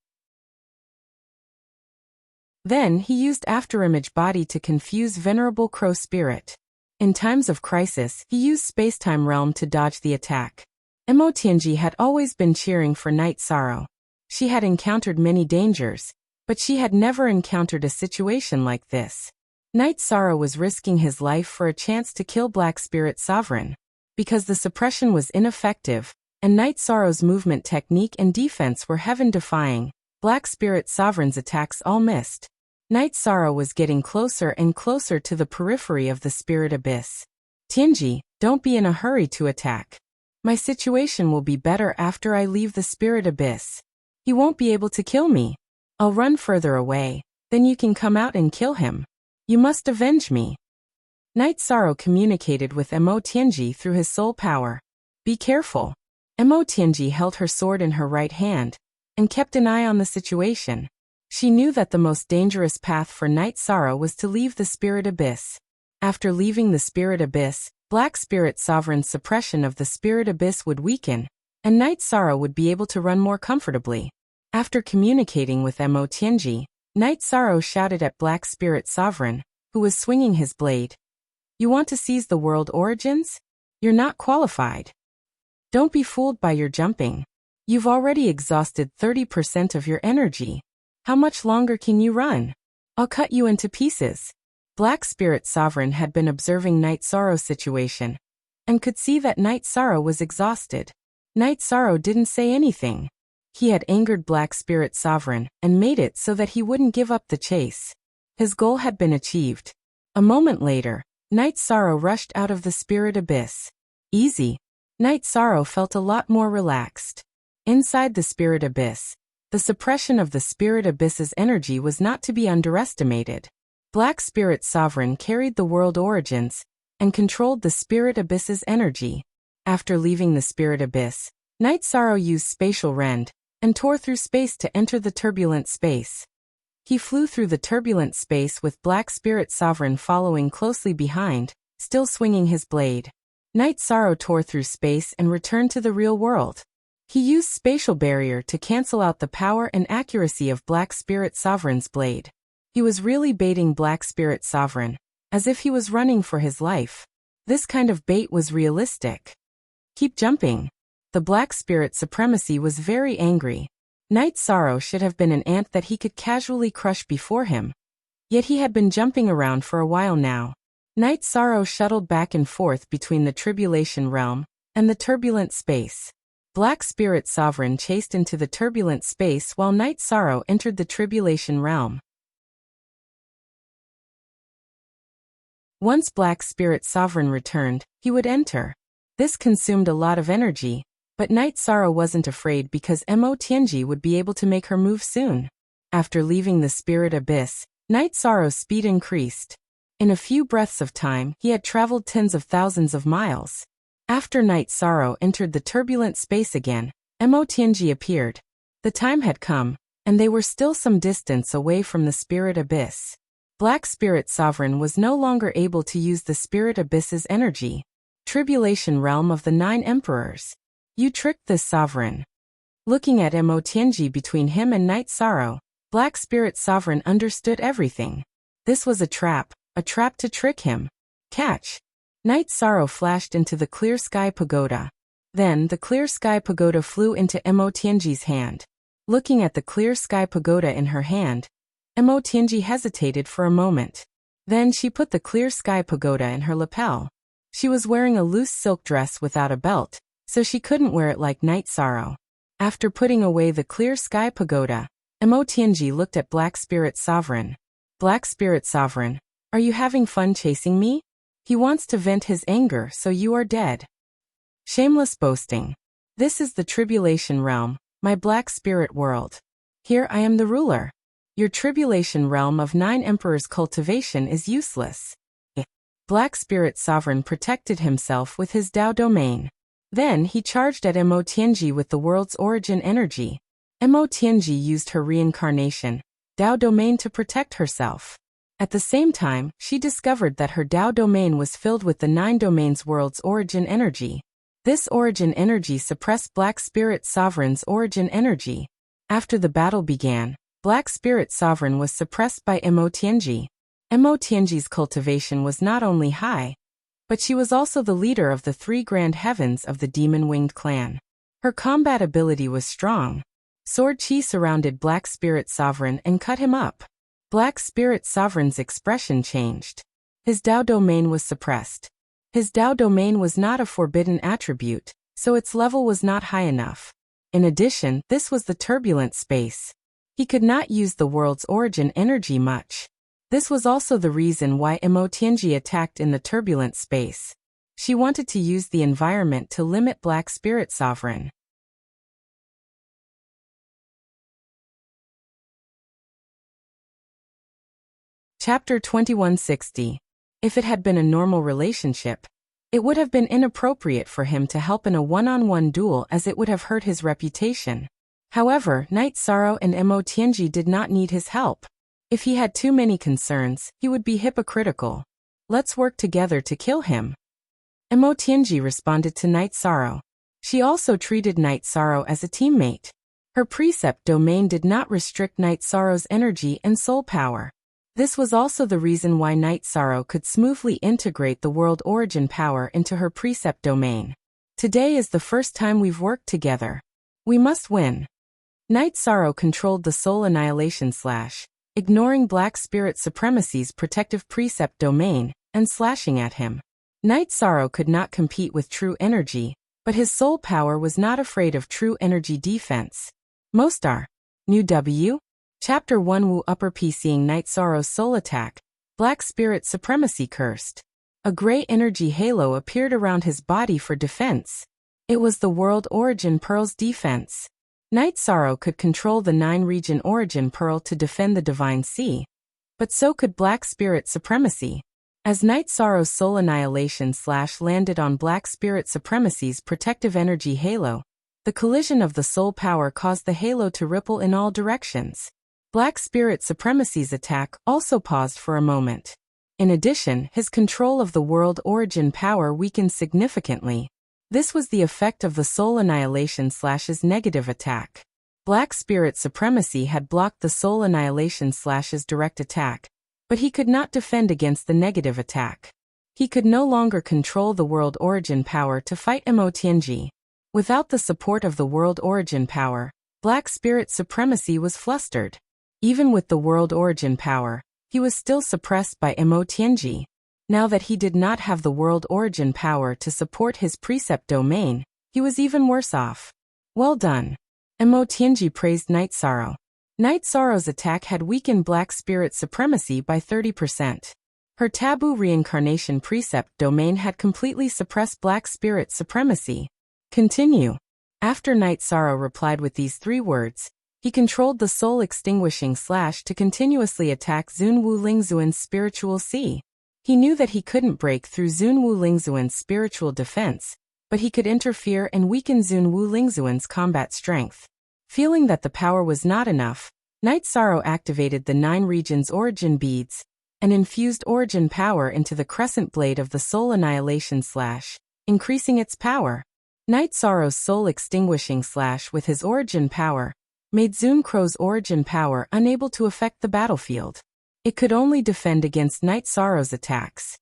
Then he used Afterimage Body to confuse Venerable Crow Spirit. In times of crisis, he used Spacetime Realm to dodge the attack. Mo Tianji had always been cheering for Night Sorrow. She had encountered many dangers, but she had never encountered a situation like this. Night Sorrow was risking his life for a chance to kill Black Spirit Sovereign. Because the suppression was ineffective, and Night Sorrow's movement technique and defense were heaven-defying, Black Spirit Sovereign's attacks all missed. Night Sorrow was getting closer and closer to the periphery of the Spirit Abyss. Tianji, don't be in a hurry to attack. My situation will be better after I leave the spirit abyss. He won't be able to kill me. I'll run further away, then you can come out and kill him. You must avenge me." Night Sorrow communicated with Mo Tianji through his soul power. "Be careful." Mo Tianji held her sword in her right hand and kept an eye on the situation. She knew that the most dangerous path for Night Sorrow was to leave the spirit abyss. After leaving the spirit abyss, Black Spirit Sovereign's suppression of the spirit abyss would weaken, and Night Sorrow would be able to run more comfortably. After communicating with Mo Tianji, Night Sorrow shouted at Black Spirit Sovereign, who was swinging his blade. "You want to seize the world origins? You're not qualified. Don't be fooled by your jumping. You've already exhausted 30% of your energy. How much longer can you run? I'll cut you into pieces." Black Spirit Sovereign had been observing Night Sorrow's situation and could see that Night Sorrow was exhausted. Night Sorrow didn't say anything. He had angered Black Spirit Sovereign and made it so that he wouldn't give up the chase. His goal had been achieved. A moment later, Night Sorrow rushed out of the spirit abyss. Easy. Night Sorrow felt a lot more relaxed. Inside the spirit abyss, the suppression of the spirit abyss's energy was not to be underestimated. Black Spirit Sovereign carried the world origins and controlled the spirit abyss's energy. After leaving the spirit abyss, Night Sorrow used spatial rend and tore through space to enter the turbulent space. He flew through the turbulent space with Black Spirit Sovereign following closely behind, still swinging his blade. Night Sorrow tore through space and returned to the real world. He used spatial barrier to cancel out the power and accuracy of Black Spirit Sovereign's blade. He was really baiting Black Spirit Sovereign, as if he was running for his life. This kind of bait was realistic. "Keep jumping." The Black Spirit Supremacy was very angry. Night Sorrow should have been an ant that he could casually crush before him. Yet he had been jumping around for a while now. Night Sorrow shuttled back and forth between the Tribulation Realm and the turbulent space. Black Spirit Sovereign chased into the turbulent space while Night Sorrow entered the Tribulation Realm. Once Black Spirit Sovereign returned, he would enter. This consumed a lot of energy, but Night Sorrow wasn't afraid because Mo Tianji would be able to make her move soon. After leaving the spirit abyss, Night Sorrow's speed increased. In a few breaths of time, he had traveled tens of thousands of miles. After Night Sorrow entered the turbulent space again, Mo Tianji appeared. The time had come, and they were still some distance away from the spirit abyss. Black Spirit Sovereign was no longer able to use the spirit abyss's energy. Tribulation Realm of the 9 Emperors. You tricked this sovereign. Looking at Mo Tianji between him and Night Sorrow, Black Spirit Sovereign understood everything. This was a trap to trick him. Catch. Night Sorrow flashed into the Clear Sky Pagoda. Then the Clear Sky Pagoda flew into Mo Tianji's hand. Looking at the Clear Sky Pagoda in her hand, Mo Tianji hesitated for a moment. Then she put the Clear Sky Pagoda in her lapel. She was wearing a loose silk dress without a belt, so she couldn't wear it like Night Sorrow. After putting away the Clear Sky Pagoda, Mo Tianji looked at Black Spirit Sovereign. "Black Spirit Sovereign, are you having fun chasing me? He wants to vent his anger, so you are dead." Shameless boasting. This is the Tribulation Realm, my Black Spirit world. Here I am the ruler. Your Tribulation Realm of 9 Emperors cultivation is useless. Black Spirit Sovereign protected himself with his Dao domain. Then he charged at Mo Tianji with the world's origin energy. Mo Tianji used her reincarnation, Dao domain to protect herself. At the same time, she discovered that her Dao domain was filled with the 9 domains world's origin energy. This origin energy suppressed Black Spirit Sovereign's origin energy. After the battle began, Black Spirit Sovereign was suppressed by Mo Tianji. Mo Tianji's cultivation was not only high, but she was also the leader of the 3 grand heavens of the demon-winged clan. Her combat ability was strong. Sword Chi surrounded Black Spirit Sovereign and cut him up. Black Spirit Sovereign's expression changed. His Dao domain was suppressed. His Dao domain was not a forbidden attribute, so its level was not high enough. In addition, this was the turbulent space. He could not use the world's origin energy much. This was also the reason why Mo Tianji attacked in the turbulent space. She wanted to use the environment to limit Black Spirit Sovereign. Chapter 2160. If it had been a normal relationship, it would have been inappropriate for him to help in a one-on-one duel as it would have hurt his reputation. However, Night Sorrow and Mo Tianji did not need his help. If he had too many concerns, he would be hypocritical. Let's work together to kill him. Mo Tianji responded to Night Sorrow. She also treated Night Sorrow as a teammate. Her precept domain did not restrict Night Sorrow's energy and soul power. This was also the reason why Night Sorrow could smoothly integrate the world origin power into her precept domain. Today is the first time we've worked together. We must win. Night Sorrow controlled the soul annihilation / ignoring Black Spirit Supremacy's protective precept domain, and slashing at him. Night Sorrow could not compete with true energy, but his soul power was not afraid of true energy defense. Most are. New W? Chapter 1 Wu Upper P. Seeing Night Sorrow's soul attack, Black Spirit Supremacy cursed. A gray energy halo appeared around his body for defense. It was the World Origin Pearl's defense. Night Sorrow could control the 9-region Origin Pearl to defend the Divine Sea. But so could Black Spirit Supremacy. As Night Sorrow's soul annihilation / landed on Black Spirit Supremacy's protective energy halo, the collision of the soul power caused the halo to ripple in all directions. Black Spirit Supremacy's attack also paused for a moment. In addition, his control of the world origin power weakened significantly. This was the effect of the soul annihilation / negative attack. Black Spirit Supremacy had blocked the soul annihilation / direct attack, but he could not defend against the negative attack. He could no longer control the world origin power to fight Mo Tianji. Without the support of the world origin power, Black Spirit Supremacy was flustered. Even with the world origin power, he was still suppressed by Mo Tianji. Now that he did not have the world origin power to support his precept domain, he was even worse off. Well done. Mo Tianji praised Night Sorrow. Night Sorrow's attack had weakened Black Spirit Supremacy by 30%. Her taboo reincarnation precept domain had completely suppressed Black Spirit Supremacy. Continue. After Night Sorrow replied with these 3 words, he controlled the soul extinguishing / to continuously attack Zun Wu Lingzuan's spiritual sea. He knew that he couldn't break through Zun Wu Lingzuan's spiritual defense, but he could interfere and weaken Zun Wu Lingzuan's combat strength. Feeling that the power was not enough, Night Sorrow activated the 9 regions origin beads, and infused origin power into the crescent blade of the soul annihilation / increasing its power. Night Sorrow's soul extinguishing / with his origin power, made Zun Crow's origin power unable to affect the battlefield. It could only defend against Night Sorrow's attacks.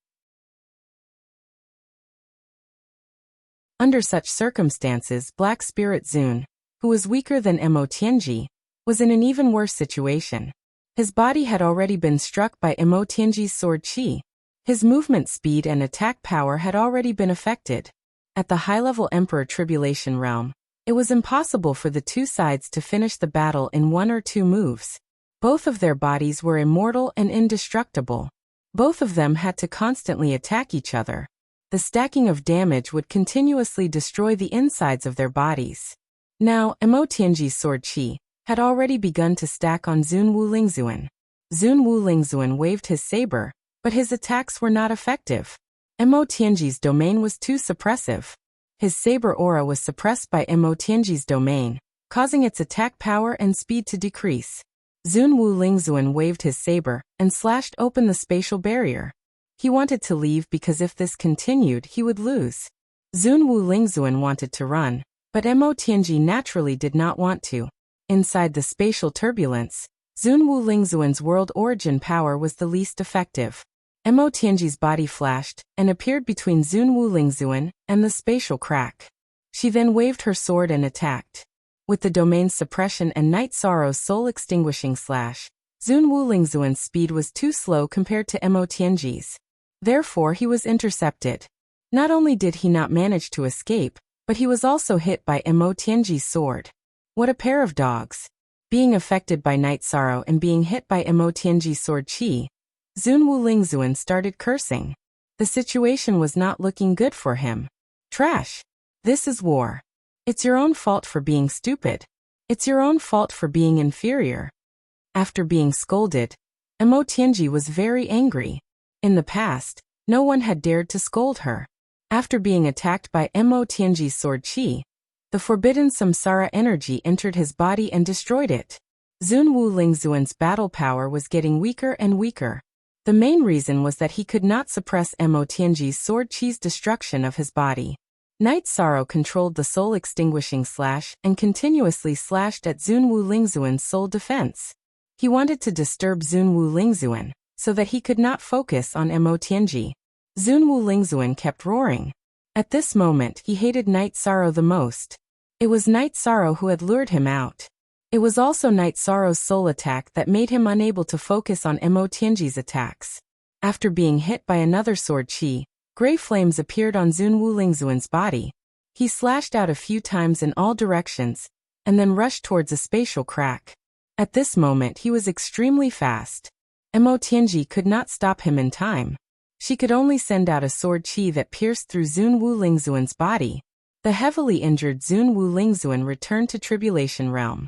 Under such circumstances, Black Spirit Zun, who was weaker than Mo Tianji, was in an even worse situation. His body had already been struck by Mo Tianji's sword qi. His movement speed and attack power had already been affected. At the high-level Emperor Tribulation Realm, it was impossible for the 2 sides to finish the battle in 1 or 2 moves. Both of their bodies were immortal and indestructible. Both of them had to constantly attack each other. The stacking of damage would continuously destroy the insides of their bodies. Now, Mo Tianji's sword qi had already begun to stack on Zun Wu Lingzuan. Zun Wu Lingzuan waved his saber, but his attacks were not effective. Mo Tianji's domain was too suppressive. His saber aura was suppressed by Mo Tianji's domain, causing its attack power and speed to decrease. Zun Wu Lingzuan waved his saber and slashed open the spatial barrier. He wanted to leave because if this continued, he would lose. Zun Wu Lingzuan wanted to run, but Mo Tianji naturally did not want to. Inside the spatial turbulence, Zun Wu Lingzuan's world origin power was the least effective. Mo Tianji's body flashed and appeared between Zun Wu Lingzuan and the spatial crack. She then waved her sword and attacked. With the domain's suppression and Night Sorrow's soul extinguishing / Zun Wu Lingzuan's speed was too slow compared to Mo Tianji's. Therefore he was intercepted. Not only did he not manage to escape, but he was also hit by Mo Tianji's sword. What a pair of dogs. Being affected by Night Sorrow and being hit by Mo Tianji's sword qi, Zun Wu Lingzuan started cursing. The situation was not looking good for him. Trash. This is war. It's your own fault for being stupid. It's your own fault for being inferior. After being scolded, Emo Tianji was very angry. In the past, no one had dared to scold her. After being attacked by Emo Tianji's sword qi, the forbidden samsara energy entered his body and destroyed it. Zun Wu Lingzuan's battle power was getting weaker and weaker. The main reason was that he could not suppress Emo Tianji's sword qi's destruction of his body. Night Sorrow controlled the soul extinguishing slash and continuously slashed at Zun Wu Lingzuan's soul defense. He wanted to disturb Zun Wu Lingzuan so that he could not focus on Emo Tianji. Zun Wu Lingzuan kept roaring. At this moment he hated Night Sorrow the most. It was Night Sorrow who had lured him out. It was also Night Sorrow's soul attack that made him unable to focus on Emo Tianji's attacks. After being hit by another sword qi, gray flames appeared on Zun Wu Lingzuan's body. He slashed out a few times in all directions, and then rushed towards a spatial crack. At this moment he was extremely fast. Emo Tianji could not stop him in time. She could only send out a sword qi that pierced through Zun Wu Lingzuan's body. The heavily injured Zun Wu Lingzuan returned to Tribulation Realm.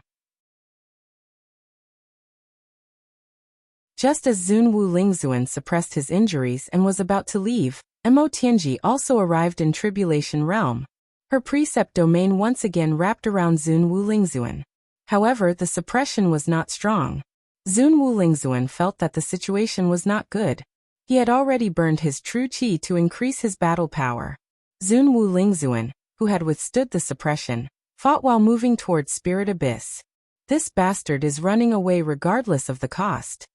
Just as Zun Wu Lingzuan suppressed his injuries and was about to leave, Emo Tianji also arrived in Tribulation Realm. Her precept domain once again wrapped around Zun Wu Lingzuan. However, the suppression was not strong. Zun Wu Lingzuan felt that the situation was not good. He had already burned his true qi to increase his battle power. Zun Wu Lingzuan, who had withstood the suppression, fought while moving towards Spirit Abyss. This bastard is running away regardless of the cost.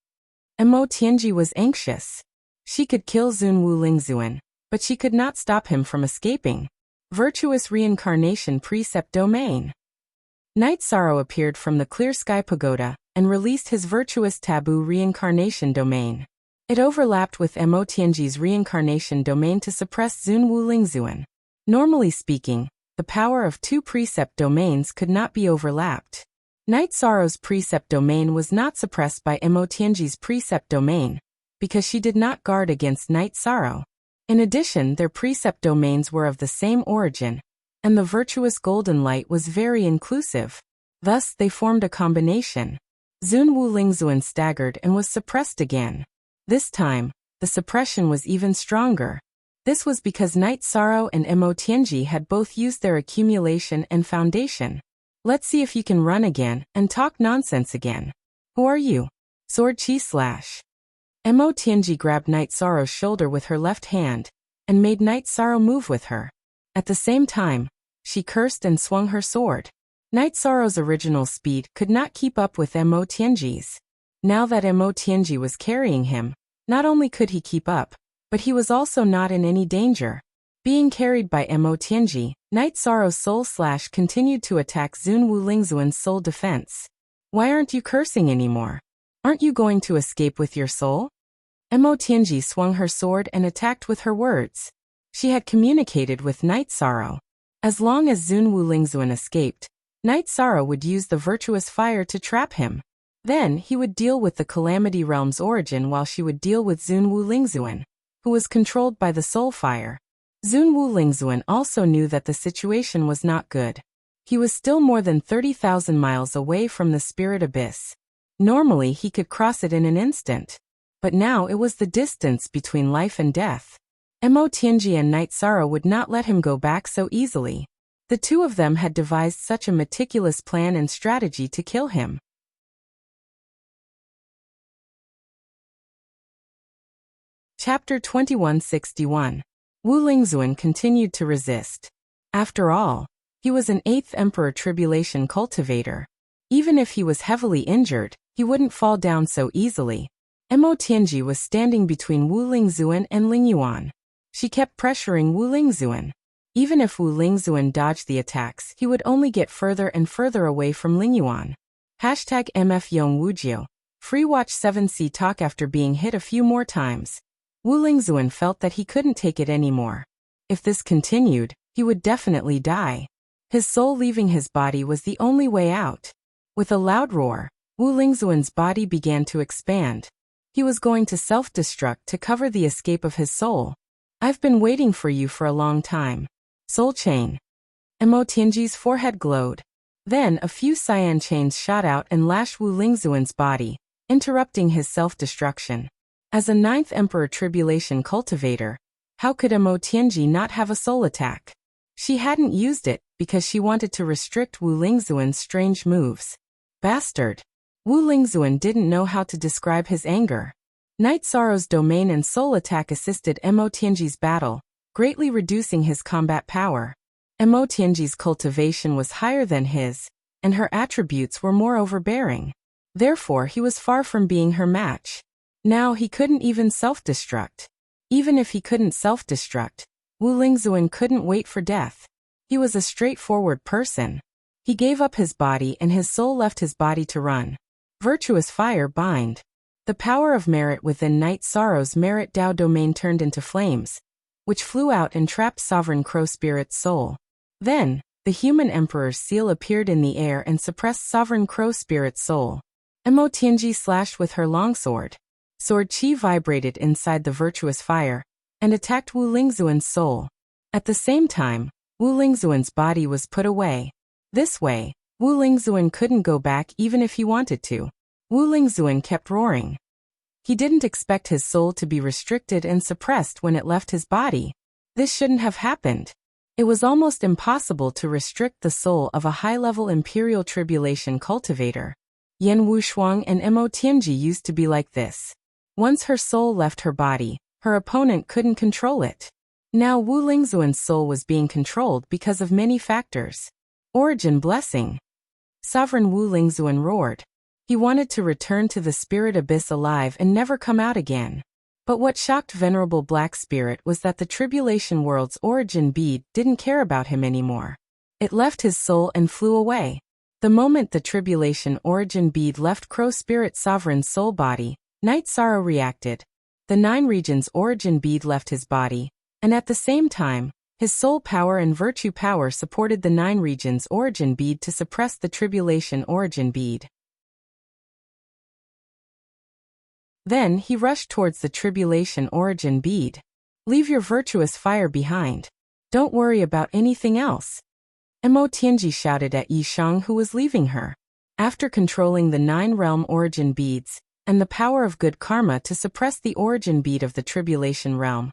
Emo Tianji was anxious. She could kill Zun Wu Lingzuan, but she could not stop him from escaping. Virtuous Reincarnation Precept Domain. Night Sorrow appeared from the Clear Sky Pagoda and released his Virtuous Taboo Reincarnation Domain. It overlapped with Emo Tianji's Reincarnation Domain to suppress Zun Wu Lingzuan. Normally speaking, the power of two precept domains could not be overlapped. Night Sorrow's precept domain was not suppressed by Emo Tianji's precept domain, because she did not guard against Night Sorrow. In addition, their precept domains were of the same origin, and the virtuous golden light was very inclusive. Thus, they formed a combination. Zun Wu Lingzuan staggered and was suppressed again. This time, the suppression was even stronger. This was because Night Sorrow and Emo Tianji had both used their accumulation and foundation. Let's see if you can run again and talk nonsense again. Who are you? Sword Chi Slash. Emo Tianji grabbed Night Sorrow's shoulder with her left hand and made Night Sorrow move with her. At the same time, she cursed and swung her sword. Night Sorrow's original speed could not keep up with Emo Tianji's. Now that Emo Tianji was carrying him, not only could he keep up, but he was also not in any danger. Being carried by Emo Tianji, Night Sorrow's soul slash continued to attack Zun Wu Lingzuan's soul defense. Why aren't you cursing anymore? Aren't you going to escape with your soul? Emo Tianji swung her sword and attacked with her words. She had communicated with Night Sorrow. As long as Zun Wu Lingzuan escaped, Night Sorrow would use the virtuous fire to trap him. Then he would deal with the Calamity Realm's origin while she would deal with Zun Wu Lingzuan, who was controlled by the soul fire. Zun Wu Lingzuan also knew that the situation was not good. He was still more than 30,000 miles away from the Spirit Abyss. Normally he could cross it in an instant. But now it was the distance between life and death. Emo Tianji and Night Sorrow would not let him go back so easily. The two of them had devised such a meticulous plan and strategy to kill him. Chapter 2161. Wu Lingzuan continued to resist. After all, he was an 8th Emperor Tribulation cultivator. Even if he was heavily injured, he wouldn't fall down so easily. Emo Tianji was standing between Wu Lingzuan and Lingyuan. She kept pressuring Wu Lingzuan. Even if Wu Lingzuan dodged the attacks, he would only get further and further away from Lingyuan. #MF Yong Wujio. Free Watch 7C talk. After being hit a few more times, Wu Lingzuan felt that he couldn't take it anymore. If this continued, he would definitely die. His soul leaving his body was the only way out. With a loud roar, Wu Lingzuan's body began to expand. He was going to self-destruct to cover the escape of his soul. I've been waiting for you for a long time. Soul chain. Mo Tianji's forehead glowed. Then a few cyan chains shot out and lashed Wu Lingzuan's body, interrupting his self-destruction. As a ninth emperor tribulation cultivator, how could Mo Tianji not have a soul attack? She hadn't used it because she wanted to restrict Wu Lingzuan's strange moves. Bastard. Wu Lingzuan didn't know how to describe his anger. Night Sorrow's domain and soul attack assisted Mo Tianji's battle, greatly reducing his combat power. Mo Tianji's cultivation was higher than his, and her attributes were more overbearing. Therefore he was far from being her match. Now he couldn't even self-destruct. Even if he couldn't self-destruct, Wu Lingzuan couldn't wait for death. He was a straightforward person. He gave up his body and his soul left his body to run. Virtuous fire bind. The power of merit within Night Sorrow's merit Dao domain turned into flames, which flew out and trapped Sovereign Crow Spirit's soul. Then, the human emperor's seal appeared in the air and suppressed Sovereign Crow Spirit's soul. Mo Tianji slashed with her longsword. Sword chi vibrated inside the virtuous fire, and attacked Wu Lingzuan's soul. At the same time, Wu Lingzuan's body was put away. This way, Wu Lingzuan couldn't go back even if he wanted to. Wu Lingzuan kept roaring. He didn't expect his soul to be restricted and suppressed when it left his body. This shouldn't have happened. It was almost impossible to restrict the soul of a high-level imperial tribulation cultivator. Yan Wushuang and Mo Tianji used to be like this. Once her soul left her body, her opponent couldn't control it. Now Wu Lingzuan's soul was being controlled because of many factors. Origin blessing. Sovereign Wu Lingzuan roared. He wanted to return to the spirit abyss alive and never come out again. But what shocked Venerable Black Spirit was that the Tribulation World's origin bead didn't care about him anymore. It left his soul and flew away. The moment the Tribulation origin bead left Crow Spirit Sovereign's soul body, Night Sorrow reacted. The Nine Regions origin bead left his body, and at the same time, his soul power and virtue power supported the Nine Regions origin bead to suppress the Tribulation origin bead. Then he rushed towards the Tribulation origin bead. Leave your virtuous fire behind. Don't worry about anything else. Mo Tianji shouted at Yishang, who was leaving her. After controlling the Nine Realm origin beads, and the power of good karma to suppress the origin bead of the Tribulation realm,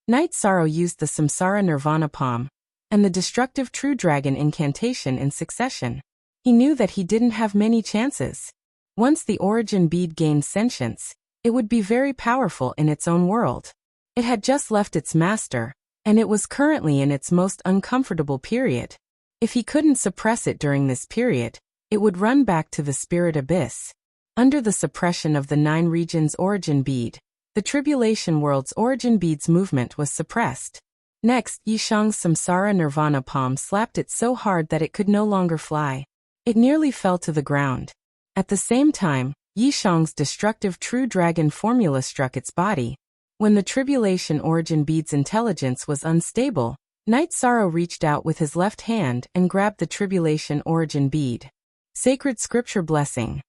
Night Sorrow used the Samsara Nirvana Palm, and the destructive True Dragon incantation in succession. He knew that he didn't have many chances. Once the origin bead gained sentience, it would be very powerful in its own world. It had just left its master, and it was currently in its most uncomfortable period. If he couldn't suppress it during this period, it would run back to the spirit abyss. Under the suppression of the Nine Regions origin bead, the Tribulation World's origin bead's movement was suppressed. Next, Yishang's Samsara Nirvana Palm slapped it so hard that it could no longer fly. It nearly fell to the ground. At the same time, Yishang's destructive True Dragon formula struck its body. When the Tribulation origin bead's intelligence was unstable, Night Sorrow reached out with his left hand and grabbed the Tribulation origin bead. Sacred Scripture Blessing.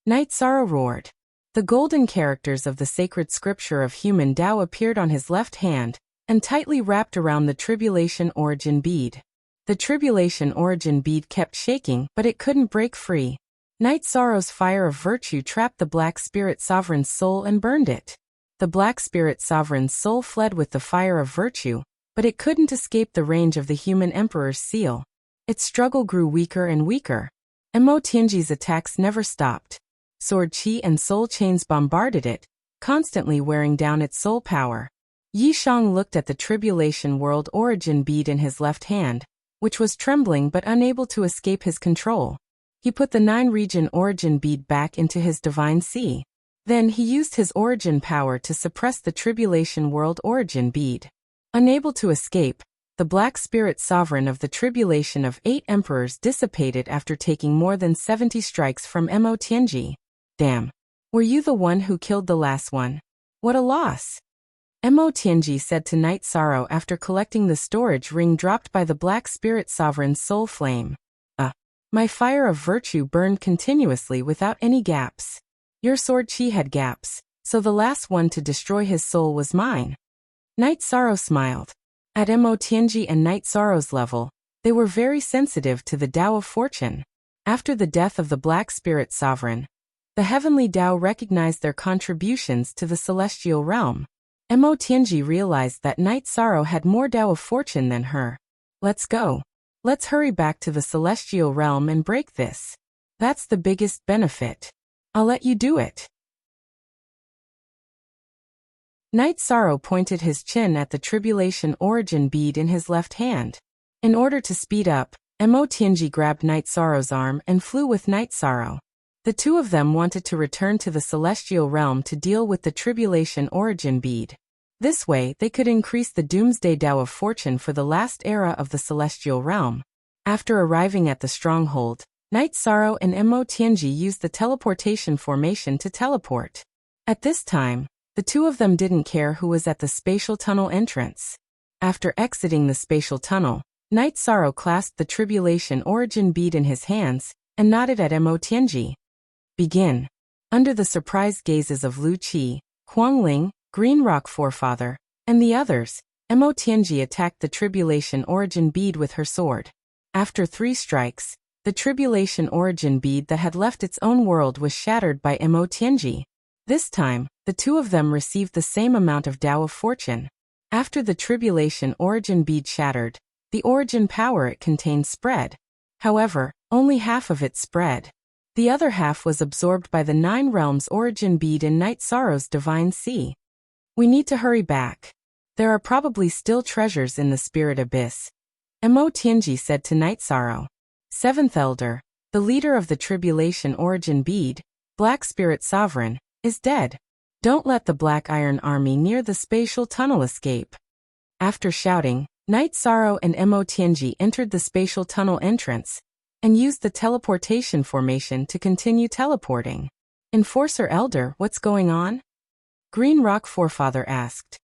Night Sorrow roared. The golden characters of the sacred scripture of human Tao appeared on his left hand and tightly wrapped around the Tribulation origin bead. The Tribulation origin bead kept shaking, but it couldn't break free. Night Sorrow's fire of virtue trapped the Black Spirit Sovereign's soul and burned it. The Black Spirit Sovereign's soul fled with the fire of virtue, but it couldn't escape the range of the human emperor's seal. Its struggle grew weaker and weaker. Mo Tianji's attacks never stopped. Sword chi and soul chains bombarded it, constantly wearing down its soul power. Yishang looked at the Tribulation World origin bead in his left hand, which was trembling but unable to escape his control. He put the Nine Region origin bead back into his divine sea. Then he used his origin power to suppress the Tribulation World origin bead. Unable to escape, the Black Spirit Sovereign of the Tribulation of 8 Emperors dissipated after taking more than 70 strikes from Mo Tianji. Damn. Were you the one who killed the last one? What a loss. Mo Tianji said to Night Sorrow after collecting the storage ring dropped by the Black Spirit Sovereign's soul flame. My fire of virtue burned continuously without any gaps. Your sword chi had gaps, so the last one to destroy his soul was mine. Night Sorrow smiled. At Mo Tianji and Night Sorrow's level, they were very sensitive to the Tao of Fortune. After the death of the Black Spirit Sovereign, the Heavenly Tao recognized their contributions to the celestial realm. Mo Tianji realized that Night Sorrow had more Tao of Fortune than her. Let's go. Let's hurry back to the celestial realm and break this. That's the biggest benefit. I'll let you do it. Night Sorrow pointed his chin at the tribulation origin bead in his left hand. In order to speed up, Mo Tianji grabbed Night Sorrow's arm and flew with Night Sorrow. The two of them wanted to return to the celestial realm to deal with the tribulation origin bead. This way, they could increase the doomsday Tao of Fortune for the last era of the celestial realm. After arriving at the stronghold, Night Sorrow and Mo Tianji used the teleportation formation to teleport. At this time, the two of them didn't care who was at the spatial tunnel entrance. After exiting the spatial tunnel, Night Sorrow clasped the tribulation origin bead in his hands and nodded at Mo Tianji. Begin. Under the surprised gazes of Lu Qi, Huang Ling, Green Rock Forefather, and the others, Mo Tianji attacked the tribulation origin bead with her sword. After 3 strikes, the tribulation origin bead that had left its own world was shattered by Mo Tianji. This time, the two of them received the same amount of Tao of Fortune. After the tribulation origin bead shattered, the origin power it contained spread. However, only half of it spread. The other half was absorbed by the 9 realms origin bead in Night Sorrow's divine sea. We need to hurry back. There are probably still treasures in the spirit abyss. Mo Tianji said to Night Sorrow. 7th Elder, the leader of the tribulation origin bead, Black Spirit Sovereign, is dead. Don't let the Black Iron Army near the spatial tunnel escape. After shouting, Night Sorrow and Mo Tianji entered the spatial tunnel entrance and used the teleportation formation to continue teleporting. Enforcer Elder, what's going on? Green Rock Forefather asked.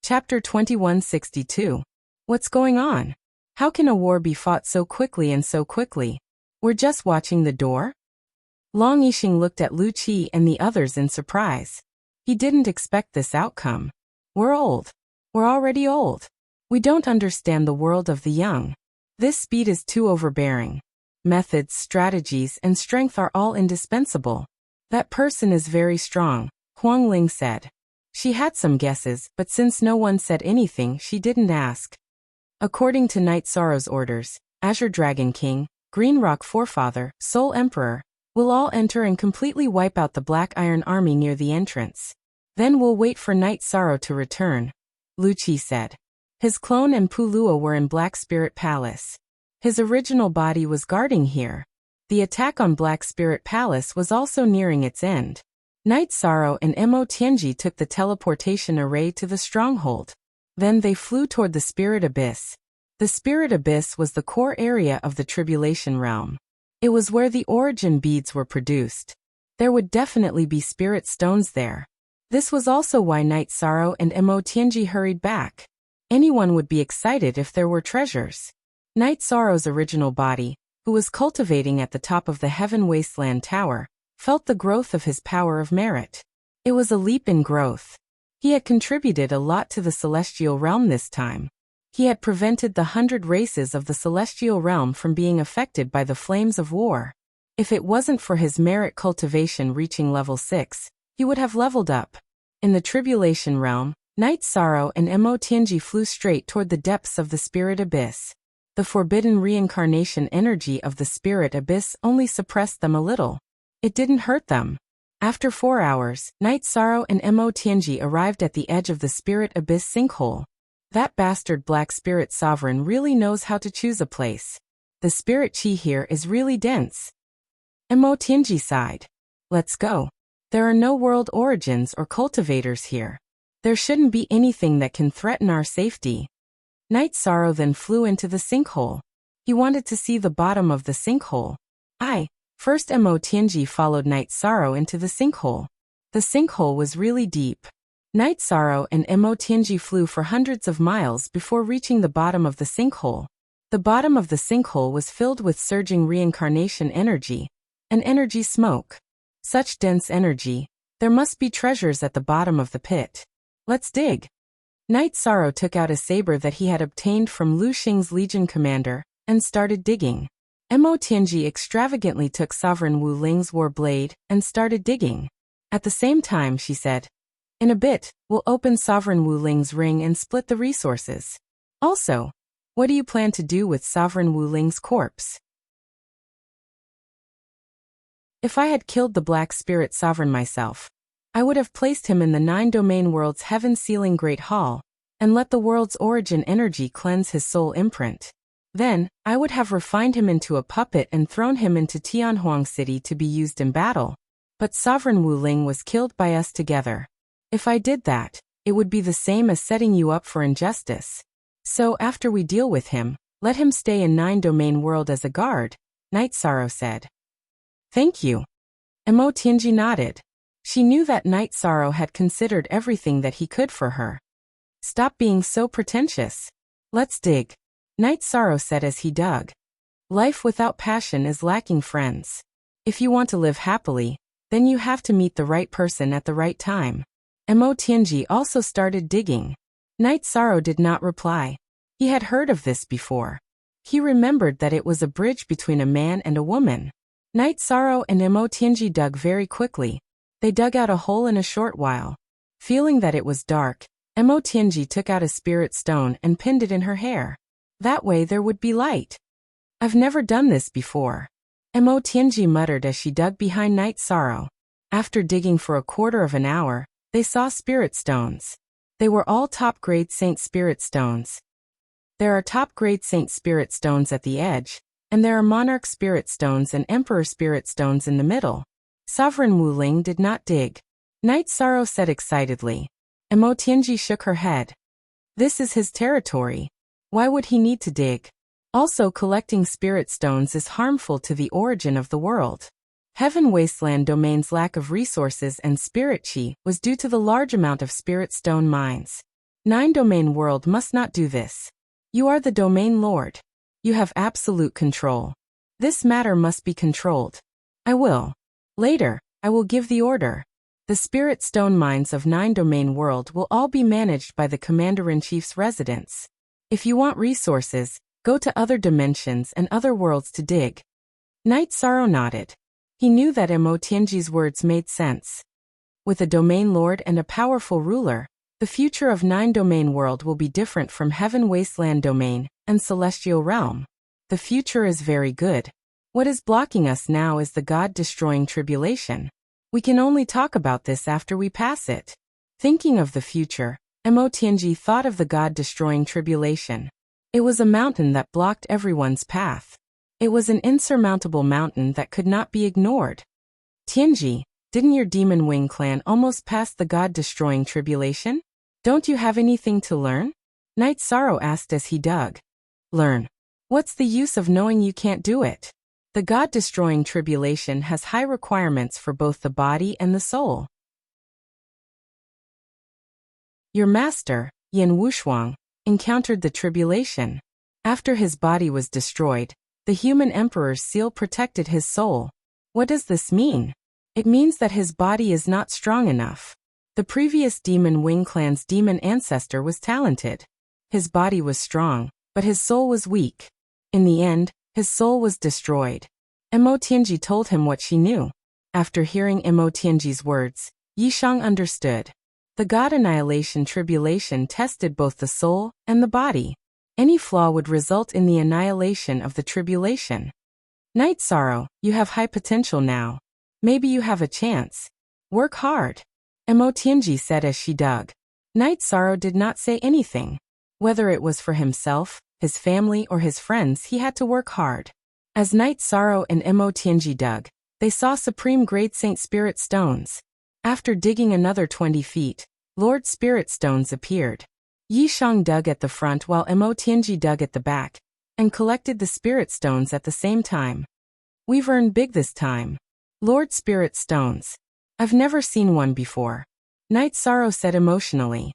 Chapter 2162. What's going on? How can a war be fought so quickly and so quickly? We're just watching the door? Long Yixing looked at Lu Qi and the others in surprise. He didn't expect this outcome. We're old. We're already old. We don't understand the world of the young. This speed is too overbearing. Methods, strategies, and strength are all indispensable. That person is very strong, Huang Ling said. She had some guesses, but since no one said anything, she didn't ask. According to Night Sorrow's orders, Azure Dragon King, Green Rock Forefather, Soul Emperor, will all enter and completely wipe out the Black Iron Army near the entrance. Then we'll wait for Night Sorrow to return, Lu Qi said. His clone and Pulua were in Black Spirit Palace. His original body was guarding here. The attack on Black Spirit Palace was also nearing its end. Night Sorrow and Mo Tianji took the teleportation array to the stronghold. Then they flew toward the Spirit Abyss. The Spirit Abyss was the core area of the Tribulation Realm. It was where the origin beads were produced. There would definitely be spirit stones there. This was also why Night Sorrow and Mo Tianji hurried back. Anyone would be excited if there were treasures. Night Sorrow's original body, who was cultivating at the top of the Heaven Wasteland Tower, felt the growth of his power of merit. It was a leap in growth. He had contributed a lot to the celestial realm this time. He had prevented the 100 races of the celestial realm from being affected by the flames of war. If it wasn't for his merit cultivation reaching level 6, he would have leveled up. In the Tribulation Realm, Night Sorrow and Mo Tianji flew straight toward the depths of the Spirit Abyss. The forbidden reincarnation energy of the Spirit Abyss only suppressed them a little. It didn't hurt them. After 4 hours, Night Sorrow and Mo Tianji arrived at the edge of the Spirit Abyss sinkhole. That bastard Black Spirit Sovereign really knows how to choose a place. The spirit chi here is really dense. Mo Tianji sighed. Let's go. There are no world origins or cultivators here. There shouldn't be anything that can threaten our safety. Night Sorrow then flew into the sinkhole. He wanted to see the bottom of the sinkhole. First Mo Tianji followed Night Sorrow into the sinkhole. The sinkhole was really deep. Night Sorrow and Mo Tianji flew for hundreds of miles before reaching the bottom of the sinkhole. The bottom of the sinkhole was filled with surging reincarnation energy, and energy smoke. Such dense energy. There must be treasures at the bottom of the pit. Let's dig. Night Sorrow took out a saber that he had obtained from Lu Xing's legion commander, and started digging. Mo Tianji extravagantly took Sovereign Wu Ling's war blade, and started digging. At the same time she said, "In a bit, we'll open Sovereign Wu Ling's ring and split the resources. Also, what do you plan to do with Sovereign Wu Ling's corpse?" If I had killed the Black Spirit Sovereign myself, I would have placed him in the 9-domain world's heaven-sealing Great Hall, and let the world's origin energy cleanse his soul imprint. Then, I would have refined him into a puppet and thrown him into Tianhuang City to be used in battle. But Sovereign Wu Ling was killed by us together. If I did that, it would be the same as setting you up for injustice. So after we deal with him, let him stay in 9-domain world as a guard, Night Sorrow said. Thank you. Mo Tianji nodded. She knew that Night Sorrow had considered everything that he could for her. Stop being so pretentious. Let's dig. Night Sorrow said as he dug. Life without passion is lacking friends. If you want to live happily, then you have to meet the right person at the right time. Mo Tianji also started digging. Night Sorrow did not reply. He had heard of this before. He remembered that it was a bridge between a man and a woman. Night Sorrow and Mo Tianji dug very quickly. They dug out a hole in a short while. Feeling that it was dark, Mo Tianji took out a spirit stone and pinned it in her hair. That way there would be light. I've never done this before. Mo Tianji muttered as she dug behind Night Sorrow. After digging for a quarter of an hour, they saw spirit stones. They were all top-grade Saint Spirit stones. There are top-grade Saint Spirit stones at the edge, and there are Monarch Spirit stones and Emperor Spirit stones in the middle. Sovereign Wu Ling did not dig. Night Sorrow said excitedly. Mo Tianji shook her head. This is his territory. Why would he need to dig? Also, collecting spirit stones is harmful to the origin of the world. Heaven Wasteland Domain's lack of resources and spirit chi was due to the large amount of spirit stone mines. 9-domain world must not do this. You are the domain lord. You have absolute control. This matter must be controlled. I will. Later, I will give the order. The spirit stone mines of 9-domain world will all be managed by the Commander-in-Chief's residence. If you want resources, go to other dimensions and other worlds to dig. Night Sorrow nodded. He knew that Mo Tianji's words made sense. With a domain lord and a powerful ruler, the future of 9-domain world will be different from Heaven Wasteland Domain and Celestial Realm. The future is very good. What is blocking us now is the God-destroying tribulation. We can only talk about this after we pass it. Thinking of the future, Mo Tianji thought of the God-destroying tribulation. It was a mountain that blocked everyone's path. It was an insurmountable mountain that could not be ignored. Tianji, didn't your Demon Wing clan almost pass the God-destroying tribulation? Don't you have anything to learn? Night Sorrow asked as he dug. Learn. What's the use of knowing you can't do it? The God-destroying tribulation has high requirements for both the body and the soul. Your master, Yin Wushuang, encountered the tribulation. After his body was destroyed, the human emperor's seal protected his soul. What does this mean? It means that his body is not strong enough. The previous Demon Wing clan's demon ancestor was talented. His body was strong, but his soul was weak. In the end, his soul was destroyed. Mo Tianji told him what she knew. After hearing Mo Tianji's words, Yishang understood. The God Annihilation Tribulation tested both the soul and the body. Any flaw would result in the annihilation of the tribulation. Night Sorrow, you have high potential now. Maybe you have a chance. Work hard. Mo Tianji said as she dug. Night Sorrow did not say anything. Whether it was for himself, his family, or his friends, he had to work hard. As Night Sorrow and Mo Tianji dug, they saw Supreme Great Saint Spirit Stones. After digging another 20 feet, Lord Spirit Stones appeared. Yishang dug at the front while Mo Tianji dug at the back, and collected the Spirit Stones at the same time. We've earned big this time. Lord Spirit Stones. I've never seen one before. Night Sorrow said emotionally.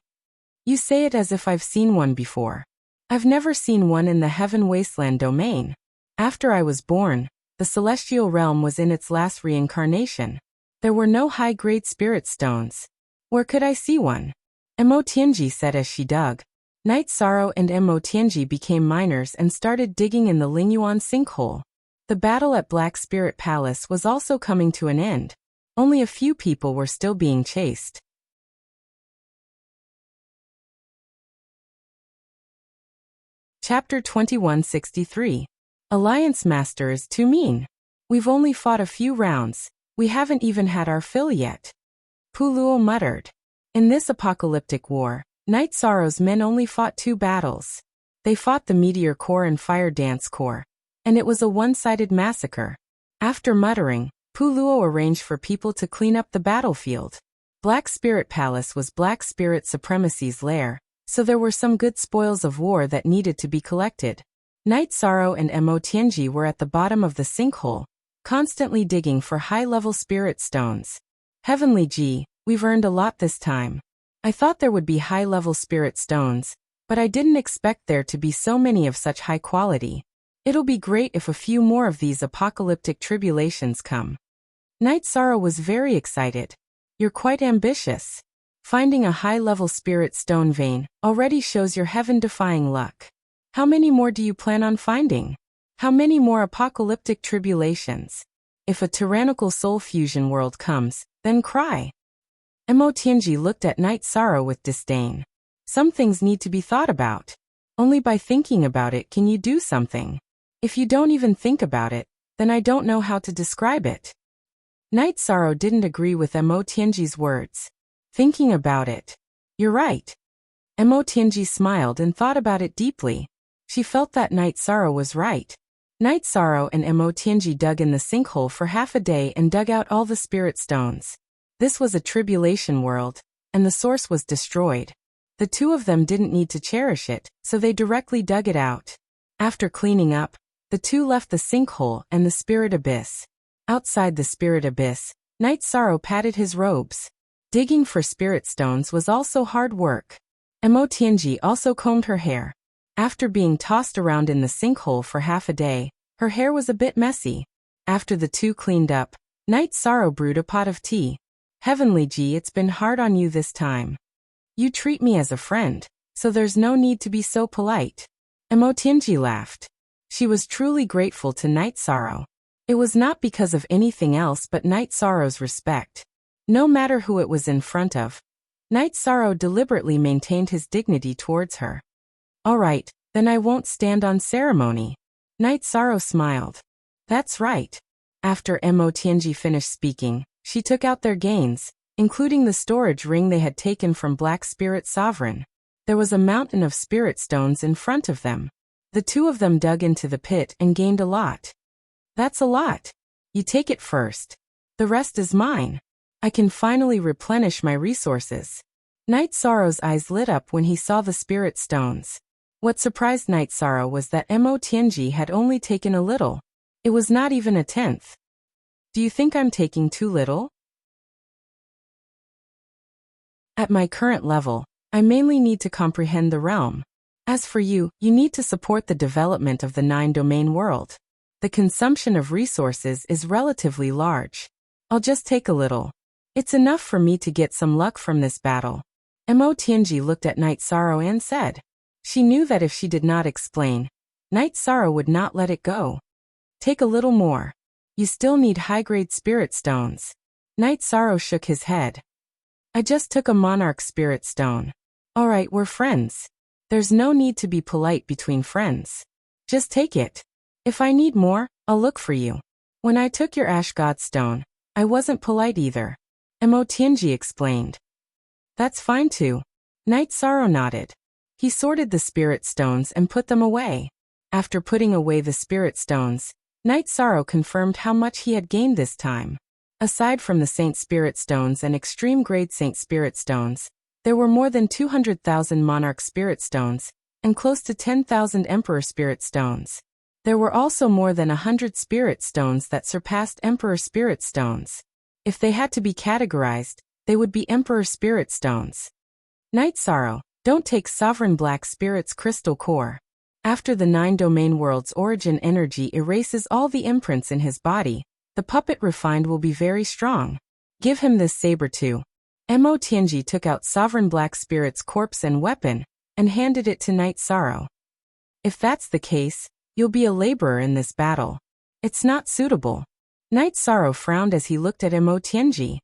You say it as if I've seen one before. I've never seen one in the Heaven Wasteland Domain. After I was born, the celestial realm was in its last reincarnation. There were no high-grade spirit stones. Where could I see one? Mo Tianji said as she dug. Night Sorrow and Mo Tianji became miners and started digging in the Lingyuan sinkhole. The battle at Black Spirit Palace was also coming to an end. Only a few people were still being chased. Chapter 2163. Alliance Master is too mean. We've only fought a few rounds. We haven't even had our fill yet. Puluo muttered. In this apocalyptic war, Night Sorrow's men only fought 2 battles. They fought the Meteor Corps and Fire Dance Corps, and it was a one-sided massacre. After muttering, Puluo arranged for people to clean up the battlefield. Black Spirit Palace was Black Spirit Supremacy's lair, so there were some good spoils of war that needed to be collected. Night Sorrow and Mo Tianji were at the bottom of the sinkhole, constantly digging for high-level spirit stones. Heavenly G, we've earned a lot this time. I thought there would be high-level spirit stones, but I didn't expect there to be so many of such high quality. It'll be great if a few more of these apocalyptic tribulations come. Night Sorrow was very excited. You're quite ambitious. Finding a high-level spirit stone vein already shows your heaven-defying luck. How many more do you plan on finding? How many more apocalyptic tribulations? If a tyrannical soul fusion world comes, then cry. Mo Tianji looked at Night Sorrow with disdain. Some things need to be thought about. Only by thinking about it can you do something. If you don't even think about it, then I don't know how to describe it. Night Sorrow didn't agree with Mo Tianji's words. Thinking about it. You're right. Mo Tianji smiled and thought about it deeply. She felt that Night Sorrow was right. Night Sorrow and Mo Tianji dug in the sinkhole for half a day and dug out all the spirit stones. This was a tribulation world, and the source was destroyed. The 2 of them didn't need to cherish it, so they directly dug it out. After cleaning up, the 2 left the sinkhole and the spirit abyss. Outside the spirit abyss, Night Sorrow patted his robes. Digging for spirit stones was also hard work. Mo Tianji also combed her hair. After being tossed around in the sinkhole for half a day, her hair was a bit messy. After the 2 cleaned up, Night Sorrow brewed a pot of tea. Heavenly G, it's been hard on you this time. You treat me as a friend, so there's no need to be so polite. Mo Tianji laughed. She was truly grateful to Night Sorrow. It was not because of anything else but Night Sorrow's respect. No matter who it was in front of, Night Sorrow deliberately maintained his dignity towards her. All right, then I won't stand on ceremony. Night Sorrow smiled. That's right. After Mo Tianji finished speaking, she took out their gains, including the storage ring they had taken from Black Spirit Sovereign. There was a mountain of spirit stones in front of them. The 2 of them dug into the pit and gained a lot. That's a lot. You take it first. The rest is mine. I can finally replenish my resources. Night Sorrow's eyes lit up when he saw the spirit stones. What surprised Night Sorrow was that Mo Tianji had only taken a little. It was not even a 10th. Do you think I'm taking too little? At my current level, I mainly need to comprehend the realm. As for you, you need to support the development of the 9-domain world. The consumption of resources is relatively large. I'll just take a little. It's enough for me to get some luck from this battle. Mo Tianji looked at Night Sorrow and said. She knew that if she did not explain, Night Sorrow would not let it go. Take a little more. You still need high-grade spirit stones. Night Sorrow shook his head. I just took a monarch spirit stone. All right, we're friends. There's no need to be polite between friends. Just take it. If I need more, I'll look for you. When I took your Ash God stone, I wasn't polite either. Mo Tianji explained. That's fine too. Night Sorrow nodded. He sorted the spirit stones and put them away. After putting away the spirit stones, Night Sorrow confirmed how much he had gained this time. Aside from the Saint Spirit Stones and Extreme Grade Saint Spirit Stones, there were more than 200,000 Monarch Spirit Stones, and close to 10,000 Emperor Spirit Stones. There were also more than 100 Spirit Stones that surpassed Emperor Spirit Stones. If they had to be categorized, they would be Emperor Spirit Stones. Night Sorrow, don't take Sovereign Black Spirit's Crystal Core. After the 9-domain world's origin energy erases all the imprints in his body, the puppet refined will be very strong. Give him this saber too. Mo Tianji took out Sovereign Black Spirit's corpse and weapon, and handed it to Knight Sorrow. If that's the case, you'll be a laborer in this battle. It's not suitable. Knight Sorrow frowned as he looked at Mo Tianji.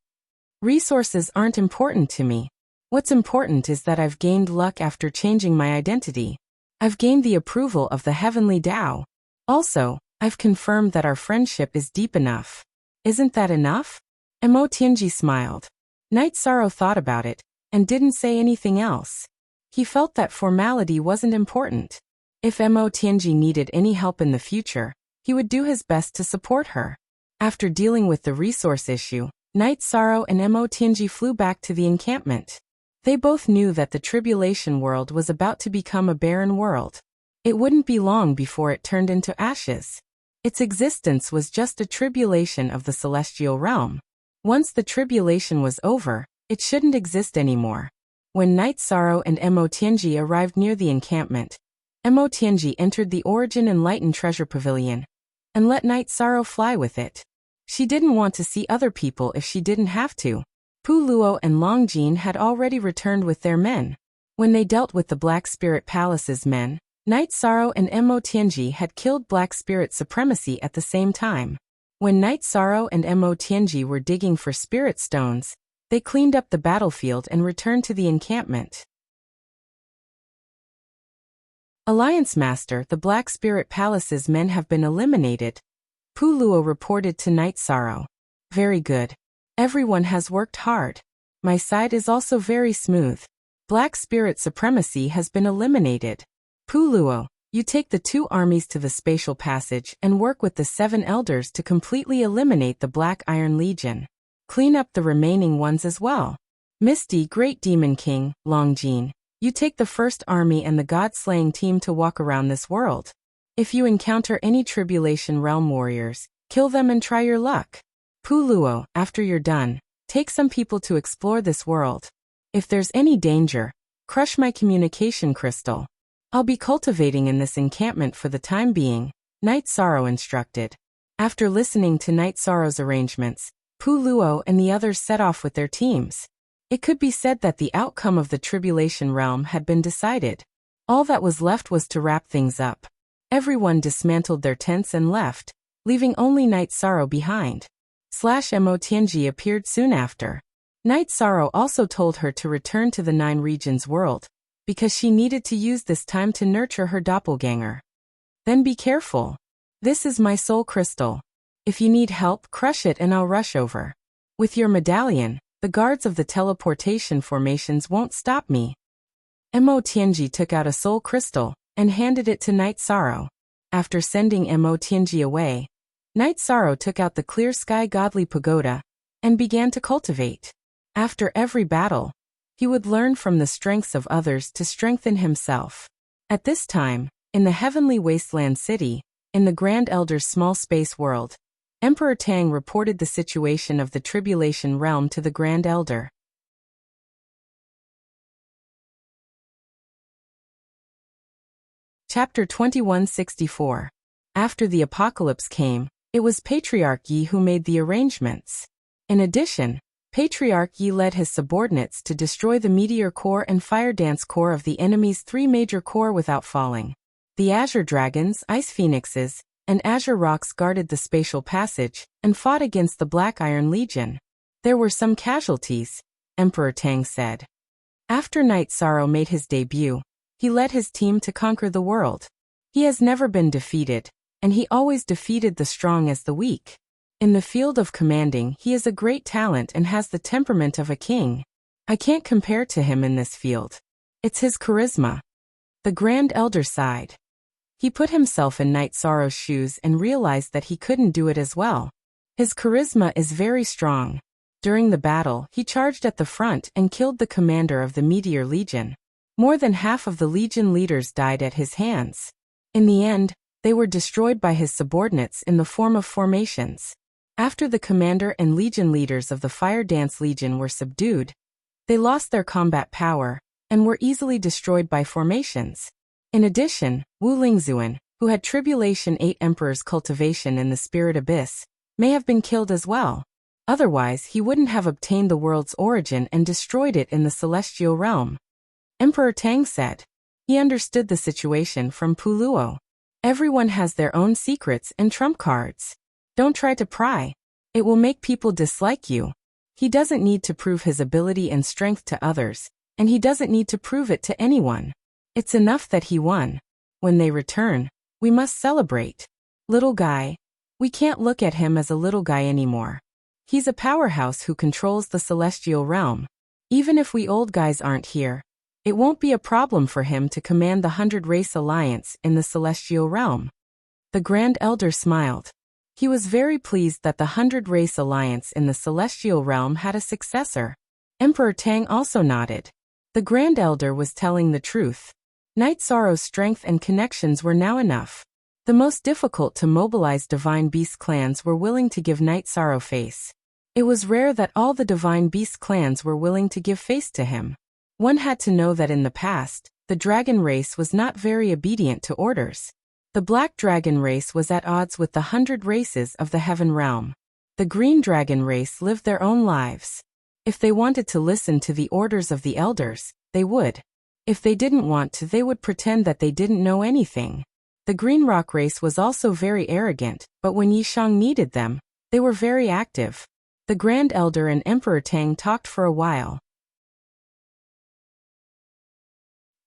Resources aren't important to me. What's important is that I've gained luck after changing my identity. I've gained the approval of the heavenly Tao. Also, I've confirmed that our friendship is deep enough. Isn't that enough? Mo Tianji smiled. Knight Sorrow thought about it, and didn't say anything else. He felt that formality wasn't important. If Mo Tianji needed any help in the future, he would do his best to support her. After dealing with the resource issue, Knight Sorrow and Mo Tianji flew back to the encampment. They both knew that the tribulation world was about to become a barren world. It wouldn't be long before it turned into ashes. Its existence was just a tribulation of the celestial realm. Once the tribulation was over, it shouldn't exist anymore. When Knight Sorrow and Mo Tianji arrived near the encampment, Mo Tianji entered the Origin Enlightened Treasure Pavilion and let Knight Sorrow fly with it. She didn't want to see other people if she didn't have to. Pu Luo and Long Jin had already returned with their men. When they dealt with the Black Spirit Palace's men, Knight Sorrow and Mo Tianji had killed Black Spirit supremacy at the same time. When Knight Sorrow and Mo Tianji were digging for spirit stones, they cleaned up the battlefield and returned to the encampment. Alliance Master, the Black Spirit Palace's men have been eliminated. Pu Luo reported to Knight Sorrow. Very good. Everyone has worked hard. My side is also very smooth. Black Spirit supremacy has been eliminated. Pu Luo, you take the 2 armies to the spatial passage and work with the 7 elders to completely eliminate the Black Iron Legion. Clean up the remaining ones as well. Misty, Great Demon King, Long Jin, you take the 1st army and the God-slaying team to walk around this world. If you encounter any Tribulation Realm warriors, kill them and try your luck. Pu Luo, after you're done, take some people to explore this world. If there's any danger, crush my communication crystal. I'll be cultivating in this encampment for the time being, Knight Sorrow instructed. After listening to Knight Sorrow's arrangements, Pu Luo and the others set off with their teams. It could be said that the outcome of the Tribulation Realm had been decided. All that was left was to wrap things up. Everyone dismantled their tents and left, leaving only Knight Sorrow behind. Mo Tianji appeared soon after. Knight Sorrow also told her to return to the 9 Regions world, because she needed to use this time to nurture her doppelganger. Then be careful. This is my soul crystal. If you need help, crush it and I'll rush over. With your medallion, the guards of the teleportation formations won't stop me. Mo Tianji took out a soul crystal and handed it to Knight Sorrow. After sending Mo Tianji away, Knight Sorrow took out the Clear Sky Godly Pagoda and began to cultivate. After every battle, he would learn from the strengths of others to strengthen himself. At this time, in the Heavenly Wasteland City, in the Grand Elder's small space world, Emperor Tang reported the situation of the Tribulation Realm to the Grand Elder. Chapter 2164. After the apocalypse came, it was Patriarch Yi who made the arrangements. In addition, Patriarch Yi led his subordinates to destroy the Meteor Core and Fire Dance Core of the enemy's 3 major core without falling. The Azure Dragons, Ice Phoenixes, and Azure Rocks guarded the spatial passage and fought against the Black Iron Legion. There were some casualties, Emperor Tang said. After Knight Sorrow made his debut, he led his team to conquer the world. He has never been defeated, and he always defeated the strong as the weak. In the field of commanding, he is a great talent and has the temperament of a king. I can't compare to him in this field. It's his charisma. The Grand Elder sighed. He put himself in Knight Sorrow's shoes and realized that he couldn't do it as well. His charisma is very strong. During the battle, he charged at the front and killed the commander of the Meteor Legion. More than half of the Legion leaders died at his hands. In the end, they were destroyed by his subordinates in the form of formations. After the commander and Legion leaders of the Fire Dance Legion were subdued, they lost their combat power and were easily destroyed by formations. In addition, Wu Lingzuan, who had Tribulation 8 Emperor's cultivation in the Spirit Abyss, may have been killed as well. Otherwise, he wouldn't have obtained the world's origin and destroyed it in the celestial realm. Emperor Tang said. He understood the situation from Puluo. Everyone has their own secrets and trump cards. Don't try to pry. It will make people dislike you. He doesn't need to prove his ability and strength to others, and he doesn't need to prove it to anyone. It's enough that he won. When they return, we must celebrate. Little guy. We can't look at him as a little guy anymore. He's a powerhouse who controls the celestial realm. Even if we old guys aren't here, it won't be a problem for him to command the 100 Race Alliance in the celestial realm. The Grand Elder smiled. He was very pleased that the 100 Race Alliance in the celestial realm had a successor. Emperor Tang also nodded. The Grand Elder was telling the truth. Night Sorrow's strength and connections were now enough. The most difficult to mobilize Divine Beast clans were willing to give Night Sorrow face. It was rare that all the Divine Beast clans were willing to give face to him. One had to know that in the past, the dragon race was not very obedient to orders. The black dragon race was at odds with the 100 races of the heaven realm. The green dragon race lived their own lives. If they wanted to listen to the orders of the elders, they would. If they didn't want to, they would pretend that they didn't know anything. The green rock race was also very arrogant, but when Yishang needed them, they were very active. The Grand Elder and Emperor Tang talked for a while.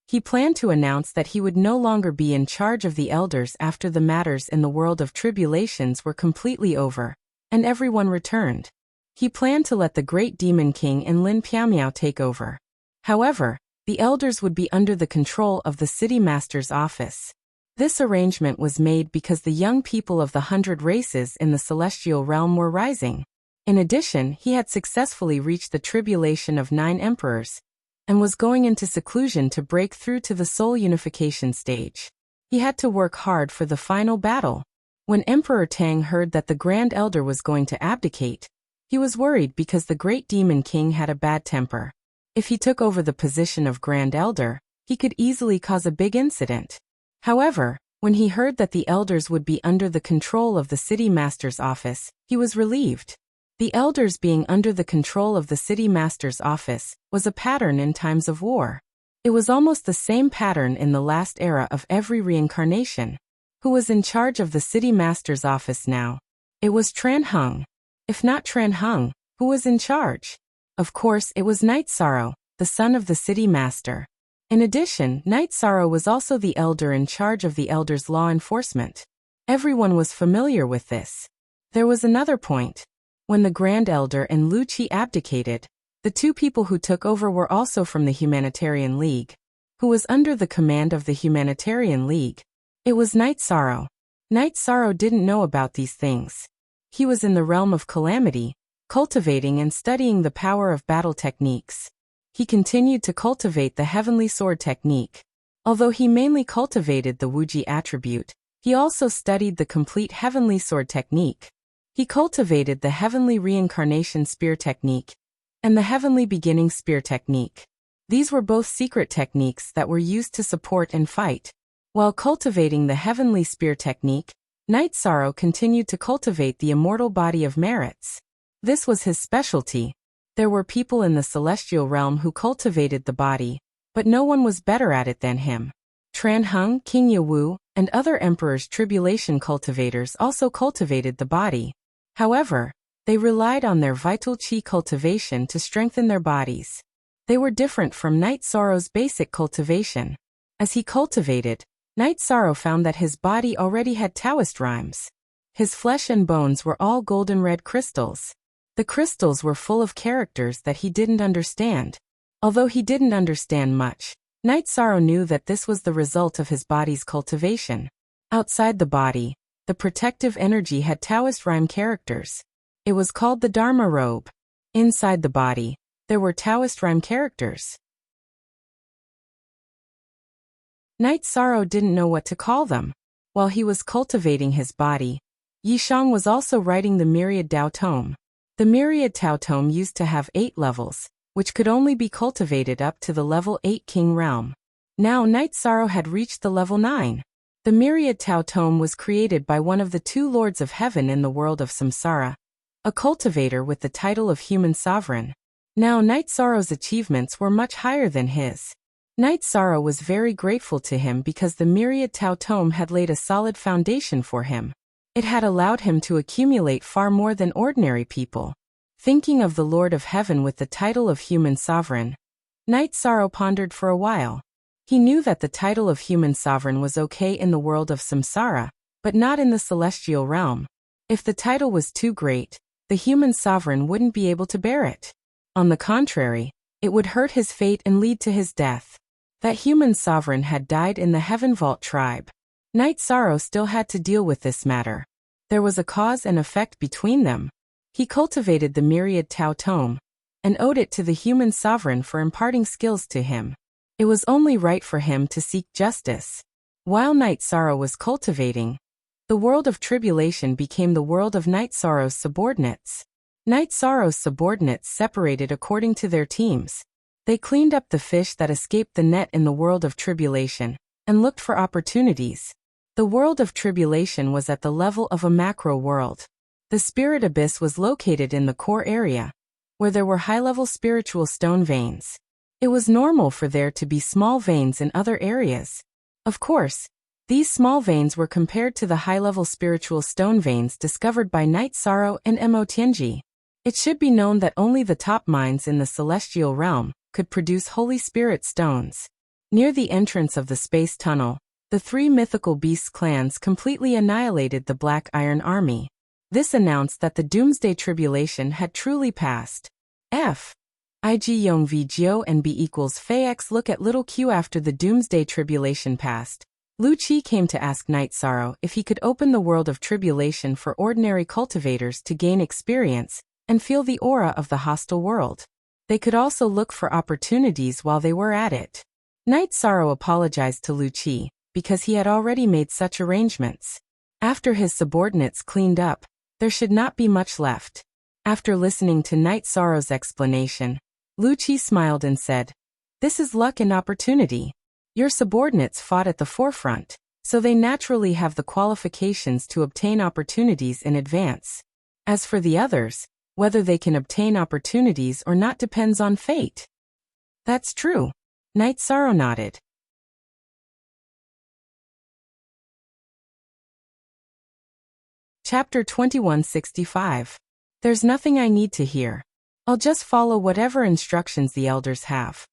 He planned to announce that he would no longer be in charge of the elders after the matters in the world of tribulations were completely over, and everyone returned. He planned to let the Great Demon King and Lin Piamiao take over. However, the elders would be under the control of the City Master's office. This arrangement was made because the young people of the 100 races in the celestial realm were rising. In addition, he had successfully reached the tribulation of 9 emperors, and was going into seclusion to break through to the soul unification stage. He had to work hard for the final battle. When Emperor Tang heard that the Grand Elder was going to abdicate, he was worried because the Great Demon King had a bad temper. If he took over the position of Grand Elder, he could easily cause a big incident. However, when he heard that the elders would be under the control of the City Master's office, he was relieved. The elders being under the control of the City Master's office was a pattern in times of war. It was almost the same pattern in the last era of every reincarnation. Who was in charge of the City Master's office now? It was Tran Hung. If not Tran Hung, who was in charge? Of course, it was Night Sorrow, the son of the City Master. In addition, Night Sorrow was also the elder in charge of the elders' law enforcement. Everyone was familiar with this. There was another point. When the Grand Elder and Lu Qi abdicated, the 2 people who took over were also from the Humanitarian League. Who was under the command of the Humanitarian League? It was Night Sorrow. Night Sorrow didn't know about these things. He was in the realm of calamity, cultivating and studying the power of battle techniques. He continued to cultivate the Heavenly Sword technique. Although he mainly cultivated the Wuji attribute, he also studied the complete Heavenly Sword technique. He cultivated the Heavenly Reincarnation Spear technique and the Heavenly Beginning Spear technique. These were both secret techniques that were used to support and fight. While cultivating the Heavenly Spear technique, Night Sorrow continued to cultivate the immortal body of merits. This was his specialty. There were people in the celestial realm who cultivated the body, but no one was better at it than him. Tran Hung, King Yawu, and other emperors' tribulation cultivators also cultivated the body. However, they relied on their vital qi cultivation to strengthen their bodies. They were different from Night Sorrow's basic cultivation. As he cultivated, Night Sorrow found that his body already had Taoist rhymes. His flesh and bones were all golden red crystals. The crystals were full of characters that he didn't understand. Although he didn't understand much, Night Sorrow knew that this was the result of his body's cultivation. Outside the body, the protective energy had Taoist rhyme characters. It was called the Dharma robe. Inside the body, there were Taoist rhyme characters. Night Sorrow didn't know what to call them. While he was cultivating his body, Yishang was also writing the Myriad Tao Tome. The Myriad Tao Tome used to have 8 levels, which could only be cultivated up to the level 8 King realm. Now Night Sorrow had reached the level 9. The Myriad Tao Tome was created by one of the 2 Lords of Heaven in the world of Samsara, a cultivator with the title of human sovereign. Now Night Sorrow's achievements were much higher than his. Night Sorrow was very grateful to him because the myriad Tao Tome had laid a solid foundation for him. It had allowed him to accumulate far more than ordinary people. Thinking of the Lord of Heaven with the title of human sovereign, Night Sorrow pondered for a while. He knew that the title of human sovereign was okay in the world of samsara, but not in the celestial realm. If the title was too great, the human sovereign wouldn't be able to bear it. On the contrary, it would hurt his fate and lead to his death. That human sovereign had died in the Heaven Vault tribe. Night Sorrow still had to deal with this matter. There was a cause and effect between them. He cultivated the myriad Tao Tome, and owed it to the human sovereign for imparting skills to him. It was only right for him to seek justice. While Night Sorrow was cultivating, the world of tribulation became the world of Night Sorrow's subordinates. Night Sorrow's subordinates separated according to their teams. They cleaned up the fish that escaped the net in the world of tribulation, and looked for opportunities. The world of tribulation was at the level of a macro world. The spirit abyss was located in the core area, where there were high-level spiritual stone veins. It was normal for there to be small veins in other areas. Of course, these small veins were compared to the high-level spiritual stone veins discovered by Night Sorrow and Mo Tianji. It should be known that only the top mines in the celestial realm could produce Holy Spirit stones. Near the entrance of the space tunnel, the three mythical beast clans completely annihilated the Black Iron Army. This announced that the Doomsday Tribulation had truly passed. Ig Yong V Gio and B equals Fei X. Look at little q. After the Doomsday Tribulation passed, Lu Qi came to ask Night Sorrow if he could open the world of tribulation for ordinary cultivators to gain experience and feel the aura of the hostile world. They could also look for opportunities while they were at it. Night Sorrow apologized to Lu Qi because he had already made such arrangements. After his subordinates cleaned up, there should not be much left. After listening to Night Sorrow's explanation, Lu Qi smiled and said, "This is luck and opportunity. Your subordinates fought at the forefront, so they naturally have the qualifications to obtain opportunities in advance. As for the others, whether they can obtain opportunities or not depends on fate." "That's true." Night Sorrow nodded. Chapter 2165. There's nothing I need to hear. I'll just follow whatever instructions the elders have.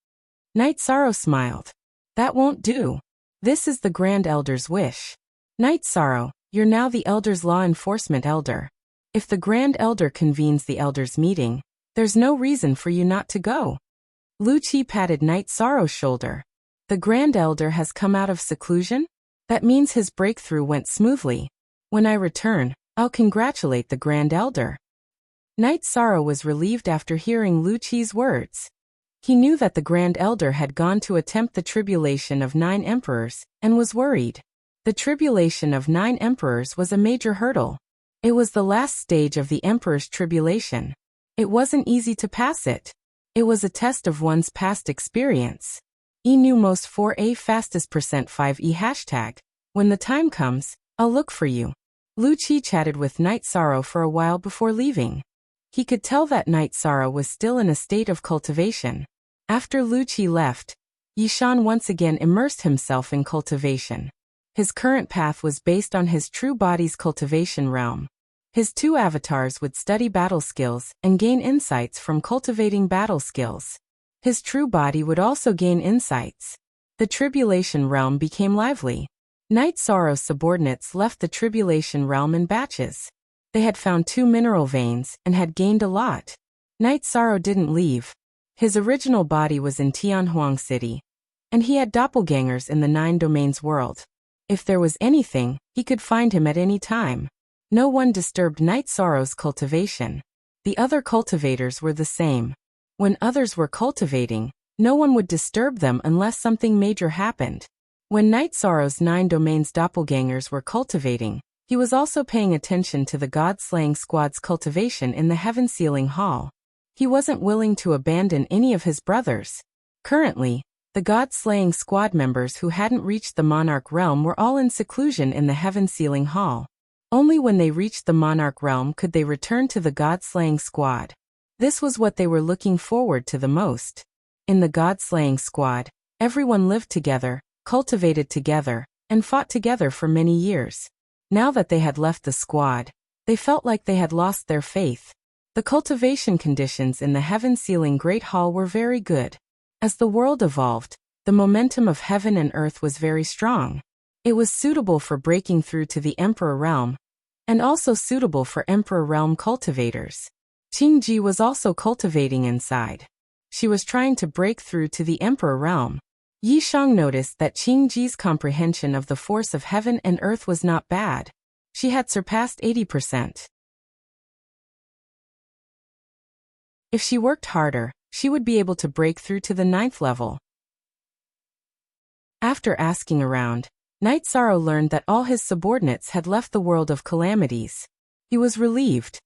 Night Sorrow smiled. "That won't do. This is the Grand Elder's wish." "Night Sorrow, you're now the Elder's law enforcement elder. If the Grand Elder convenes the Elder's meeting, there's no reason for you not to go." Lu Qi patted Night Sorrow's shoulder. "The Grand Elder has come out of seclusion? That means his breakthrough went smoothly. When I return, I'll congratulate the Grand Elder." Night Sorrow was relieved after hearing Lu Qi's words. He knew that the Grand Elder had gone to attempt the tribulation of 9 emperors, and was worried. The tribulation of 9 emperors was a major hurdle. It was the last stage of the Emperor's tribulation. It wasn't easy to pass it. It was a test of one's past experience. E knew most 4A fastest %5E hashtag. "When the time comes, I'll look for you." Lu Qi chatted with Night Sorrow for a while before leaving. He could tell that Night Sorrow was still in a state of cultivation. After Lu Qi left, Yishan once again immersed himself in cultivation. His current path was based on his true body's cultivation realm. His 2 avatars would study battle skills and gain insights from cultivating battle skills. His true body would also gain insights. The tribulation realm became lively. Night Sorrow's subordinates left the tribulation realm in batches. They had found 2 mineral veins and had gained a lot. Night Sorrow didn't leave. His original body was in Tianhuang City, and he had doppelgangers in the 9 domains world. If there was anything, he could find him at any time. No one disturbed Night Sorrow's cultivation. The other cultivators were the same. When others were cultivating, no one would disturb them unless something major happened. When Night Sorrow's 9 domains doppelgangers were cultivating, he was also paying attention to the God-slaying squad's cultivation in the Heaven Sealing Hall. He wasn't willing to abandon any of his brothers. Currently, the God-slaying squad members who hadn't reached the Monarch realm were all in seclusion in the Heaven Sealing Hall. Only when they reached the monarch realm could they return to the god-slaying squad. This was what they were looking forward to the most. In the god-slaying squad, everyone lived together, cultivated together, and fought together for many years. Now that they had left the squad, they felt like they had lost their faith. The cultivation conditions in the heaven-sealing Great Hall were very good. As the world evolved, the momentum of heaven and earth was very strong. It was suitable for breaking through to the Emperor Realm, and also suitable for Emperor Realm cultivators. Qingji was also cultivating inside. She was trying to break through to the Emperor Realm. Yishang noticed that Qingji's comprehension of the force of heaven and earth was not bad. She had surpassed 80%. If she worked harder, she would be able to break through to the 9th level. After asking around, Night Sorrow learned that all his subordinates had left the world of calamities. He was relieved.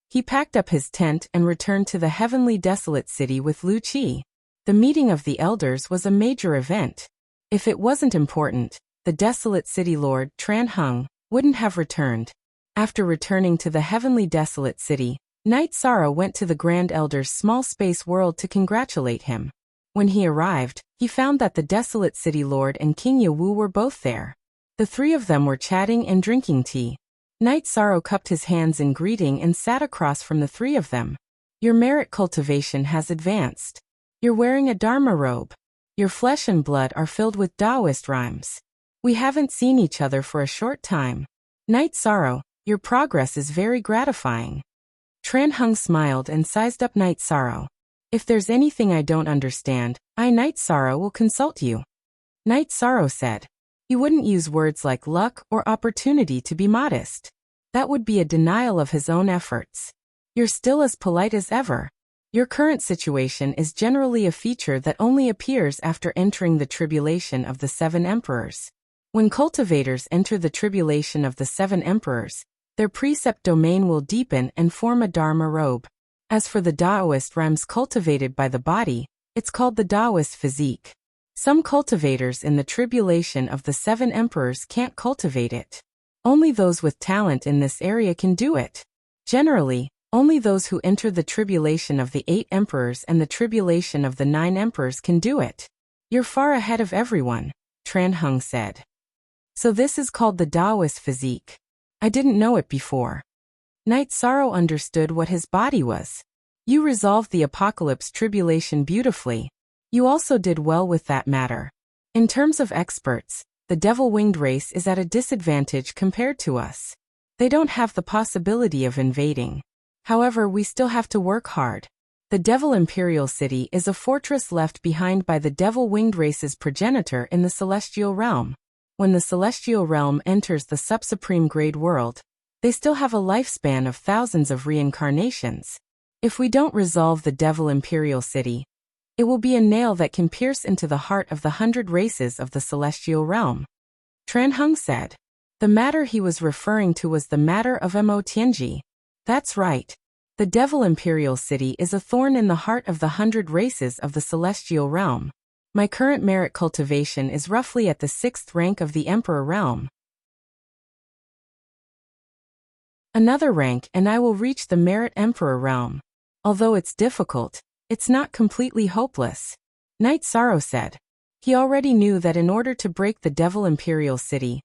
He packed up his tent and returned to the heavenly desolate city with Lu Qi. The meeting of the elders was a major event. If it wasn't important, the desolate city lord, Tran Hung, wouldn't have returned. After returning to the heavenly desolate city, Night Sorrow went to the Grand Elder's small space world to congratulate him. When he arrived, he found that the desolate city lord and King Yawu were both there. The three of them were chatting and drinking tea. Night Sorrow cupped his hands in greeting and sat across from the three of them. Your merit cultivation has advanced. You're wearing a Dharma robe. Your flesh and blood are filled with Taoist rhymes. We haven't seen each other for a short time. Night Sorrow, your progress is very gratifying. Tran Hung smiled and sized up Night Sorrow. If there's anything I don't understand, I, Night Sorrow, will consult you. Night Sorrow said. He wouldn't use words like luck or opportunity to be modest. That would be a denial of his own efforts. You're still as polite as ever. Your current situation is generally a feature that only appears after entering the tribulation of the 7 emperors. When cultivators enter the tribulation of the 7 emperors, their precept domain will deepen and form a Dharma robe. As for the Taoist rhymes cultivated by the body, it's called the Taoist physique. Some cultivators in the tribulation of the 7 emperors can't cultivate it. Only those with talent in this area can do it. Generally, only those who enter the tribulation of the 8 emperors and the tribulation of the 9 emperors can do it. You're far ahead of everyone, Tran Hung said. So this is called the Taoist physique. I didn't know it before. Night Sorrow understood what his body was. You resolved the apocalypse tribulation beautifully. You also did well with that matter. In terms of experts, the devil-winged race is at a disadvantage compared to us. They don't have the possibility of invading. However, we still have to work hard. The Devil Imperial City is a fortress left behind by the devil-winged race's progenitor in the Celestial Realm. When the Celestial Realm enters the sub-supreme grade world, they still have a lifespan of thousands of reincarnations. If we don't resolve the Devil Imperial City, it will be a nail that can pierce into the heart of the 100 races of the Celestial Realm. Tran Hung said. The matter he was referring to was the matter of Mo Tianji. That's right. The Devil Imperial City is a thorn in the heart of the 100 races of the Celestial Realm. My current merit cultivation is roughly at the 6th rank of the Emperor Realm. Another rank and I will reach the Merit Emperor Realm. Although it's difficult, it's not completely hopeless. Night Sorrow said. He already knew that in order to break the Devil Imperial City,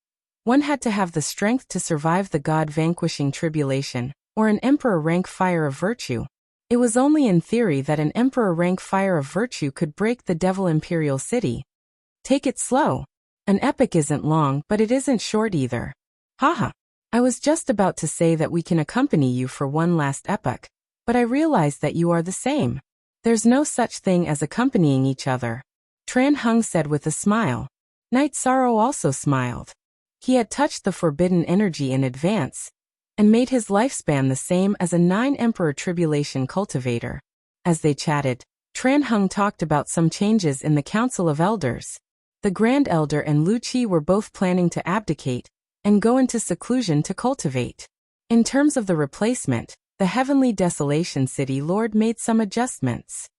one had to have the strength to survive the God-vanquishing tribulation, or an Emperor rank fire of virtue. It was only in theory that an Emperor rank fire of virtue could break the Devil Imperial City. Take it slow. An epic isn't long, but it isn't short either. Haha. I was just about to say that we can accompany you for one last epoch, but I realized that you are the same. There's no such thing as accompanying each other. Tran Hung said with a smile. Night Sorrow also smiled. He had touched the forbidden energy in advance, and made his lifespan the same as a 9 Emperor Tribulation cultivator. As they chatted, Tran Hung talked about some changes in the Council of Elders. The Grand Elder and Lu Qi were both planning to abdicate and go into seclusion to cultivate. In terms of the replacement, the Heavenly Desolation City Lord made some adjustments.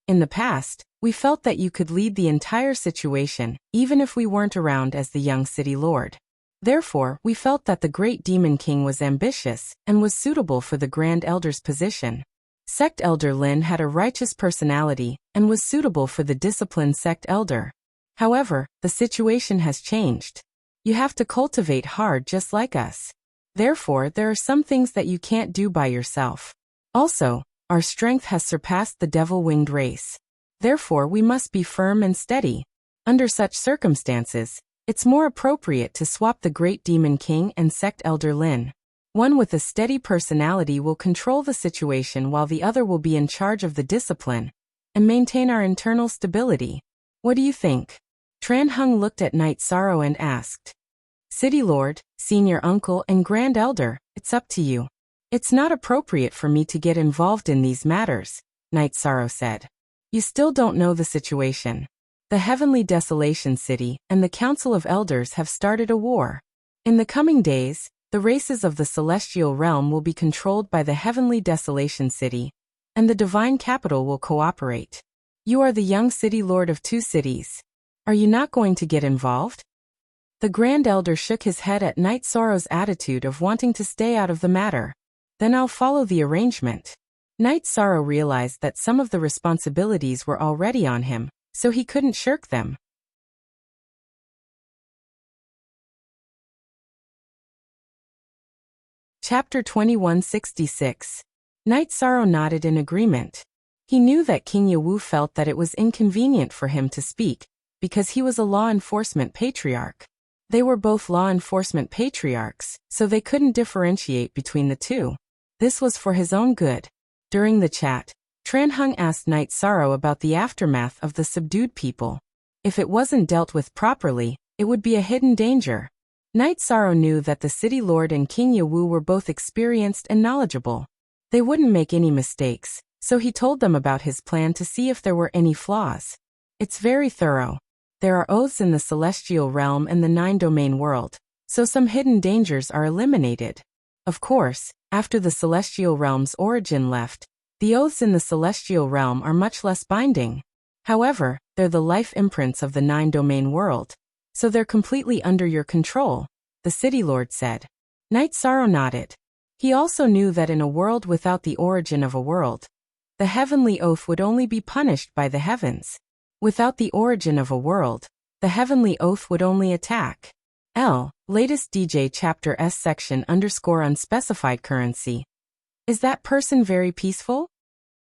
In the past, we felt that you could lead the entire situation, even if we weren't around as the young City Lord. Therefore, we felt that the great demon king was ambitious and was suitable for the Grand Elder's position. Sect Elder Lin had a righteous personality and was suitable for the disciplined Sect Elder. However, the situation has changed. You have to cultivate hard just like us. Therefore, there are some things that you can't do by yourself. Also, our strength has surpassed the devil-winged race. Therefore, we must be firm and steady. Under such circumstances, it's more appropriate to swap the Great Demon King and Sect Elder Lin. One with a steady personality will control the situation while the other will be in charge of the discipline and maintain our internal stability. What do you think? Tran Hung looked at Knight Sorrow and asked. City Lord, Senior Uncle and Grand Elder, it's up to you. It's not appropriate for me to get involved in these matters, Knight Sorrow said. You still don't know the situation. The Heavenly Desolation City and the Council of Elders have started a war. In the coming days, the races of the Celestial Realm will be controlled by the Heavenly Desolation City, and the Divine Capital will cooperate. You are the young City Lord of 2 cities. Are you not going to get involved? The Grand Elder shook his head at Knight Sorrow's attitude of wanting to stay out of the matter. Then I'll follow the arrangement. Knight Sorrow realized that some of the responsibilities were already on him, so he couldn't shirk them. Chapter 2166. Knight Sorrow nodded in agreement. He knew that King Yawu felt that it was inconvenient for him to speak, because he was a law enforcement patriarch. They were both law enforcement patriarchs, so they couldn't differentiate between the two. This was for his own good. During the chat, Tran Hung asked Knight Sorrow about the aftermath of the subdued people. If it wasn't dealt with properly, it would be a hidden danger. Knight Sorrow knew that the City Lord and King Yawu were both experienced and knowledgeable. They wouldn't make any mistakes, so he told them about his plan to see if there were any flaws. It's very thorough. There are oaths in the Celestial Realm and the 9-domain world, so some hidden dangers are eliminated. Of course, after the Celestial Realm's origin left, the oaths in the Celestial Realm are much less binding. However, they're the life imprints of the 9-domain world, so they're completely under your control, the City Lord said. Knight Sorrow nodded. He also knew that in a world without the origin of a world, the heavenly oath would only be punished by the heavens. Without the origin of a world, the heavenly oath would only attack. Latest DJ Chapter S section _unspecified currency. Is that person very peaceful?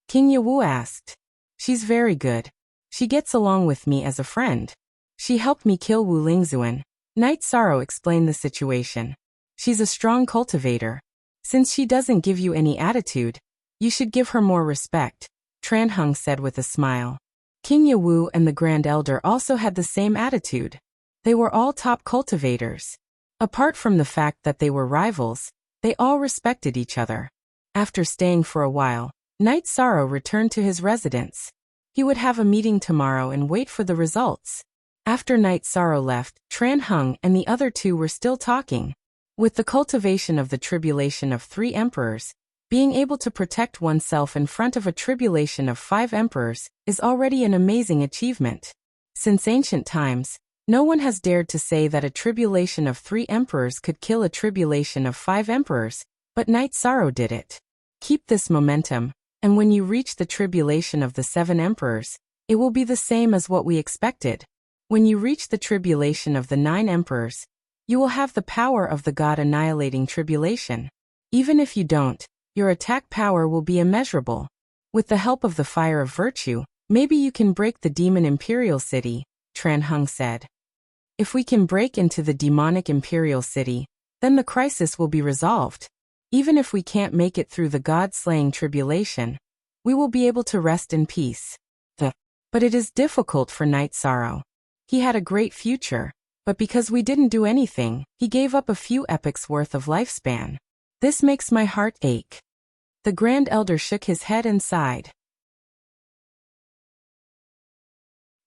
King Yawu asked. She's very good. She gets along with me as a friend. She helped me kill Wu Lingzuan. Knight Sorrow explained the situation. She's a strong cultivator. Since she doesn't give you any attitude, you should give her more respect, Tran Hung said with a smile. King Yawu and the Grand Elder also had the same attitude. They were all top cultivators. Apart from the fact that they were rivals, they all respected each other. After staying for a while, Knight Sorrow returned to his residence. He would have a meeting tomorrow and wait for the results. After Knight Sorrow left, Tran Hung and the other two were still talking. With the cultivation of the tribulation of 3 emperors, being able to protect oneself in front of a tribulation of 5 emperors is already an amazing achievement. Since ancient times, no one has dared to say that a tribulation of 3 emperors could kill a tribulation of 5 emperors, but Knight Sorrow did it. Keep this momentum, and when you reach the tribulation of the 7 emperors, it will be the same as what we expected. When you reach the tribulation of the 9 emperors, you will have the power of the God annihilating tribulation. Even if you don't, your attack power will be immeasurable. With the help of the fire of virtue, maybe you can break the demon imperial city, Tran Hung said. If we can break into the demonic imperial city, then the crisis will be resolved. Even if we can't make it through the God-slaying tribulation, we will be able to rest in peace. But it is difficult for Knight Sorrow. He had a great future, but because we didn't do anything, he gave up a few epochs worth of lifespan. This makes my heart ache. The Grand Elder shook his head and sighed.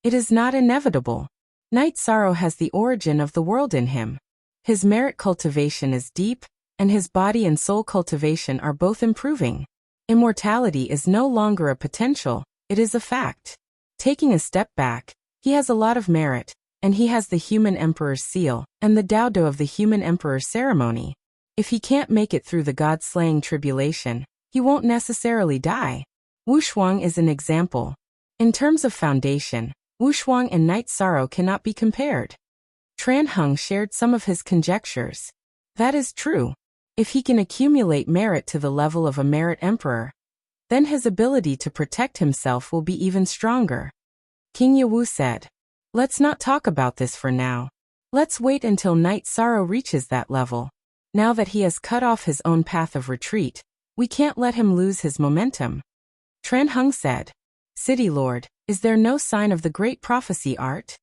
It is not inevitable. Knight Sorrow has the origin of the world in him. His merit cultivation is deep, and his body and soul cultivation are both improving. Immortality is no longer a potential, it is a fact. Taking a step back, he has a lot of merit, and he has the human emperor's seal and the Daodo of the human emperor ceremony. If he can't make it through the god-slaying tribulation, he won't necessarily die. Wu Shuang is an example. In terms of foundation, Wu Shuang and Night Sorrow cannot be compared. Tran Hung shared some of his conjectures. That is true. If he can accumulate merit to the level of a merit emperor, then his ability to protect himself will be even stronger. King Yawu said, "Let's not talk about this for now. Let's wait until Night Sorrow reaches that level. Now that he has cut off his own path of retreat, we can't let him lose his momentum." Tran Hung said, "City Lord, is there no sign of the great prophecy art?"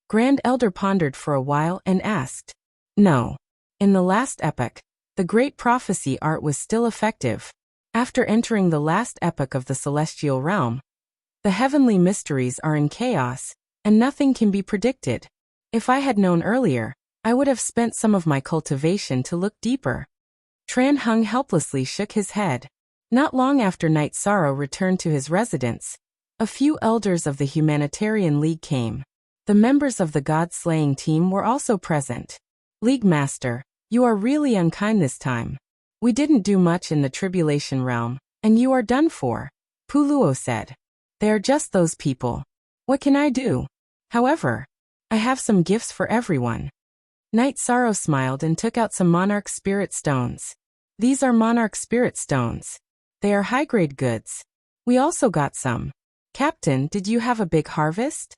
Grand Elder pondered for a while and asked, "No. In the last epoch, the great prophecy art was still effective. After entering the last epoch of the celestial realm, the heavenly mysteries are in chaos, and nothing can be predicted. If I had known earlier, I would have spent some of my cultivation to look deeper." Tran Hung helplessly shook his head. Not long after Night Sorrow returned to his residence, a few elders of the Humanitarian League came. The members of the god-slaying team were also present. "League Master, you are really unkind this time. We didn't do much in the tribulation realm, and you are done for," Puluo said. "They are just those people. What can I do? However, I have some gifts for everyone." Night Sorrow smiled and took out some Monarch Spirit Stones. "These are Monarch Spirit Stones. They are high-grade goods. We also got some. Captain, did you have a big harvest?"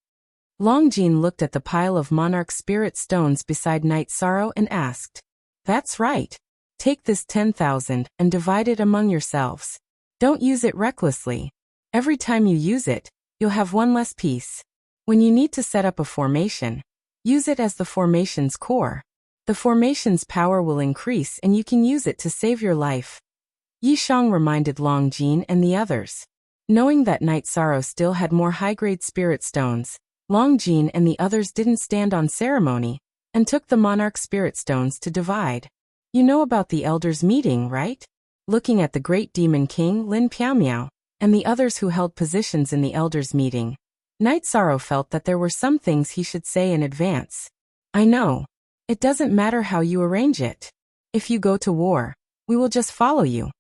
Longjin looked at the pile of Monarch Spirit Stones beside Night Sorrow and asked, "That's right. Take this 10,000 and divide it among yourselves. Don't use it recklessly. Every time you use it, you'll have one less piece. When you need to set up a formation, use it as the formation's core. The formation's power will increase and you can use it to save your life." Yi Shang reminded Longjin and the others. Knowing that Night Sorrow still had more high-grade spirit stones, Longjin and the others didn't stand on ceremony and took the Monarch Spirit Stones to divide. "You know about the Elders' meeting, right?" Looking at the Great Demon King Lin Piaomiao and the others who held positions in the Elders' meeting, Night Sorrow felt that there were some things he should say in advance. "I know. It doesn't matter how you arrange it. If you go to war, we will just follow you."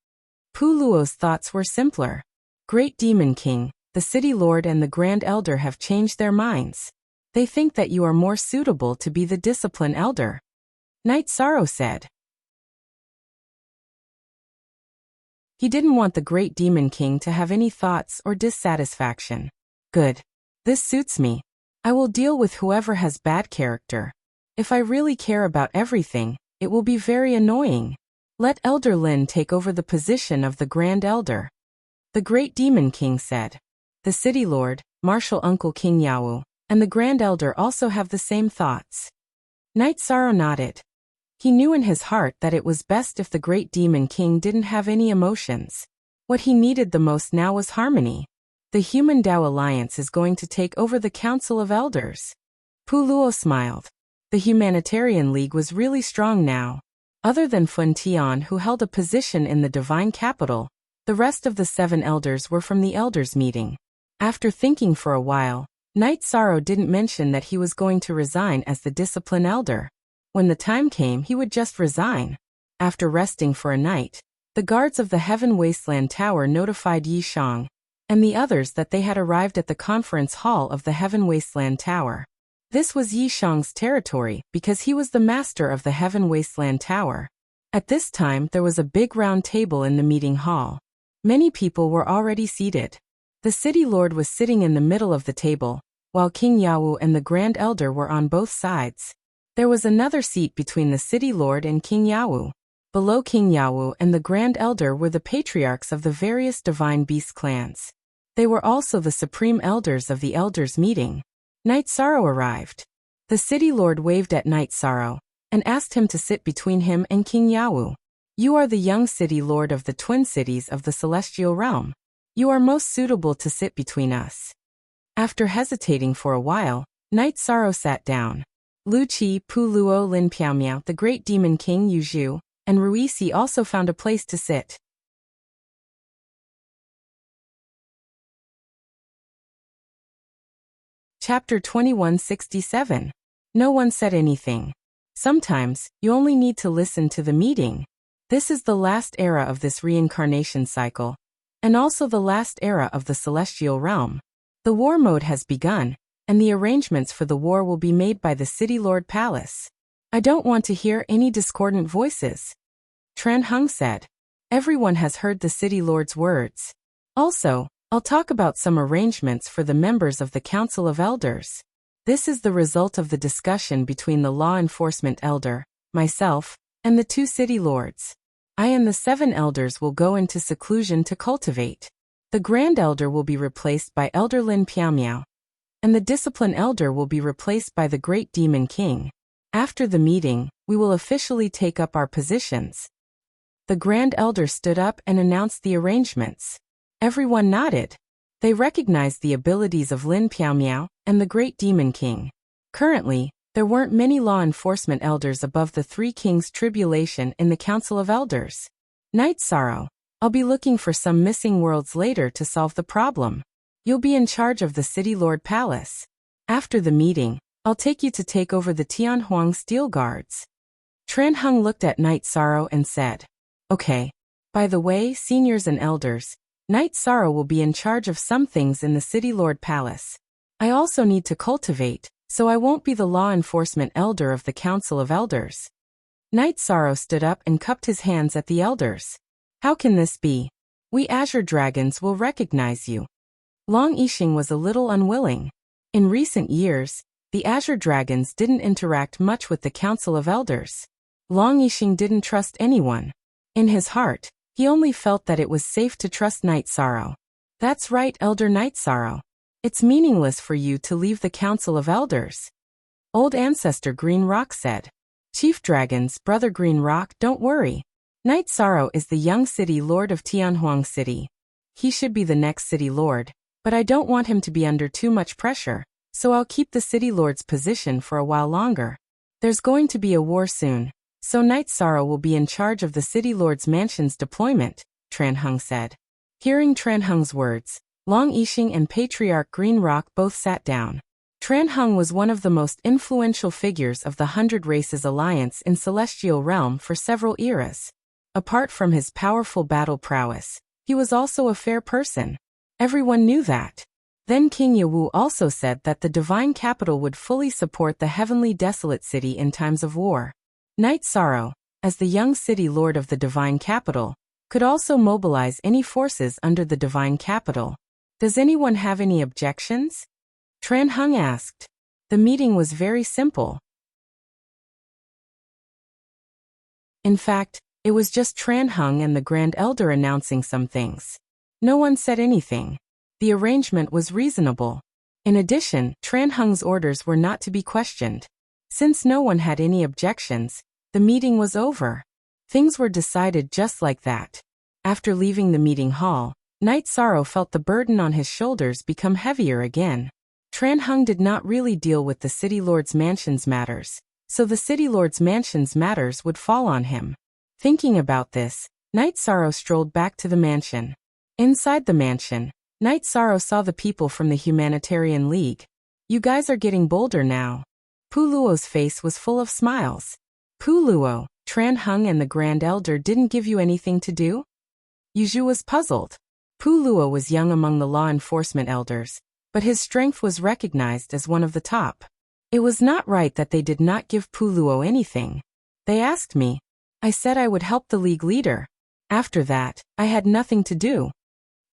Puluo's thoughts were simpler. "Great Demon King, the City Lord and the Grand Elder have changed their minds. They think that you are more suitable to be the Discipline Elder." Night Sorrow said. He didn't want the Great Demon King to have any thoughts or dissatisfaction. "Good. This suits me. I will deal with whoever has bad character. If I really care about everything, it will be very annoying. Let Elder Lin take over the position of the Grand Elder." The Great Demon King said. The City Lord, Martial Uncle King Yawu, and the Grand Elder also have the same thoughts. Night Sorrow nodded. He knew in his heart that it was best if the Great Demon King didn't have any emotions. What he needed the most now was harmony. The Human Dao Alliance is going to take over the Council of Elders. Puluo smiled. The Humanitarian League was really strong now. Other than Fun Tian, who held a position in the Divine Capital, the rest of the 7 elders were from the Elders' meeting. After thinking for a while, Night Sorrow didn't mention that he was going to resign as the Discipline Elder. When the time came, he would just resign. After resting for a night, the guards of the Heaven Wasteland Tower notified Yi Shang and the others that they had arrived at the conference hall of the Heaven Wasteland Tower. This was Yi Shang's territory because he was the master of the Heaven Wasteland Tower. At this time, there was a big round table in the meeting hall. Many people were already seated. The City Lord was sitting in the middle of the table, while King Yawu and the Grand Elder were on both sides. There was another seat between the City Lord and King Yawu. Below King Yawu and the Grand Elder were the patriarchs of the various Divine Beast clans. They were also the supreme elders of the Elders' meeting. Night Sorrow arrived. The City Lord waved at Night Sorrow and asked him to sit between him and King Yawu. "You are the young City Lord of the Twin Cities of the Celestial Realm. You are most suitable to sit between us." After hesitating for a while, Night Sorrow sat down. Lu Qi, Puluo, Lin Piaomiao, the Great Demon King Yu Zhu, and Ruisi also found a place to sit. Chapter 2167. No one said anything. Sometimes, you only need to listen to the meeting. This is the last era of this reincarnation cycle, and also the last era of the celestial realm. The war mode has begun, and the arrangements for the war will be made by the City Lord Palace. I don't want to hear any discordant voices. Tran Hung said. Everyone has heard the City Lord's words. Also, I'll talk about some arrangements for the members of the Council of Elders. This is the result of the discussion between the Law Enforcement Elder, myself, and the 2 City Lords. I and the 7 Elders will go into seclusion to cultivate. The Grand Elder will be replaced by Elder Lin Piao, and the Discipline Elder will be replaced by the Great Demon King. After the meeting, we will officially take up our positions. The Grand Elder stood up and announced the arrangements. Everyone nodded. They recognized the abilities of Lin Piao and the Great Demon King. Currently, there weren't many law enforcement elders above the 3 Kings' tribulation in the Council of Elders. Night Sorrow, I'll be looking for some missing worlds later to solve the problem. You'll be in charge of the City Lord Palace. After the meeting, I'll take you to take over the Tianhuang Steel Guards. Tran Hung looked at Night Sorrow and said, Okay. By the way, seniors and elders, Night Sorrow will be in charge of some things in the City Lord Palace. I also need to cultivate, so I won't be the law enforcement elder of the Council of Elders. Night Sorrow stood up and cupped his hands at the elders. How can this be? We Azure Dragons will recognize you. Long Yixing was a little unwilling. In recent years, the Azure Dragons didn't interact much with the Council of Elders. Long Yixing didn't trust anyone. In his heart, he only felt that it was safe to trust Night Sorrow. That's right, Elder Night Sorrow. It's meaningless for you to leave the Council of Elders. Old Ancestor Green Rock said. Chief Dragons, Brother Green Rock, don't worry. Night Sorrow is the young City Lord of Tianhuang City. He should be the next City Lord, but I don't want him to be under too much pressure, so I'll keep the City Lord's position for a while longer. There's going to be a war soon, so Night Sorrow will be in charge of the City Lord's mansion's deployment, Tran Hung said. Hearing Tran Hung's words, Long Yixing and Patriarch Green Rock both sat down. Tran Hung was one of the most influential figures of the 100 Races Alliance in Celestial Realm for several eras. Apart from his powerful battle prowess, he was also a fair person. Everyone knew that. Then King Yawu also said that the Divine Capital would fully support the Heavenly Desolate City in times of war. Night Sorrow, as the young City Lord of the Divine Capital, could also mobilize any forces under the Divine Capital. Does anyone have any objections? Tran Hung asked. The meeting was very simple. In fact, it was just Tran Hung and the Grand Elder announcing some things. No one said anything. The arrangement was reasonable. In addition, Tran Hung's orders were not to be questioned. Since no one had any objections, the meeting was over. Things were decided just like that. After leaving the meeting hall, Night Sorrow felt the burden on his shoulders become heavier again. Tran Hung did not really deal with the City Lord's mansion's matters, so the City Lord's mansion's matters would fall on him. Thinking about this, Night Sorrow strolled back to the mansion. Inside the mansion, Night Sorrow saw the people from the Humanitarian League. You guys are getting bolder now. Pu Luo's face was full of smiles. Pu Luo, Tran Hung and the Grand Elder didn't give you anything to do? Yuzhu was puzzled. Pu Luo was young among the law enforcement elders, but his strength was recognized as one of the top. It was not right that they did not give Pu Luo anything. They asked me. I said I would help the league leader. After that, I had nothing to do.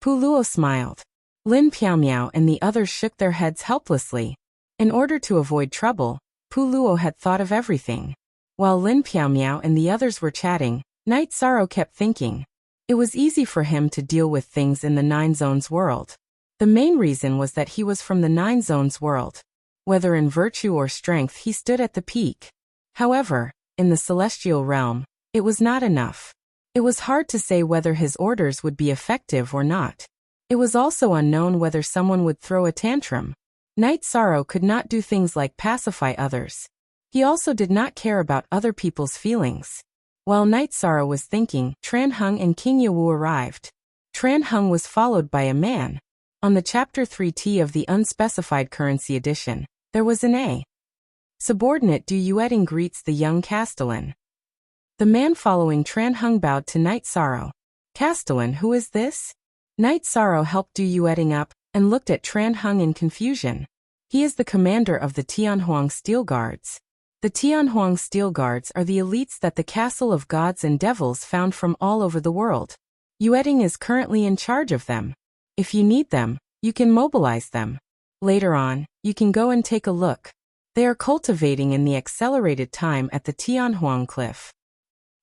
Pu Luo smiled. Lin Piao and the others shook their heads helplessly. In order to avoid trouble, Pu Luo had thought of everything. While Lin Piao and the others were chatting, Night Sorrow kept thinking. It was easy for him to deal with things in the Nine Zones world. The main reason was that he was from the Nine Zones world. Whether in virtue or strength, he stood at the peak. However, in the celestial realm, it was not enough. It was hard to say whether his orders would be effective or not. It was also unknown whether someone would throw a tantrum. Night Sorrow could not do things like pacify others. He also did not care about other people's feelings. While Night Sorrow was thinking, Tran Hung and King Yawu arrived. Tran Hung was followed by a man. On the Chapter 3T of the Unspecified Currency Edition, there was an A. Subordinate Du Yueting greets the young Castellan. The man following Tran Hung bowed to Knight Sorrow. Castellan, who is this? Knight Sorrow helped Du Yueting up and looked at Tran Hung in confusion. He is the commander of the Tianhuang Steel Guards. The Tianhuang Steel Guards are the elites that the Castle of Gods and Devils found from all over the world. Yueting is currently in charge of them. If you need them, you can mobilize them. Later on, you can go and take a look. They are cultivating in the accelerated time at the Tianhuang Cliff.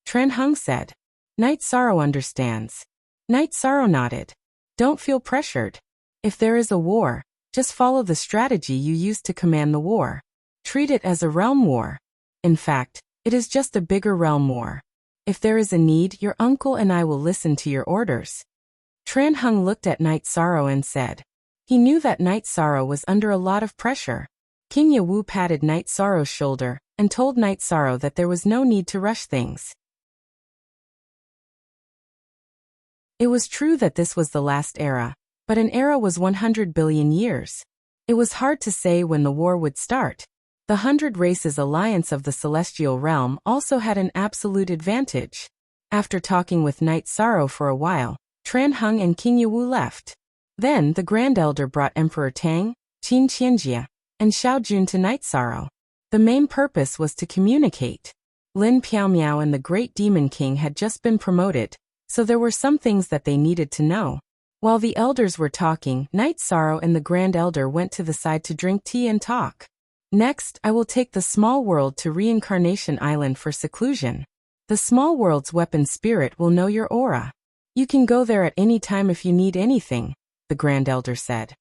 Tran Hung said. Knight Sorrow understands. Knight Sorrow nodded. Don't feel pressured. If there is a war, just follow the strategy you used to command the war. Treat it as a realm war. In fact, it is just a bigger realm war. If there is a need, your uncle and I will listen to your orders. Tran Hung looked at Knight Sorrow and said. He knew that Knight Sorrow was under a lot of pressure. King Yawu patted Knight Sorrow's shoulder and told Knight Sorrow that there was no need to rush things. It was true that this was the last era, but an era was 100 billion years. It was hard to say when the war would start. The 100 Races Alliance of the Celestial Realm also had an absolute advantage. After talking with Knight Sorrow for a while, Tran Hung and King Yawu left. Then the Grand Elder brought Emperor Tang, Qin Qianjia, and Xiao Jun to Knight Sorrow. The main purpose was to communicate. Lin Piaomiao and the Great Demon King had just been promoted, so there were some things that they needed to know. While the elders were talking, Knight Sorrow and the Grand Elder went to the side to drink tea and talk. Next, I will take the small world to Reincarnation Island for seclusion. The small world's weapon spirit will know your aura. You can go there at any time if you need anything, the Grand Elder said.